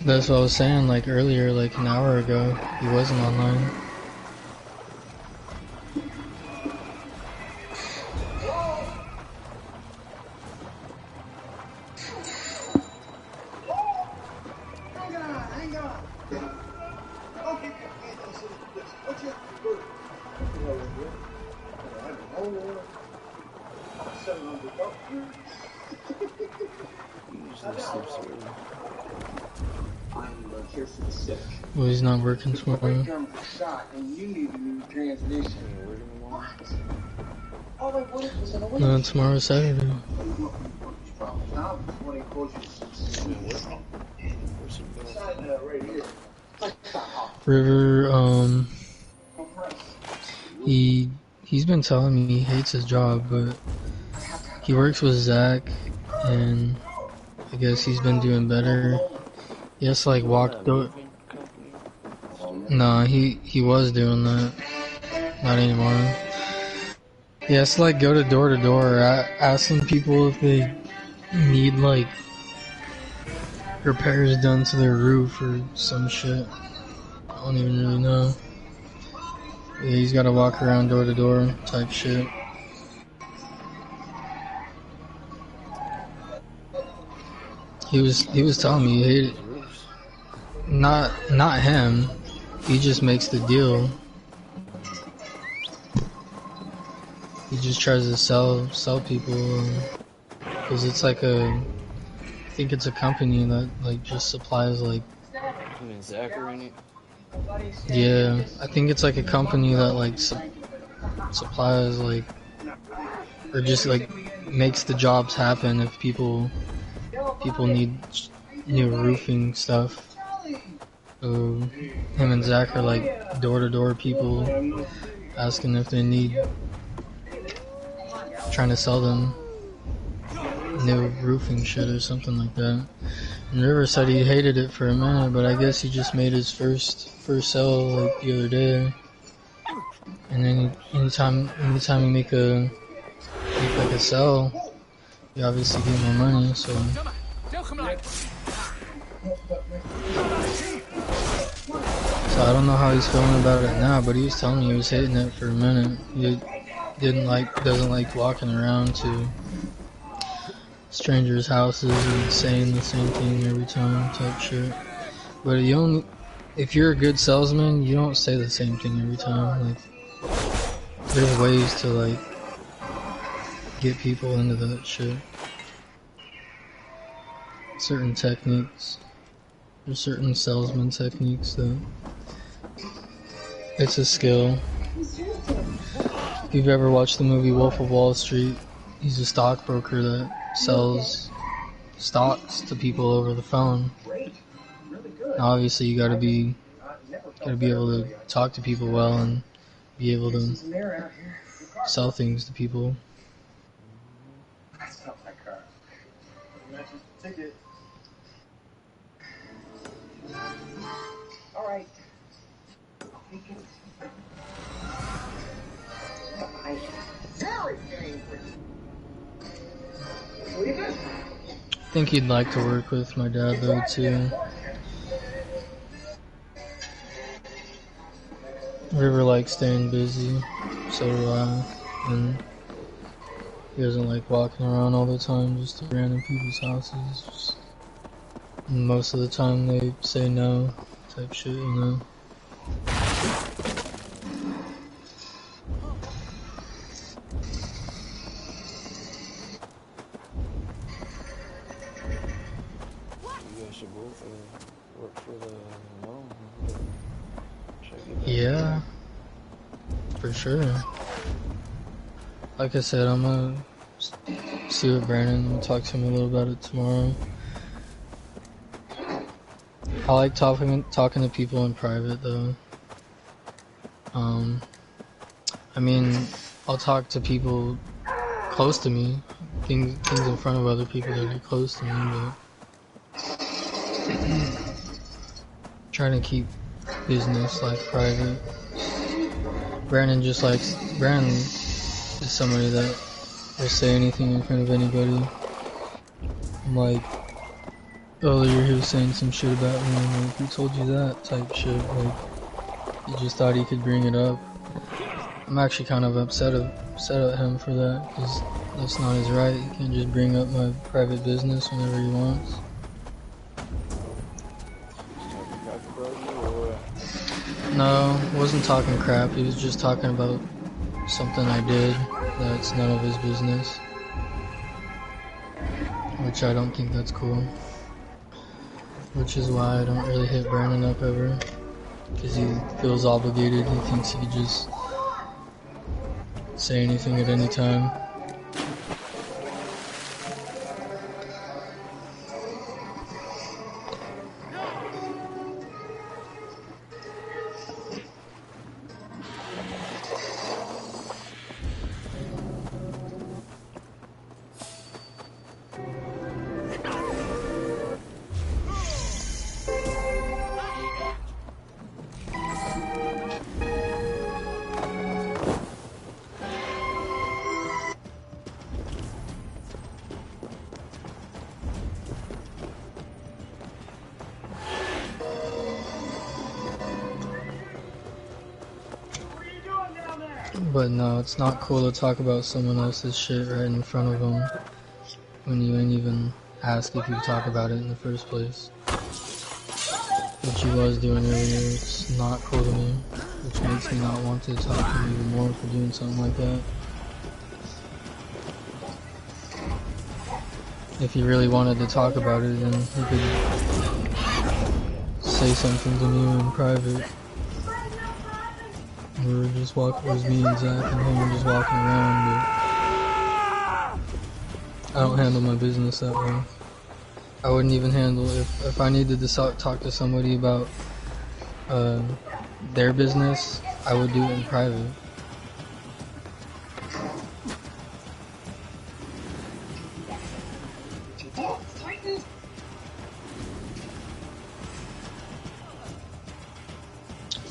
That's what I was saying, like earlier, like an hour ago, he wasn't online. Hang on. Okay, what's your word? He usually sleeps early. care for the sick. Well, he's not working My brake tomorrow. camera was shot, and you need a new transmission. What? All I wanted was an oil. No, tomorrow's Saturday. Now, when he calls you right here. River, he's been telling me he hates his job, but he works with Zach, and I guess he's been doing better. He has to like walk door. No, he was doing that. Not anymore. He has to like go to door, asking people if they need like repairs done to their roof or some shit. I don't even really know. Yeah, he's got to walk around door to door type shit. He was telling me he hated it. Not him. He just makes the deal. He just tries to sell people because it's like I think it's a company that like just supplies like. Zachary in it. Yeah, I think it's like a company that like supplies like, or just like makes the jobs happen if people need new roofing stuff. So him and Zach are like door-to-door people asking if they need, trying to sell them new roofing shit or something like that. And River said he hated it for a minute, but I guess he just made his first sell like the other day. And then anytime you make like a sell, you obviously get more money. So I don't know how he's feeling about it now, but he was telling me he was hating it for a minute. He doesn't like walking around to strangers' houses and saying the same thing every time type shit. But if you're a good salesman, you don't say the same thing every time. Like, there's ways to like get people into that shit. Certain techniques. There's certain salesman techniques that it's a skill. If you've ever watched the movie Wolf of Wall Street, he's a stockbroker that sells stocks to people over the phone. Now, obviously, you gotta be able to talk to people well and be able to sell things to people. All right. I think he'd like to work with my dad though too. River likes staying busy, so do I. And he doesn't like walking around all the time just to random people's houses. Just, and most of the time they say no type shit, you know. Yeah, for sure. Like I said, I'm gonna see what Brandon, we'll talk to him a little about it tomorrow. I like talking to people in private though. I mean, I'll talk to people close to me, things in front of other people that are close to me, but trying to keep business like private. Brandon is somebody that will say anything in front of anybody. Like earlier he was saying some shit about me, like, who told you that type shit. Like, he just thought he could bring it up. I'm actually kind of upset at him for that, because that's not his right. He can't just bring up my private business whenever he wants. No, wasn't talking crap. He was just talking about something I did that's none of his business. Which I don't think that's cool. which is why I don't really hit Brandon up ever, because he feels obligated. He thinks he could just say anything at any time. But no, it's not cool to talk about someone else's shit right in front of them when you ain't even ask if you talk about it in the first place. Which he was doing earlier, it's not cool to me, which makes me not want to talk to him even more for doing something like that. If he really wanted to talk about it, then he could say something to me in private. We were just walking, it was me and Zach and him were just walking around, but I don't handle my business that way. I wouldn't even handle, if I needed to talk to somebody about their business, I would do it in private.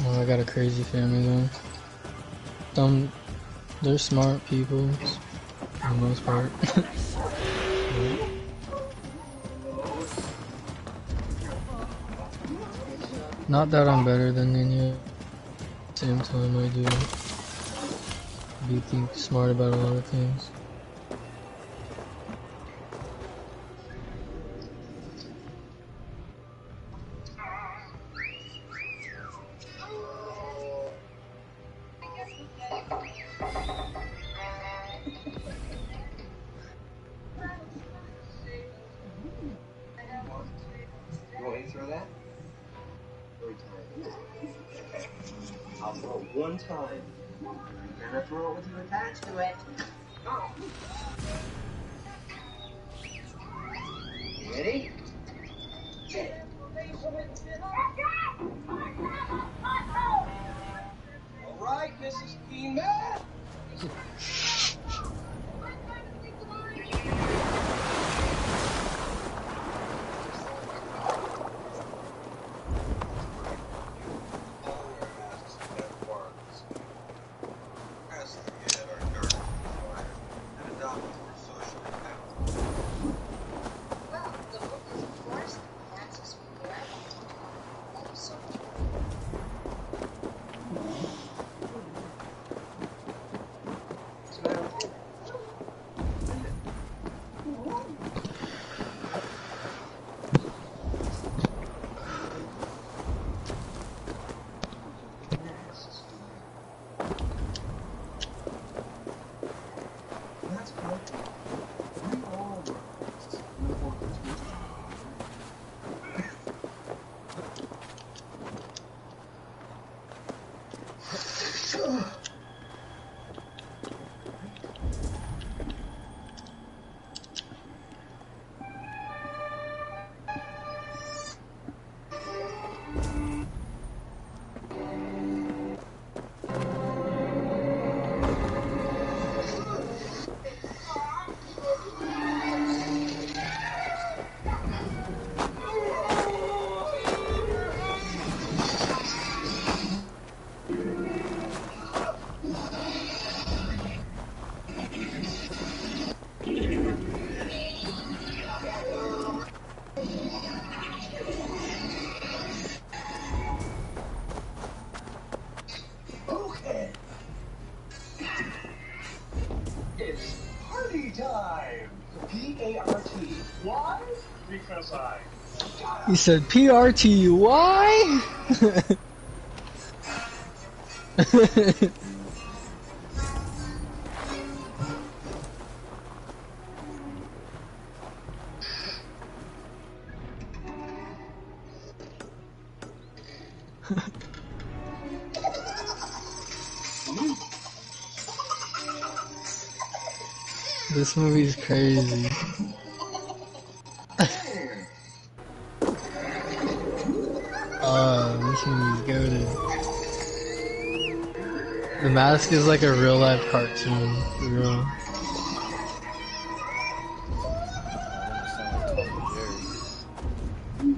Well, I got a crazy family though. They're smart people, for the most part. Not that I'm better than any, at the same time I do think smart about a lot of things. You want me to throw that? I'll throw it one time. You're gonna throw it with you attached to it. Go. Ready? All right, Mrs. Peanut. P-A-R-T. Why? Because I... He said PRT, why? This movie's crazy. This movie's goated. The Mask is like a real life cartoon, for real. That almost sound like Tom and Jerry.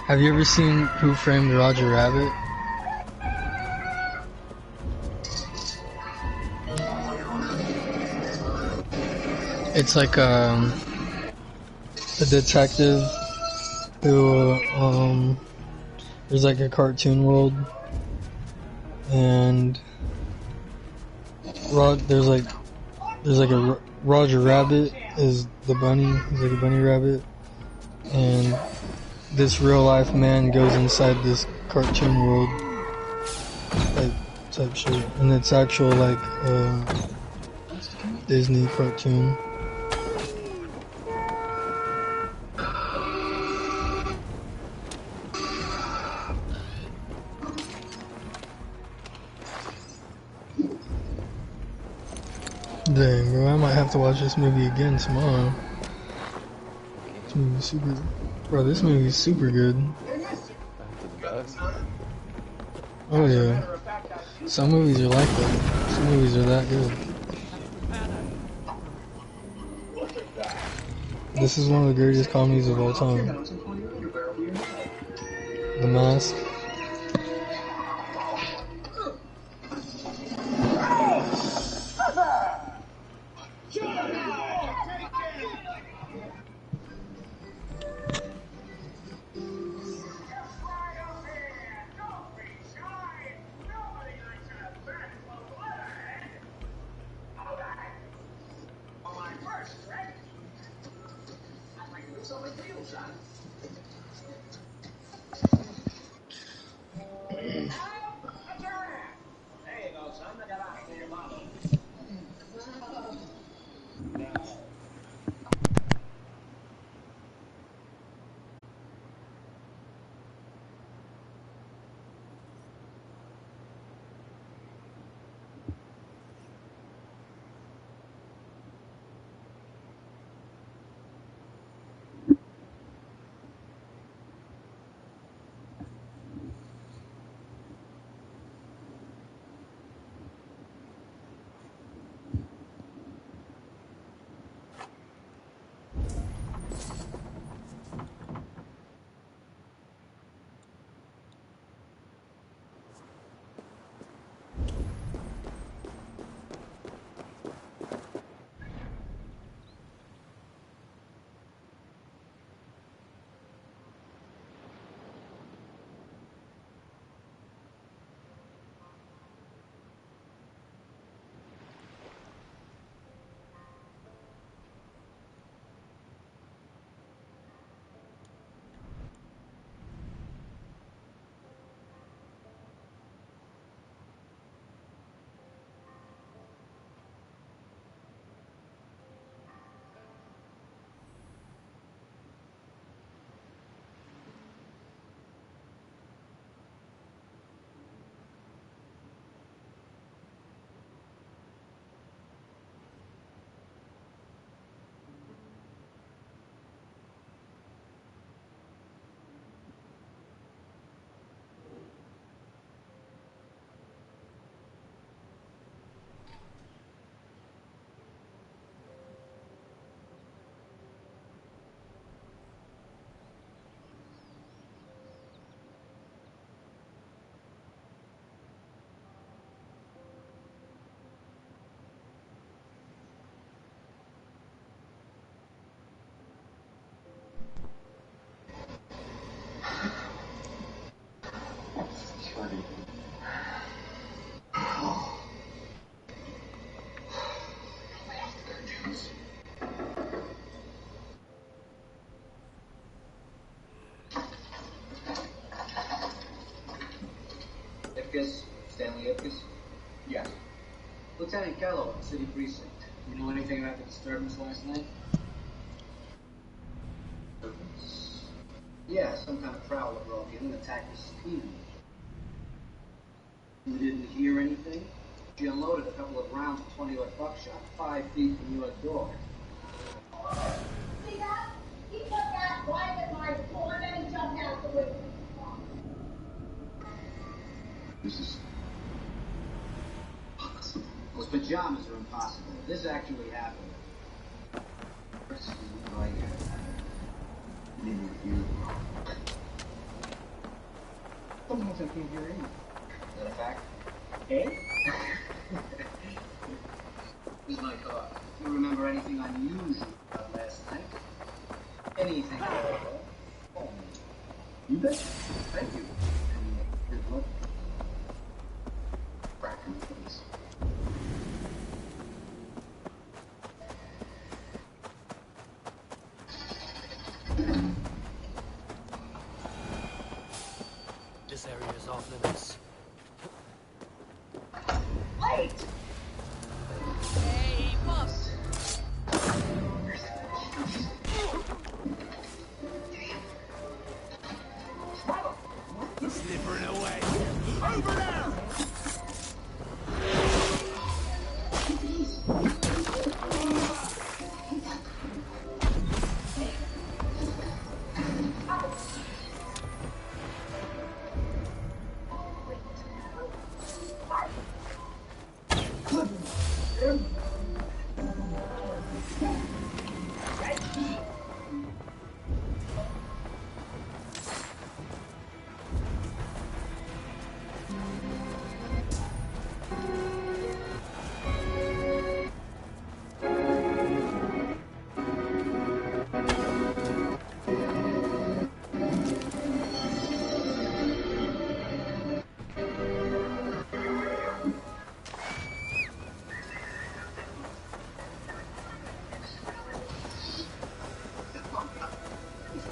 Have you ever seen Who Framed Roger Rabbit? It's like a detective who there's like a cartoon world, and there's like a Roger Rabbit is the bunny. He's like a bunny rabbit, and this real life man goes inside this cartoon world type shit, and it's actual like Disney cartoon. Dang, bro, I might have to watch this movie again tomorrow. This movie's super, bro. This movie's super good. Oh yeah, some movies are like that. Some movies are that good. This is one of the greatest comedies of all time. The Mask. Stanley Ipkiss? Yes. Lieutenant Gallo, City Precinct. You know anything about the disturbance last night? Yeah, some kind of prowler broke in and attacked Mrs. Peavy. You didn't hear anything? She unloaded a couple of rounds of 20-aught buckshot 5 feet from your door. See that? He put that right at my door and then he jumped out the window. This is possible. Those pajamas are impossible. This actually happened. Excuse me, right here. Maybe you. Sometimes I can't hear anything. Is that a fact? Eh? Here's my car. Do you remember anything unusual about last night? Anything at all? Oh, You bet. thank you. Good luck. Cracker, please. This area is off limits. Wait! Hey, boss! Slippering away. Over there!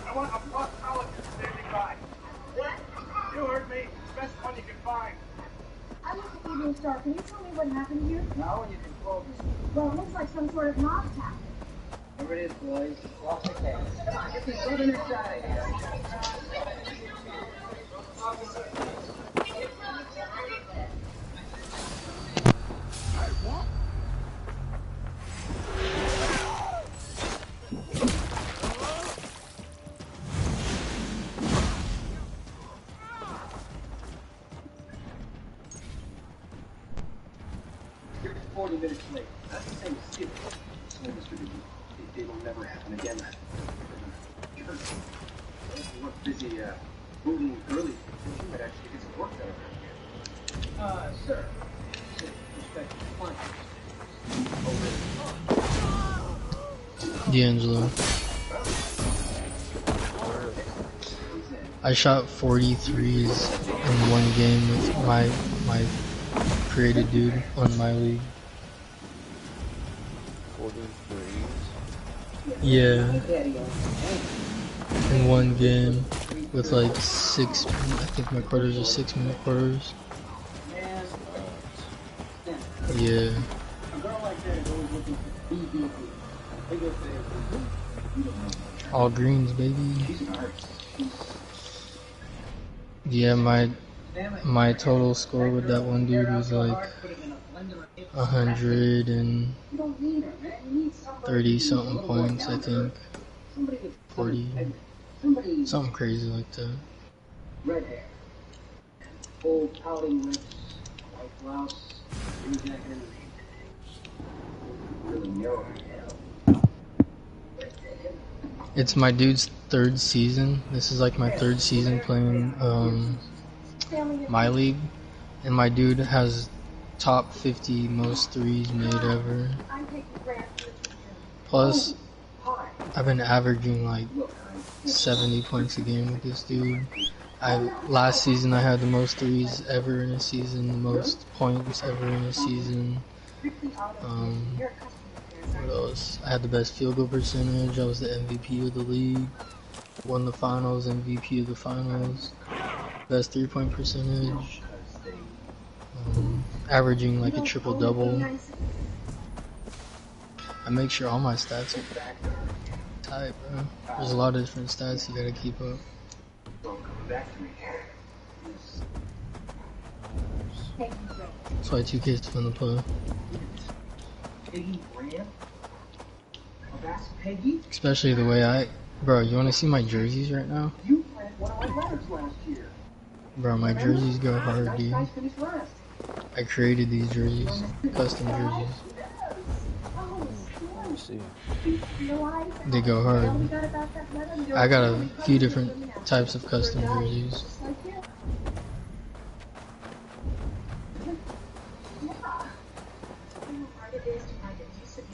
I want a plus pallet standing by. What? You heard me. Best one you can find. I looked at Evening Star. Can you tell me what happened here? now you can focus. Well, it looks like some sort of mob attack. Here it is, boys. Off the case. Come on, get these rubbernecks out of here. You're 40 minutes late. That's the same as you. No, Mr. Biggie. It will never happen again. Sure. You look busy moving early. You might actually get some work done around here. Sir. Respect your client. D'Angelo. I shot 43s in one game with my created dude on my league. 43. Yeah. In one game with like 6, I think my quarters are 6-minute quarters. Yeah. A girl like that is always looking for BBB. They go for All greens, baby. she's an artist. Yeah, my total score with that one dude was like 130 You don't need her, man. You need somebody something points, I think. somebody with 40, somebody something crazy like that. red hair, old pouting lips, white blouse, green jacket underneath. Really narrow hell. It's my dude's 3rd season. This is like my 3rd season playing my league, and my dude has top 50 most threes made ever. Plus, I've been averaging like 70 points a game with this dude. Last season I had the most threes ever in a season, the most points ever in a season. What else? I had the best field goal percentage. I was the MVP of the league. Won the finals, MVP of the finals. Best 3-point percentage. Averaging like a triple-double. I make sure all my stats are tight, bro. There's a lot of different stats you gotta keep up. back to me. That's why 2K is fun to play. Peggy ran? Oh, that's Peggy? Especially the way Bro, you wanna see my jerseys right now? You planted one of my letters last year. Bro, my jerseys go hard, dude. I created these jerseys. Custom jerseys. Let me see. They go hard. I got a few different types of custom jerseys.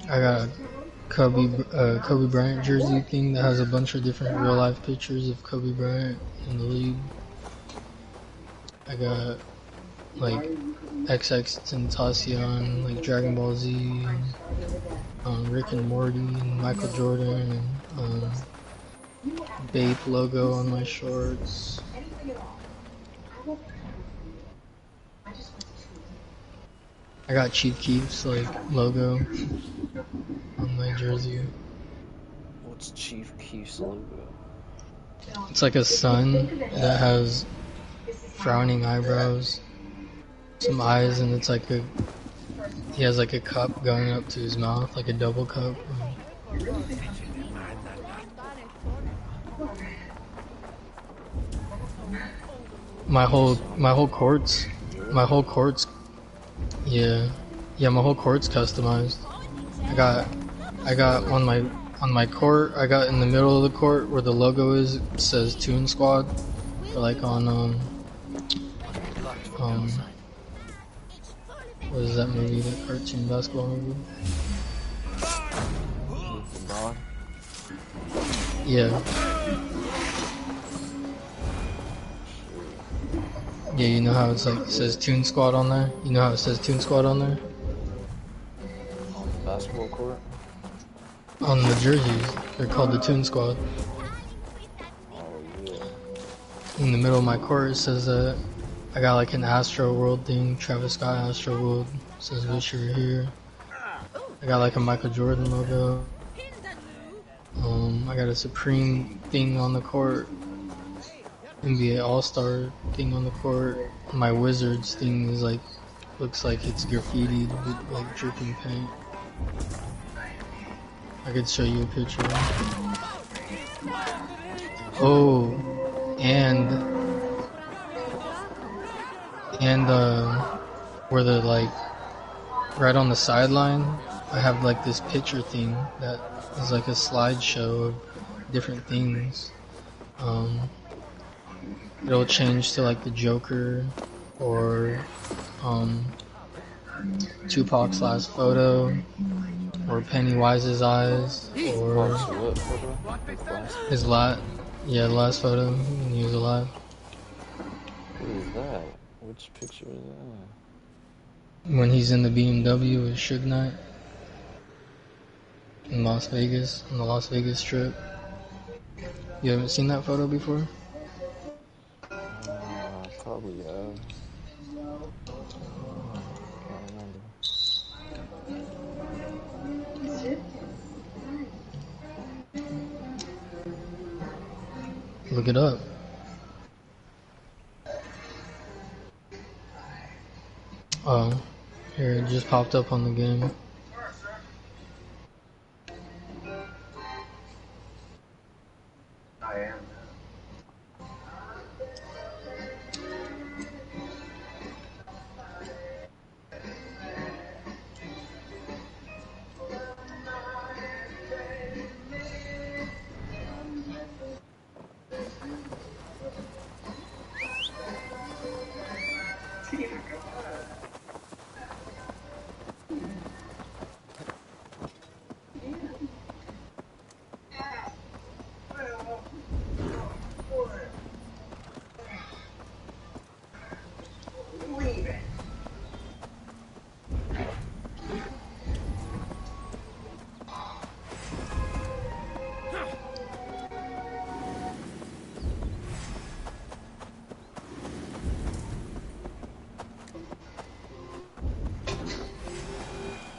I got a Kobe Bryant jersey thing that has a bunch of different real life pictures of Kobe Bryant in the league. I got like XX Tentacion, like Dragon Ball Z, Rick and Morty, and Michael Jordan, and Bape logo on my shorts. I got Chief Keef's like logo on my jersey. What's Chief Keef's logo? It's like a sun that has frowning eyebrows, some eyes, and it's like he has like a cup going up to his mouth, like a double cup. My whole court's my whole court's customized. I got on my court, I got in the middle of the court where the logo is, it says Toon Squad. Or like on what is that movie, the cartoon basketball movie? Yeah. Yeah, you know how it's like, it says Toon Squad on there? You know how it says Toon Squad on there? On the basketball court? On the jerseys, they're called the Toon Squad. Oh yeah. In the middle of my court it says that I got like an Astro World thing, Travis Scott Astro World. It says wish you were here. I got like a Michael Jordan logo. I got a Supreme thing on the court. NBA All-Star thing on the court. My Wizards thing is like, looks like it's graffitied with like dripping paint. I could show you a picture. Oh, and where the like right on the sideline, I have like this picture thing that is like a slideshow of different things. It'll change to like the Joker or Tupac's last photo or Pennywise's eyes or his last photo when he was alive. What is that? Which picture is that? When he's in the BMW with Suge Knight in Las Vegas, on the Las Vegas Strip. You haven't seen that photo before? Probably have. Can't remember. Look it up. Oh, here, it just popped up on the game. I am.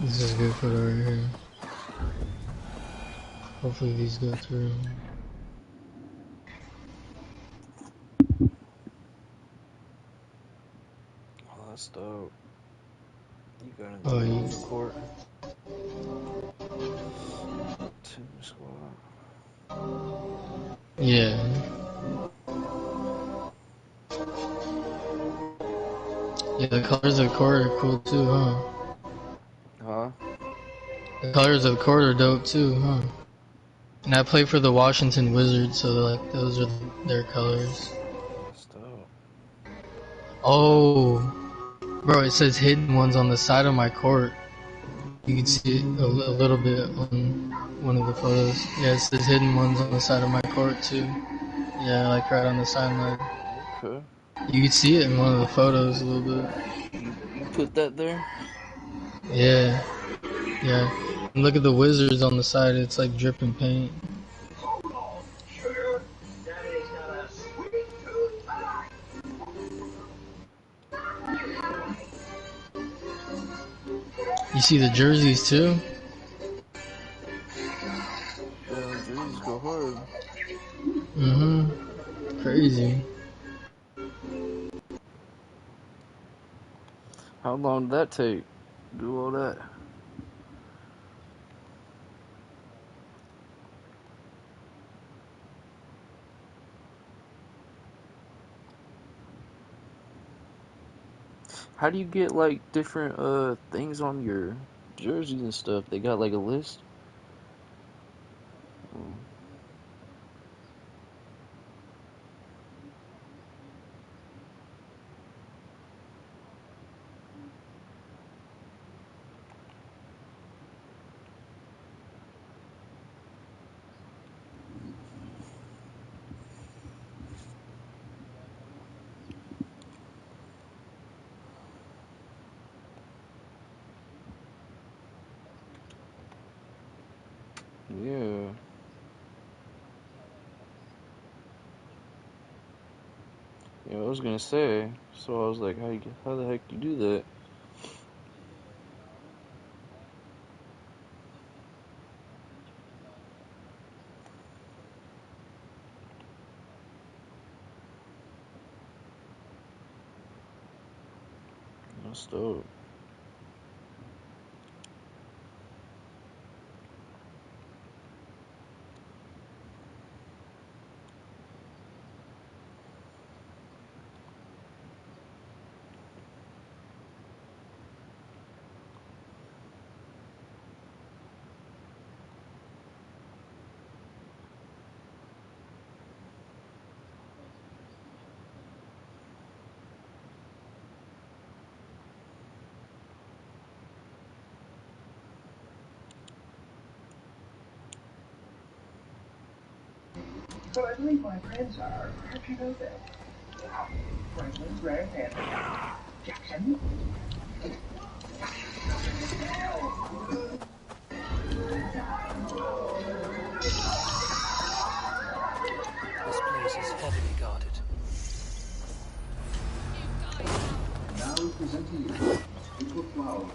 This is a good photo right here. Hopefully these go through. That's dope. You got into Oh, the you, golf court. Tennis squad. yeah. Yeah, the colors of the court are cool too, huh? Huh? The colors of the court are dope too, huh? And I play for the Washington Wizards, so like those are their colors. That's dope. Oh, bro, it says hidden ones on the side of my court. You can see it a little bit on one of the photos. Yeah, it says hidden ones on the side of my court too. Yeah, like right on the sideline. Okay. You can see it in one of the photos a little bit. You put that there? Yeah, yeah. And look at the Wizards on the side. It's like dripping paint. You see the jerseys too? Damn, jerseys go hard. Mm-hmm. Crazy. How long did that take? Do all that? How do you get like different things on your jerseys and stuff? They got like a list? Oh, yeah. Yeah, I was gonna say. So I was like, how the heck you do that? That's dope. So I believe my friends are. How'd you know that? Franklin, Graham, and Jackson. This place is heavily guarded. Now we present to you April Flower.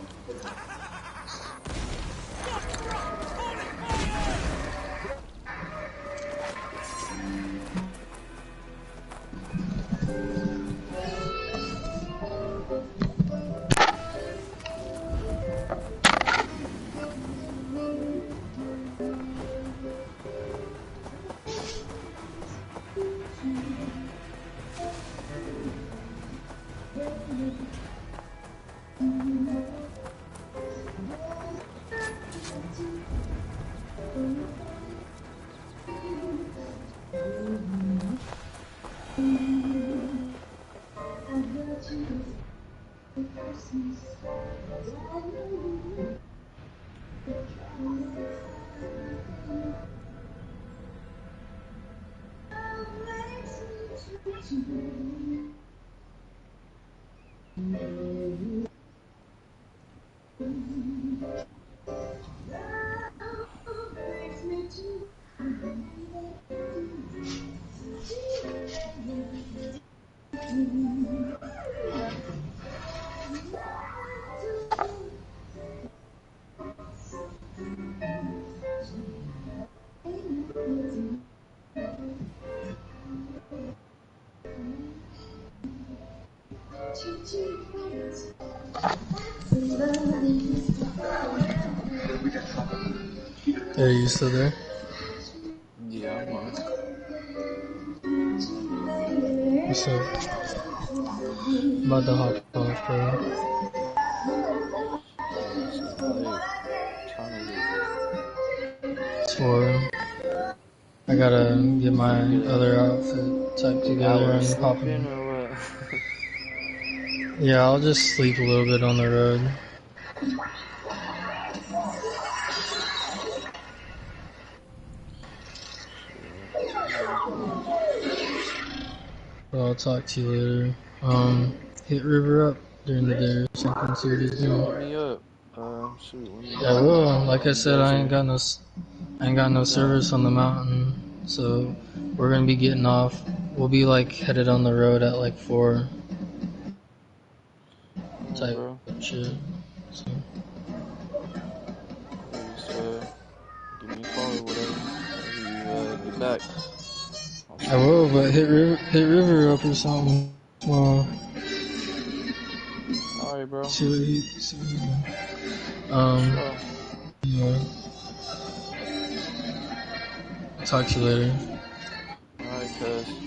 Are you still there? Yeah, I'm here. What's up? I'm about to hop off, bro. It's getting late. Time is it? It's 4. I gotta get my Get other outfit typed an together hour of and hop sleeping in. or what? Yeah, I'll just sleep a little bit on the road. Shit, I'm good. But I'll talk to you later. Hit River up during the day or something. See what he's Yo, doing. hit me up. Shoot, let me Yeah, I will. Like let I me said, I ain't dozer. got no Yeah, service on the mountain, so we're gonna be getting off. We'll be like headed on the road at like 4 alright, type bro. shit. So. Yeah, just give me a call or whatever. Whenever you get back, I'll I shoot. will, but hit River up or something. Well, Alright, bro. see what he doing. For sure. Yeah. Talk to you later. Alright, cuz.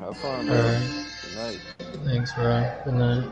Have fun, bro. Alright. Good night. Thanks, bro. Good night.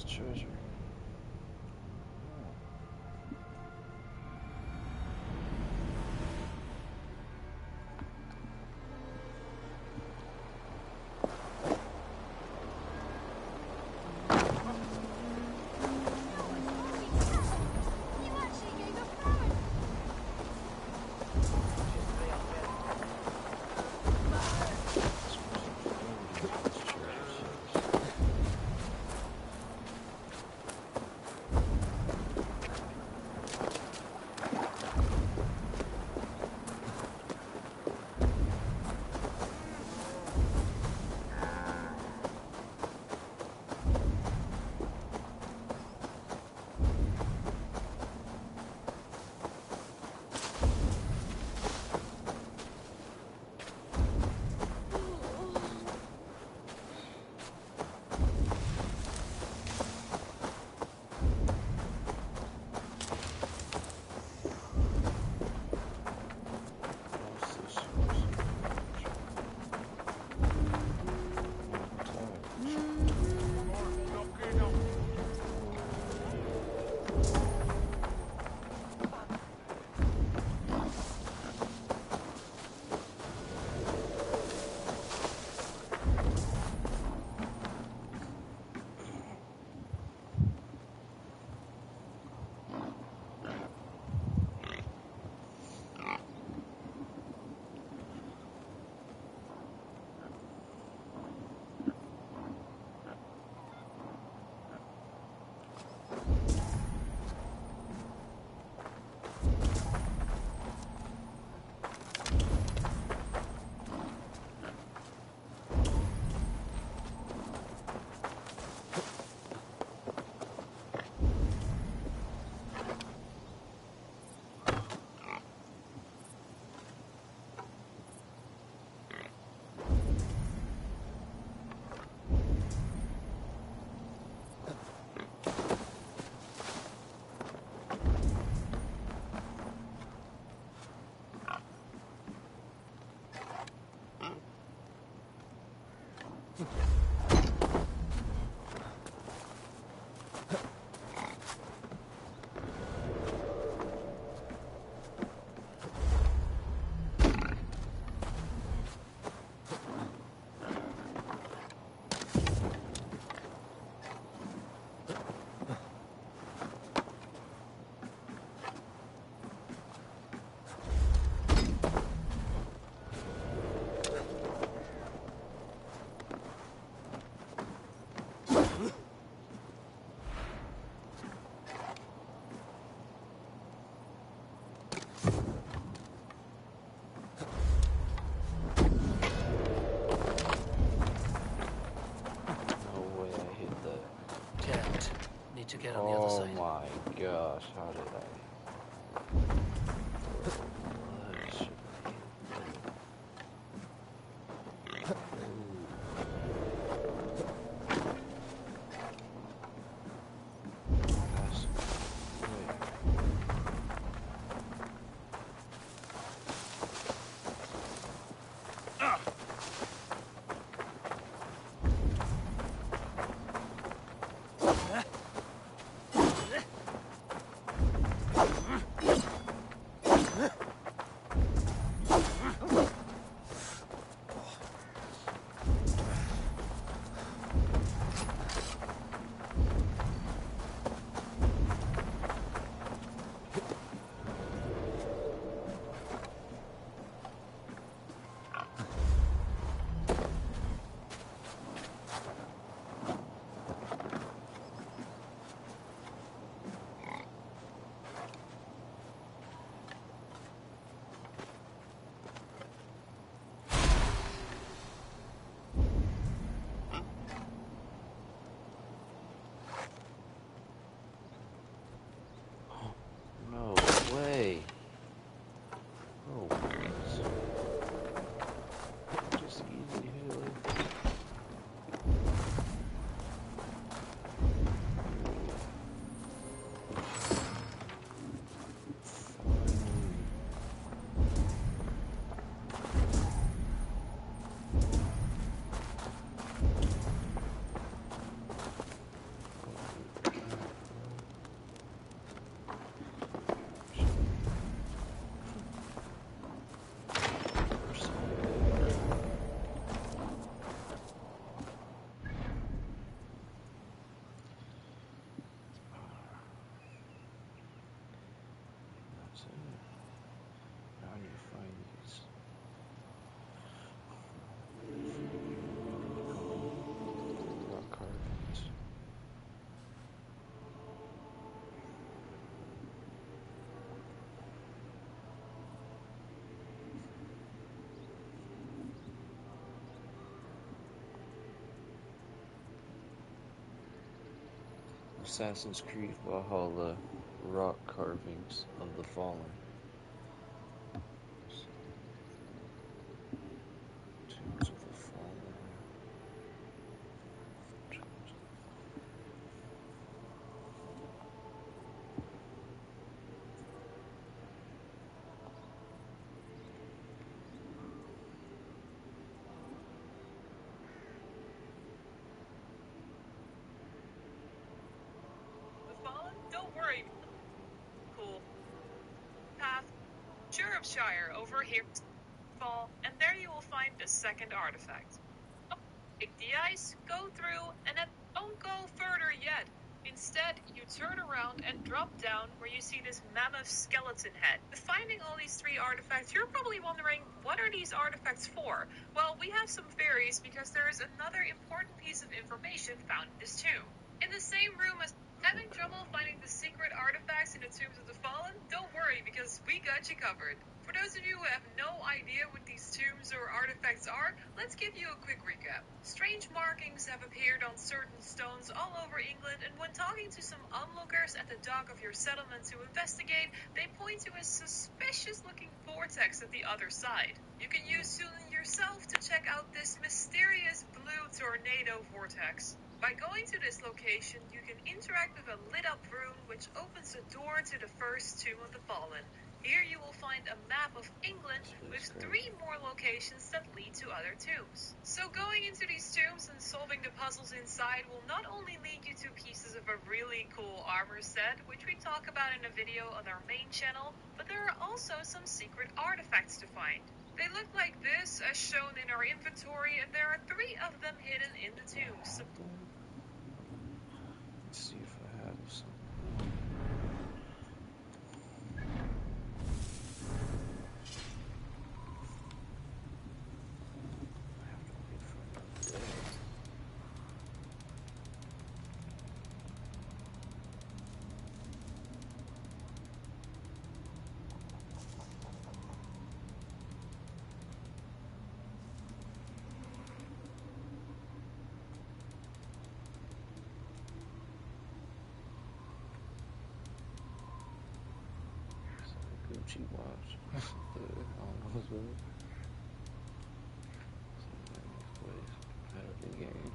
Lost treasure. To get on the other side. Oh my gosh, how did I? Assassin's Creed Valhalla rock carvings of the fallen. Tombs of the fallen. The fallen? Don't worry. Cool. Path. Shropshire over here. Fall, and there you will find the second artifact. Oh, take the ice, go through, and then don't go further yet. Instead, you turn around and drop down where you see this mammoth skeleton head. Finding all these 3 artifacts, you're probably wondering, what are these artifacts for? Well, we have some theories because there is another important piece of information found in this tomb. In the same room as having trouble finding the secret artifacts in the Tombs of the Fallen? Don't worry, because we got you covered. For those of you who have no idea what these tombs or artifacts are, let's give you a quick recap. Strange markings have appeared on certain stones all over England, and when talking to some onlookers at the dock of your settlement to investigate, they point to a suspicious-looking vortex at the other side. You can use Sunan yourself to check out this mysterious blue tornado vortex. By going to this location, you can interact with a lit-up room which opens a door to the first Tomb of the Fallen. Here you will find a map of England with 3 more locations that lead to other tombs. So going into these tombs and solving the puzzles inside will not only lead you to pieces of a really cool armor set, which we talk about in a video on our main channel, but there are also some secret artifacts to find. They look like this, as shown in our inventory, and there are 3 of them hidden in the tombs. Let's see if I have some. I have to wait for another day. Gucci watch. I don't know what's with it. Out of the game.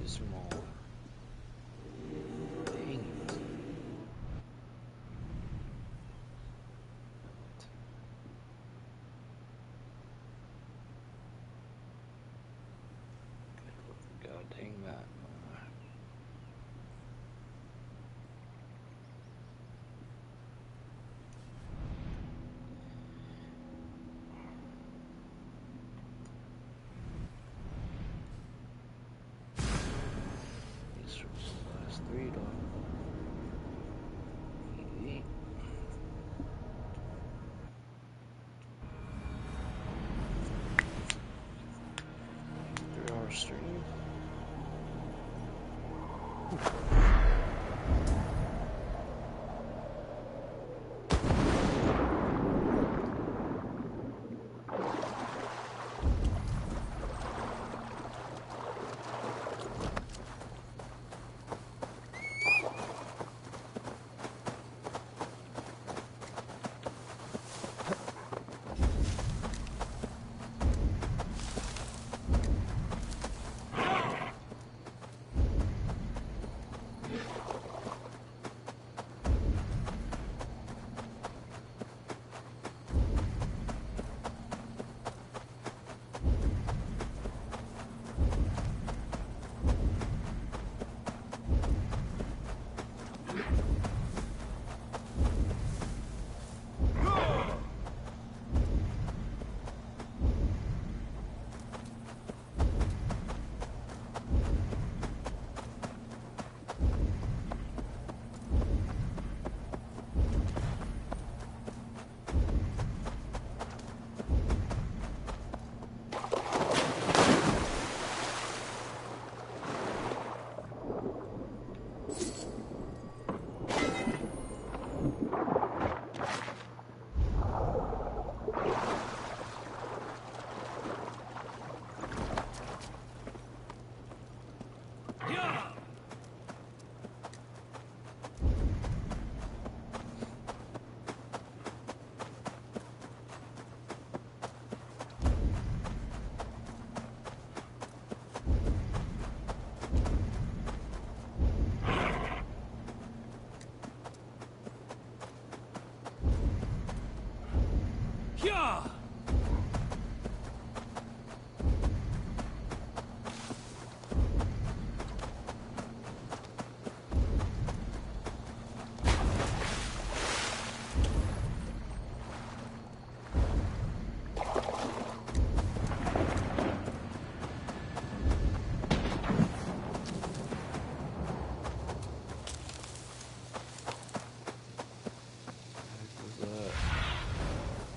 Is more. Dang it. God dang that. These are the last 3 though. Eat. 3-hour stream.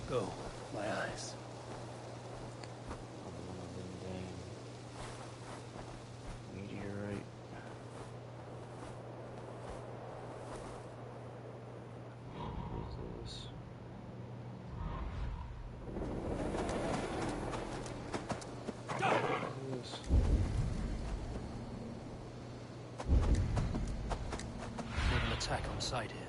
Go, my eyes. Meteorite. What is this? What is this? There's an attack on sight here.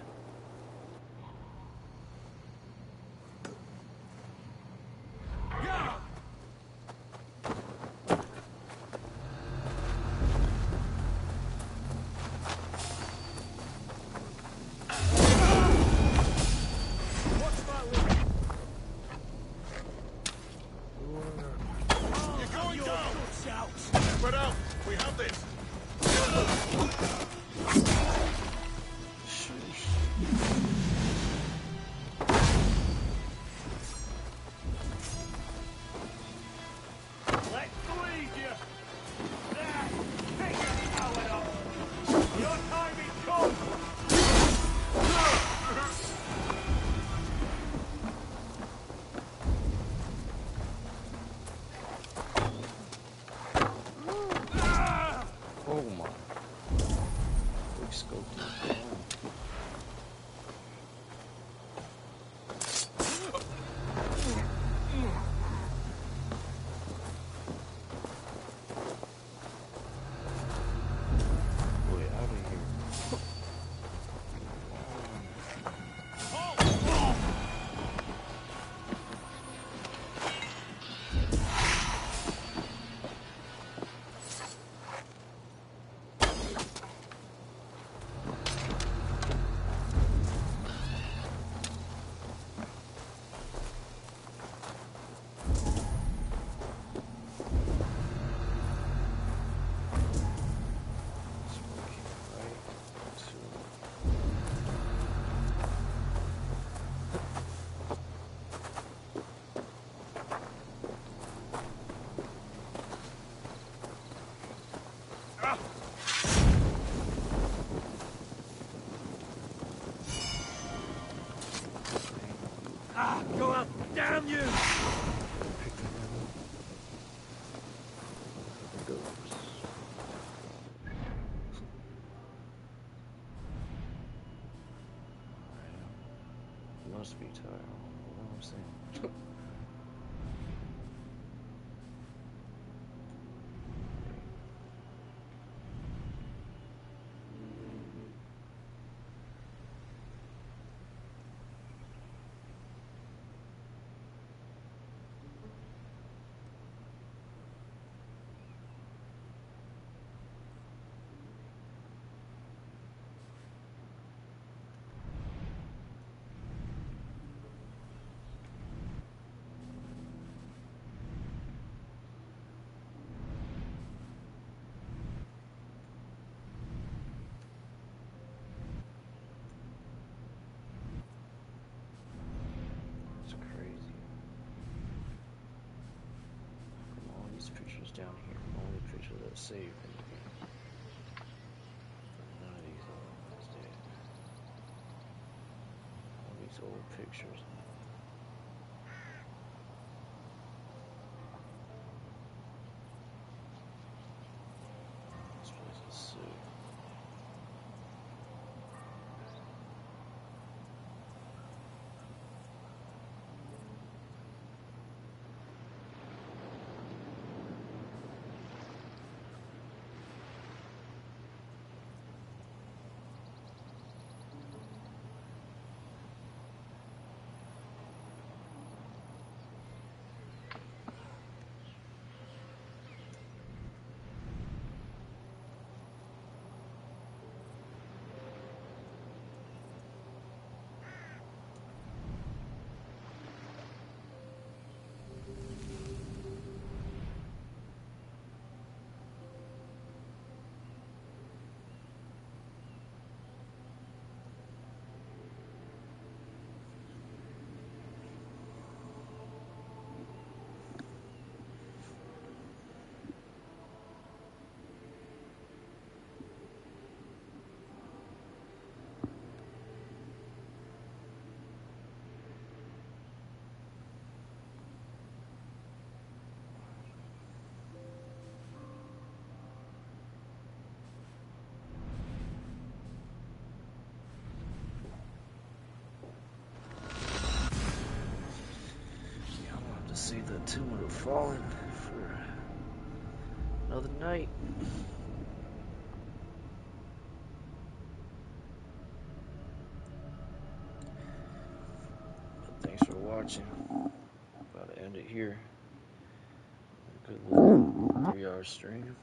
Spread out! We have this! Let's bleed you! There! Take it power up! Your time is come! Oh my. Big scope. Boy, out of here. Go up! Damn you! must be tired. You know what I'm saying? It's crazy. From all these pictures down here, only pictures that saved in the game. None of these other ones did. All these old pictures. This place is sick. See the tomb would have fallen for another night. But thanks for watching. About to end it here. A good little 3-hour stream.